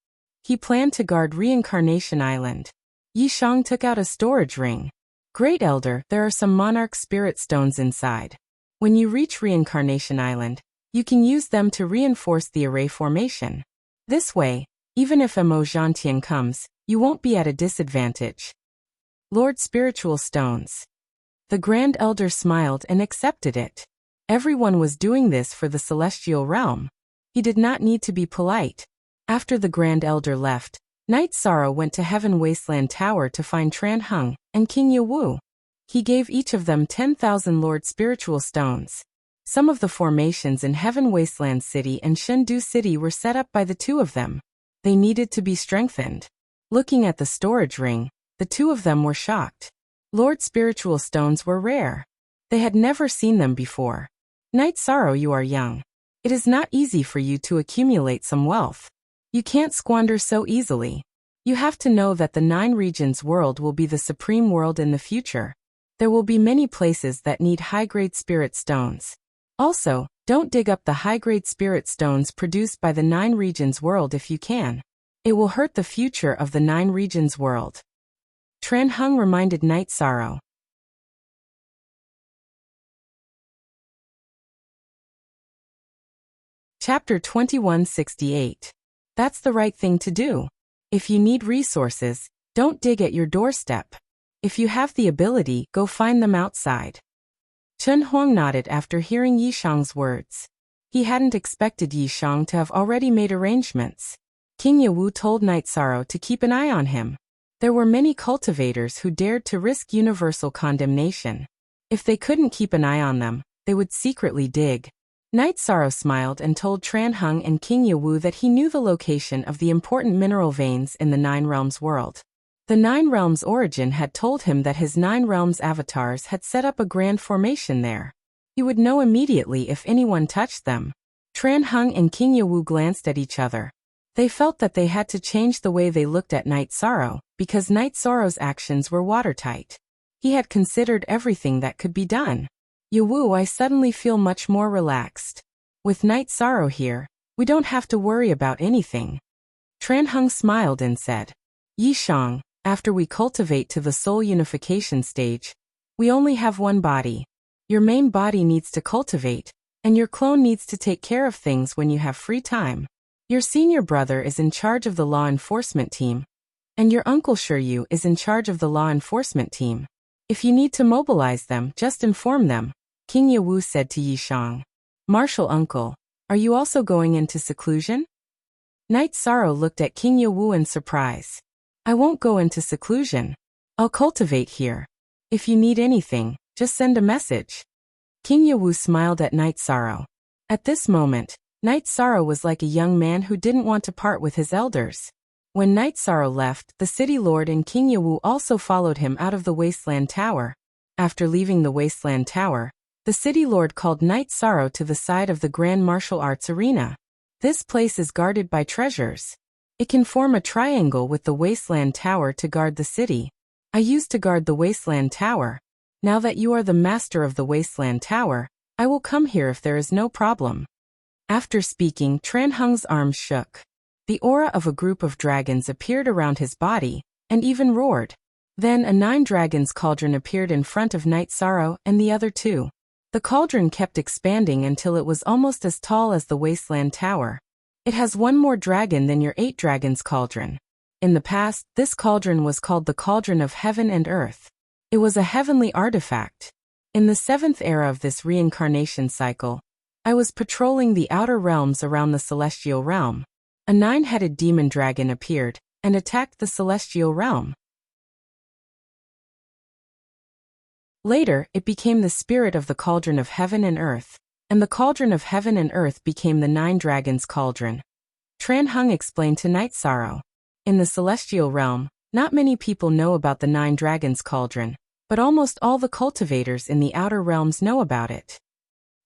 He planned to guard Reincarnation Island. Yi Shang took out a storage ring. Great Elder, there are some monarch spirit stones inside. When you reach Reincarnation Island, you can use them to reinforce the array formation. This way, even if a Mo Zhantian comes, you won't be at a disadvantage. Lord Spiritual Stones. The Grand Elder smiled and accepted it. Everyone was doing this for the celestial realm. He did not need to be polite. After the Grand Elder left, Knight Sorrow went to Heaven Wasteland Tower to find Tran Hung and King Yawu. He gave each of them 10,000 Lord Spiritual Stones. Some of the formations in Heaven Wasteland City and Shendu City were set up by the two of them. They needed to be strengthened. Looking at the storage ring, the two of them were shocked. Lord Spiritual Stones were rare. They had never seen them before. Knight Sorrow, you are young. It is not easy for you to accumulate some wealth. You can't squander so easily. You have to know that the 9 regions world will be the supreme world in the future. There will be many places that need high-grade spirit stones. Also, don't dig up the high-grade spirit stones produced by the 9 regions world if you can. It will hurt the future of the 9 regions world. Tran Hung reminded Knight Sorrow. Chapter 2168. That's the right thing to do. If you need resources, don't dig at your doorstep. If you have the ability, go find them outside. Chen Huang nodded after hearing Yi Shang's words. He hadn't expected Yi Shang to have already made arrangements. King Yawu told Knight Sorrow to keep an eye on him. There were many cultivators who dared to risk universal condemnation. If they couldn't keep an eye on them, they would secretly dig. Knight Sorrow smiled and told Tran Hung and King Yawu that he knew the location of the important mineral veins in the 9 Realms world. The 9 Realms origin had told him that his 9 Realms avatars had set up a grand formation there. He would know immediately if anyone touched them. Tran Hung and King Yawu glanced at each other. They felt that they had to change the way they looked at Knight Sorrow, because Knight Sorrow's actions were watertight. He had considered everything that could be done. Yawu, I suddenly feel much more relaxed. With Knight Sorrow here, we don't have to worry about anything. Tran Hung smiled and said, Yi Shang, after we cultivate to the soul unification stage, we only have one body. Your main body needs to cultivate, and your clone needs to take care of things when you have free time. Your senior brother is in charge of the law enforcement team, and your uncle Shiryu is in charge of the law enforcement team. If you need to mobilize them, just inform them, King Yawu said to Yi Shang. Martial uncle, are you also going into seclusion? Knight Sorrow looked at King Yawu in surprise. I won't go into seclusion. I'll cultivate here. If you need anything, just send a message. King Yawu smiled at Night Sorrow. At this moment, Night Sorrow was like a young man who didn't want to part with his elders. When Night Sorrow left, the city lord and King Yawu also followed him out of the Wasteland Tower. After leaving the Wasteland Tower, the city lord called Night Sorrow to the side of the Grand Martial Arts Arena. This place is guarded by treasures. It can form a triangle with the Wasteland Tower to guard the city. I used to guard the Wasteland Tower. Now that you are the master of the Wasteland Tower, I will come here if there is no problem. After speaking, Tran Heng's arms shook. The aura of a group of dragons appeared around his body, and even roared. Then a 9 dragons cauldron appeared in front of Night Sorrow and the other 2. The cauldron kept expanding until it was almost as tall as the Wasteland Tower. It has 1 more dragon than your 8 dragons cauldron. In the past, this cauldron was called the Cauldron of Heaven and Earth. It was a heavenly artifact. In the 7th era of this reincarnation cycle, I was patrolling the outer realms around the celestial realm. A 9-headed demon dragon appeared and attacked the celestial realm. Later, it became the spirit of the Cauldron of Heaven and Earth, and the Cauldron of Heaven and Earth became the 9 dragons cauldron. Tran Heng explained to Night Sorrow. In the celestial realm, not many people know about the 9 dragons cauldron, but almost all the cultivators in the outer realms know about it.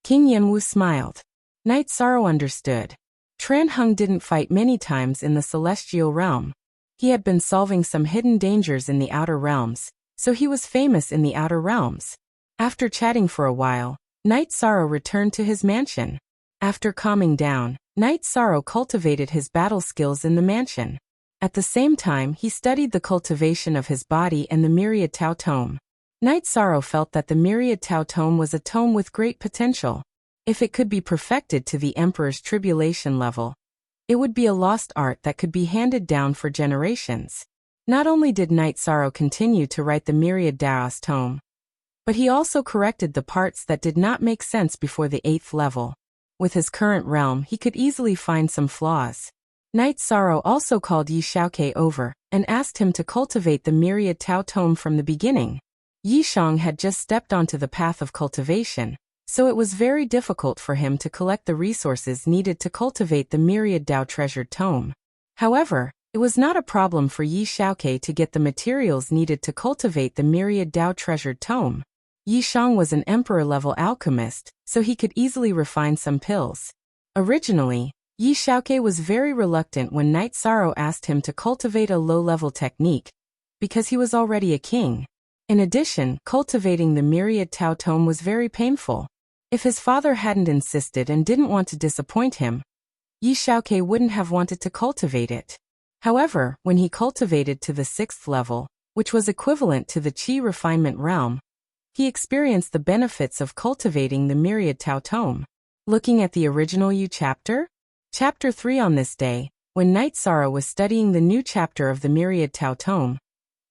King Yanwu smiled. Night Sorrow understood. Tran Heng didn't fight many times in the celestial realm. He had been solving some hidden dangers in the outer realms, so he was famous in the outer realms. After chatting for a while, Night Sorrow returned to his mansion. After calming down, Night Sorrow cultivated his battle skills in the mansion. At the same time, he studied the cultivation of his body and the Myriad Tao Tome. Night Sorrow felt that the Myriad Tao Tome was a tome with great potential. If it could be perfected to the Emperor's tribulation level, it would be a lost art that could be handed down for generations. Not only did Night Sorrow continue to write the Myriad Tao's tome, but he also corrected the parts that did not make sense before the 8th level. With his current realm, he could easily find some flaws. Night Sorrow also called Yi Xiaoke over and asked him to cultivate the Myriad Tao Tome from the beginning. Yi Shang had just stepped onto the path of cultivation, so it was very difficult for him to collect the resources needed to cultivate the Myriad Tao treasured tome. However, it was not a problem for Yi Xiaoke to get the materials needed to cultivate the Myriad Tao treasured tome. Yi Shang was an emperor-level alchemist, so he could easily refine some pills. Originally, Yi Xiaoke was very reluctant when Night Sorrow asked him to cultivate a low-level technique, because he was already a king. In addition, cultivating the Myriad Tao Tome was very painful. If his father hadn't insisted and didn't want to disappoint him, Yi Xiaoke wouldn't have wanted to cultivate it. However, when he cultivated to the 6th level, which was equivalent to the Qi refinement realm, he experienced the benefits of cultivating the Myriad Tao Tome. Looking at the original Yu chapter? Chapter 3 on this day, when Night Sorrow was studying the new chapter of the Myriad Tao Tome,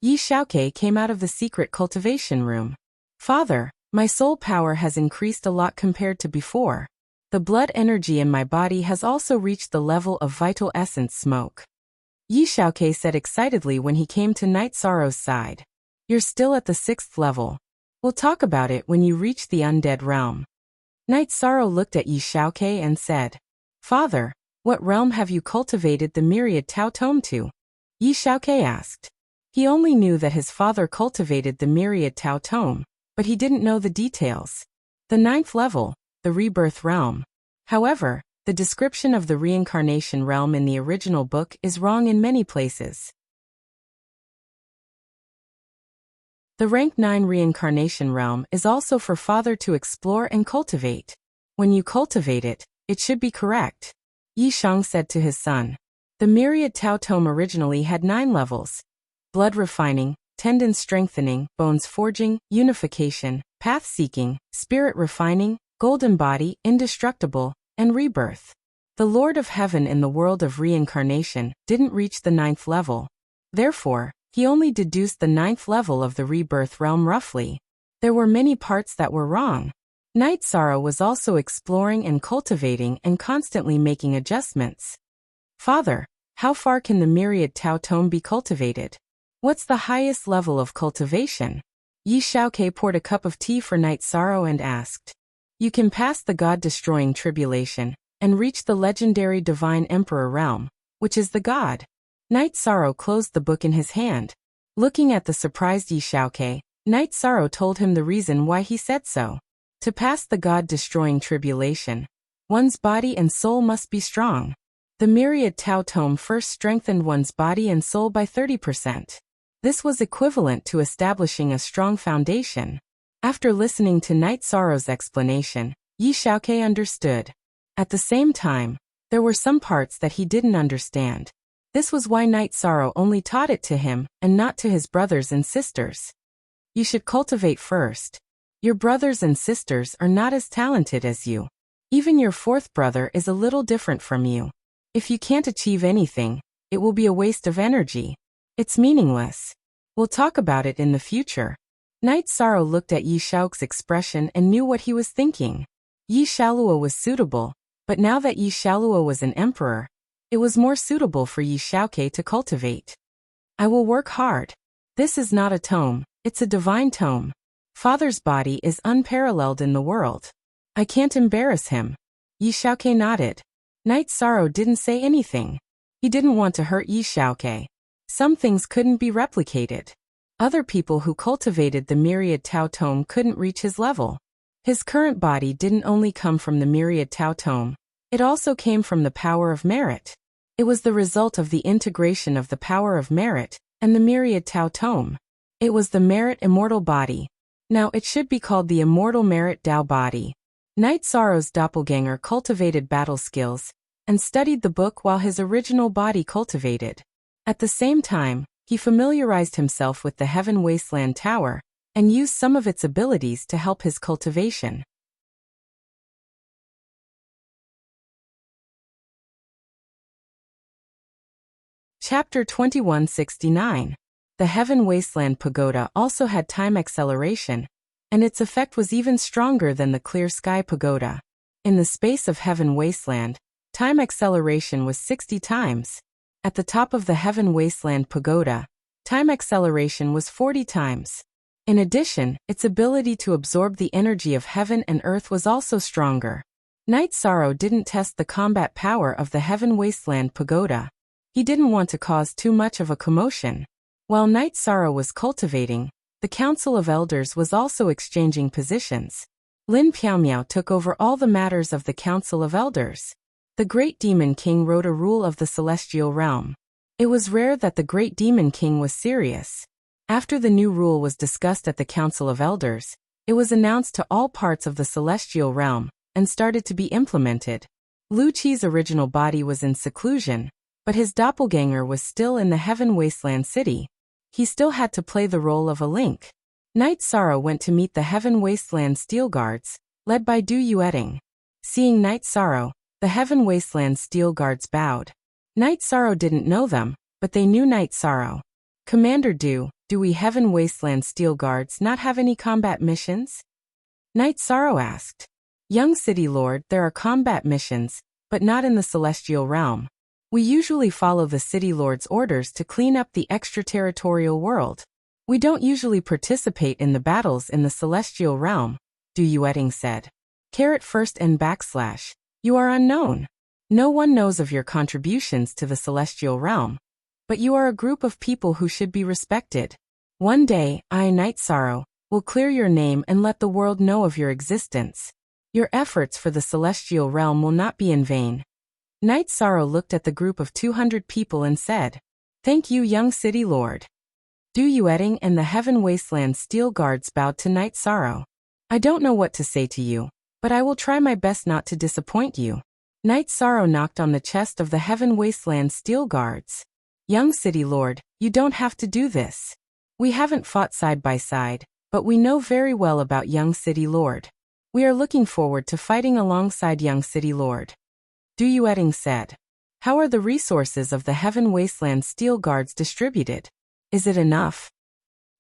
Yi Xiaoke came out of the secret cultivation room. Father, my soul power has increased a lot compared to before. The blood energy in my body has also reached the level of vital essence smoke. Yi Xiaoke said excitedly when he came to Night Sorrow's side. You're still at the 6th level. We'll talk about it when you reach the undead realm. Night Sorrow looked at Yi Xiaoke and said, Father, what realm have you cultivated the Myriad Tao Tome to? Yi Xiaoke asked. He only knew that his father cultivated the Myriad Tao Tome, but he didn't know the details. The 9th level, the Rebirth Realm. However, the description of the Reincarnation Realm in the original book is wrong in many places. The Rank 9 Reincarnation Realm is also for Father to explore and cultivate. When you cultivate it, it should be correct. Yi Shang said to his son. The Myriad Tao Tome originally had 9 levels. Blood refining, tendon strengthening, bones forging, unification, path seeking, spirit refining, golden body, indestructible, and rebirth. The Lord of Heaven in the world of reincarnation didn't reach the 9th level. Therefore, he only deduced the 9th level of the rebirth realm roughly. There were many parts that were wrong. Night Sorrow was also exploring and cultivating and constantly making adjustments. Father, how far can the Myriad Tao Tome be cultivated? What's the highest level of cultivation? Yi Xiaoke poured a cup of tea for Night Sorrow and asked. You can pass the God-destroying tribulation and reach the legendary Divine Emperor realm, which is the God. Night Sorrow closed the book in his hand. Looking at the surprised Yi Xiaoke, Night Sorrow told him the reason why he said so. To pass the God-destroying tribulation, one's body and soul must be strong. The myriad Tao Tome first strengthened one's body and soul by 30%. This was equivalent to establishing a strong foundation. After listening to Night Sorrow's explanation, Yi Xiaoke understood. At the same time, there were some parts that he didn't understand. This was why Night Sorrow only taught it to him and not to his brothers and sisters. You should cultivate first. Your brothers and sisters are not as talented as you. Even your fourth brother is a little different from you. If you can't achieve anything, it will be a waste of energy. It's meaningless. We'll talk about it in the future. Night Sorrow looked at Yi Xiaoke's expression and knew what he was thinking. Yi Xiaolue was suitable, but now that Yi Xiaolue was an emperor, it was more suitable for Yi Xiaoke to cultivate. I will work hard. This is not a tome, it's a divine tome. Father's body is unparalleled in the world. I can't embarrass him. Yi Xiaoke nodded. Night Sorrow didn't say anything. He didn't want to hurt Yi Xiaoke. Some things couldn't be replicated. Other people who cultivated the myriad Tao Tome couldn't reach his level. His current body didn't only come from the myriad Tao Tome, it also came from the power of merit. It was the result of the integration of the power of merit and the myriad Tao Tome. It was the merit immortal body. Now it should be called the immortal merit Tao body. Night Sorrow's doppelganger cultivated battle skills and studied the book while his original body cultivated. At the same time, he familiarized himself with the Heaven Wasteland Tower and used some of its abilities to help his cultivation. Chapter 2169. The Heaven Wasteland Pagoda also had time acceleration, and its effect was even stronger than the Clear Sky Pagoda. In the space of Heaven Wasteland, time acceleration was 60 times. At the top of the Heaven Wasteland Pagoda, time acceleration was 40 times. In addition, its ability to absorb the energy of heaven and earth was also stronger. Night Sorrow didn't test the combat power of the Heaven Wasteland Pagoda. He didn't want to cause too much of a commotion. While Night Sorrow was cultivating, the Council of Elders was also exchanging positions. Lin Piaomiao took over all the matters of the Council of Elders. The Great Demon King wrote a rule of the celestial realm. It was rare that the Great Demon King was serious. After the new rule was discussed at the Council of Elders, it was announced to all parts of the celestial realm and started to be implemented. Lu Qi's original body was in seclusion, but his doppelganger was still in the Heaven Wasteland City. He still had to play the role of a link. Night Sorrow went to meet the Heaven Wasteland Steel Guards, led by Du Yueting. Seeing Night Sorrow, the Heaven Wasteland Steel Guards bowed. Night Sorrow didn't know them, but they knew Night Sorrow. Commander Du, do we Heaven Wasteland Steel Guards not have any combat missions? Night Sorrow asked. Young City Lord, there are combat missions, but not in the celestial realm. We usually follow the City Lord's orders to clean up the extraterritorial world. We don't usually participate in the battles in the celestial realm, Du Yueting said. *first and /. You are unknown. No one knows of your contributions to the celestial realm. But you are a group of people who should be respected. One day, I, Night Sorrow, will clear your name and let the world know of your existence. Your efforts for the celestial realm will not be in vain. Night Sorrow looked at the group of 200 people and said, Thank you, young City Lord. Du Yueting and the Heaven Wasteland Steel Guards bowed to Night Sorrow. I don't know what to say to you, but I will try my best not to disappoint you. Night Sorrow knocked on the chest of the Heaven Wasteland Steel Guards. Young City Lord, you don't have to do this. We haven't fought side by side, but we know very well about Young City Lord. We are looking forward to fighting alongside Young City Lord. Du Yueting said. How are the resources of the Heaven Wasteland Steel Guards distributed? Is it enough?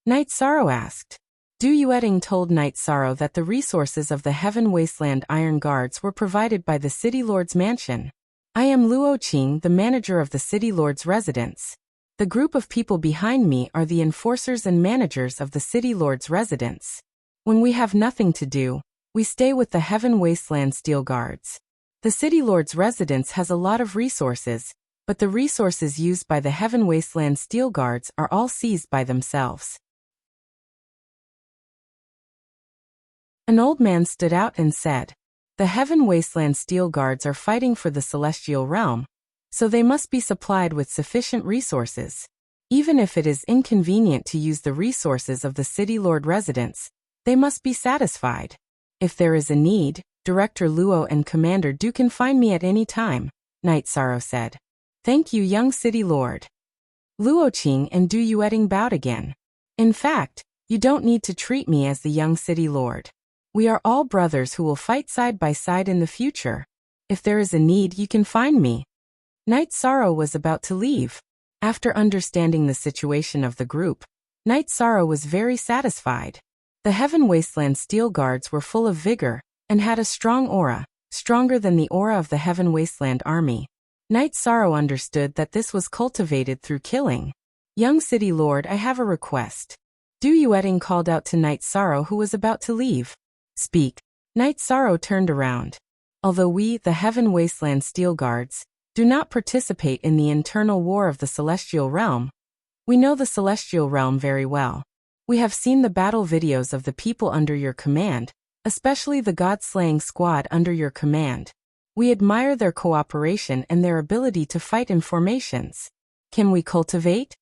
Night Sorrow asked. Du Yueting told Night Sorrow that the resources of the Heaven Wasteland Iron Guards were provided by the City Lord's mansion. I am Luo Qing, the manager of the City Lord's residence. The group of people behind me are the enforcers and managers of the City Lord's residence. When we have nothing to do, we stay with the Heaven Wasteland Steel Guards. The City Lord's residence has a lot of resources, but the resources used by the Heaven Wasteland Steel Guards are all seized by themselves. An old man stood out and said, "The Heaven Wasteland Steel Guards are fighting for the celestial realm, so they must be supplied with sufficient resources. Even if it is inconvenient to use the resources of the City Lord residence, they must be satisfied. If there is a need, Director Luo and Commander Du can find me at any time," Night Sorrow said. "Thank you, young City Lord." Luo Qing and Du Yueting bowed again. "In fact, you don't need to treat me as the young City Lord. We are all brothers who will fight side by side in the future. If there is a need, you can find me." Night Sorrow was about to leave. After understanding the situation of the group, Night Sorrow was very satisfied. The Heaven Wasteland Steel Guards were full of vigor and had a strong aura, stronger than the aura of the Heaven Wasteland Army. Night Sorrow understood that this was cultivated through killing. "Young City Lord, I have a request." Du Yueting called out to Night Sorrow, who was about to leave. "Speak." Night Sorrow turned around. "Although we, the Heaven Wasteland Steel Guards, do not participate in the internal war of the Celestial Realm, we know the Celestial Realm very well. We have seen the battle videos of the people under your command, especially the God-slaying squad under your command. We admire their cooperation and their ability to fight in formations. Can we cultivate?"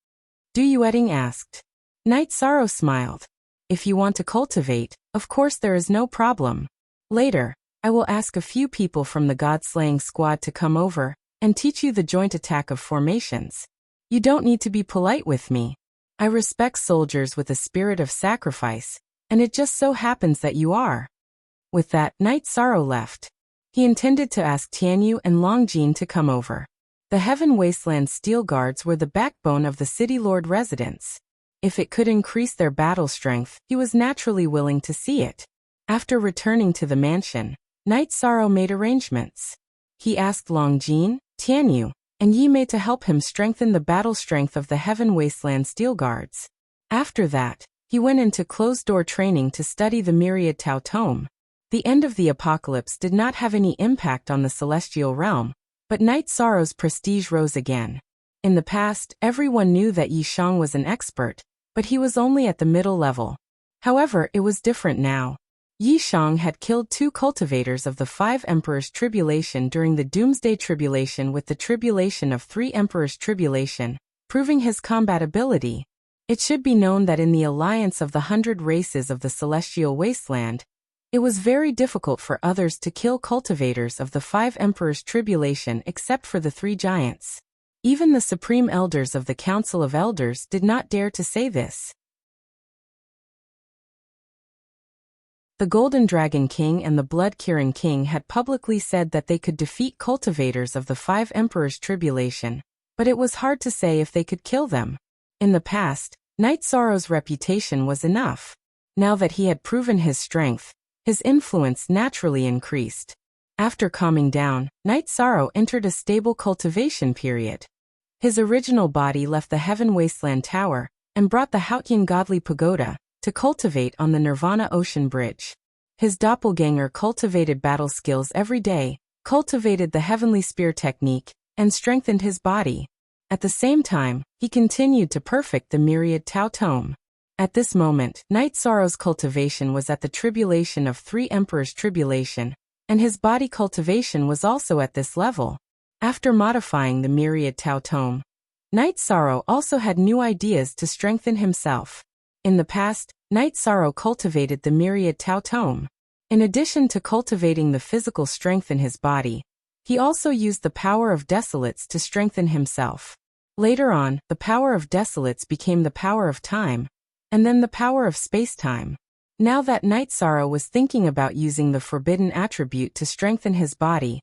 Du Yueting asked. Night Sorrow smiled. "If you want to cultivate, of course there is no problem. Later, I will ask a few people from the God-slaying squad to come over and teach you the joint attack of formations. You don't need to be polite with me. I respect soldiers with a spirit of sacrifice, and it just so happens that you are." With that, Night Sorrow left. He intended to ask Tianyu and Longjin to come over. The Heaven Wasteland Steel Guards were the backbone of the City Lord residence. If it could increase their battle strength, he was naturally willing to see it. After returning to the mansion, Night Sorrow made arrangements. He asked Longjin, Tianyu, and Yimei to help him strengthen the battle strength of the Heaven Wasteland Steel Guards. After that, he went into closed-door training to study the Myriad Tao Tome. The end of the apocalypse did not have any impact on the celestial realm, but Night Sorrow's prestige rose again. In the past, everyone knew that Yi Shang was an expert, but he was only at the middle level. However, it was different now. Yi Shang had killed 2 cultivators of the 5 Emperors' Tribulation during the Doomsday Tribulation with the Tribulation of 3 Emperors' Tribulation, proving his combat ability. It should be known that in the alliance of the 100 races of the Celestial Wasteland, it was very difficult for others to kill cultivators of the 5 Emperors' Tribulation except for the 3 giants. Even the Supreme Elders of the Council of Elders did not dare to say this. The Golden Dragon King and the Blood Kirin King had publicly said that they could defeat cultivators of the 5 Emperors' Tribulation, but it was hard to say if they could kill them. In the past, Night Sorrow's reputation was enough. Now that he had proven his strength, his influence naturally increased. After calming down, Night Sorrow entered a stable cultivation period. His original body left the Heaven Wasteland Tower and brought the Haotian Godly Pagoda to cultivate on the Nirvana Ocean Bridge. His doppelganger cultivated battle skills every day, cultivated the Heavenly Spear technique, and strengthened his body. At the same time, he continued to perfect the Myriad Tao Tome. At this moment, Night Sorrow's cultivation was at the Tribulation of 3 Emperors' Tribulation, and his body cultivation was also at this level. After modifying the Myriad Tao Tome, Night Sorrow also had new ideas to strengthen himself. In the past, Night Sorrow cultivated the Myriad Tao Tome. In addition to cultivating the physical strength in his body, he also used the power of Desolates to strengthen himself. Later on, the power of Desolates became the power of time, and then the power of space-time. Now that Night Sorrow was thinking about using the forbidden attribute to strengthen his body,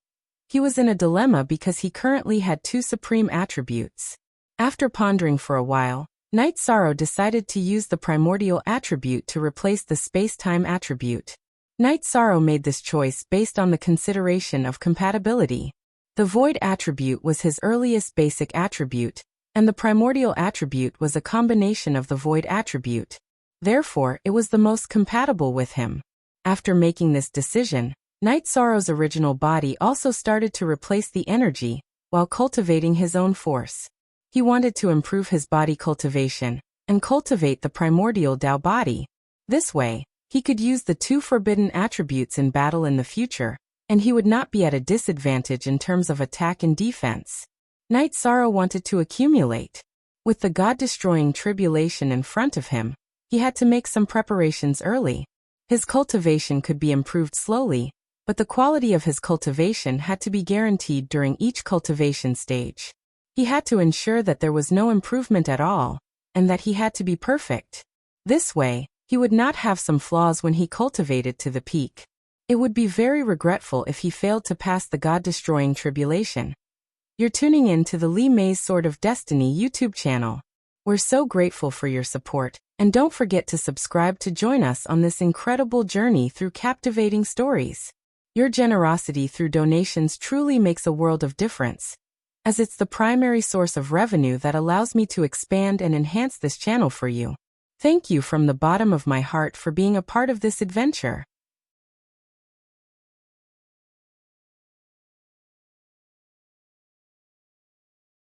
he was in a dilemma because he currently had 2 supreme attributes. After pondering for a while, Night Sorrow decided to use the primordial attribute to replace the space-time attribute. Night Sorrow made this choice based on the consideration of compatibility. The void attribute was his earliest basic attribute, And the primordial attribute was a combination of the void attribute. Therefore, it was the most compatible with him. After making this decision, Night Sorrow's original body also started to replace the energy, while cultivating his own force. He wanted to improve his body cultivation, and cultivate the primordial Tao body. This way, he could use the two forbidden attributes in battle in the future, and he would not be at a disadvantage in terms of attack and defense. Night Sorrow wanted to accumulate. With the God-destroying tribulation in front of him, he had to make some preparations early. His cultivation could be improved slowly, but the quality of his cultivation had to be guaranteed during each cultivation stage. He had to ensure that there was no improvement at all, and that he had to be perfect. This way, he would not have some flaws when he cultivated to the peak. It would be very regretful if he failed to pass the God-destroying tribulation. You're tuning in to the Li Mei's Sword of Destiny YouTube channel. We're so grateful for your support, and don't forget to subscribe to join us on this incredible journey through captivating stories. Your generosity through donations truly makes a world of difference, as it's the primary source of revenue that allows me to expand and enhance this channel for you. Thank you from the bottom of my heart for being a part of this adventure.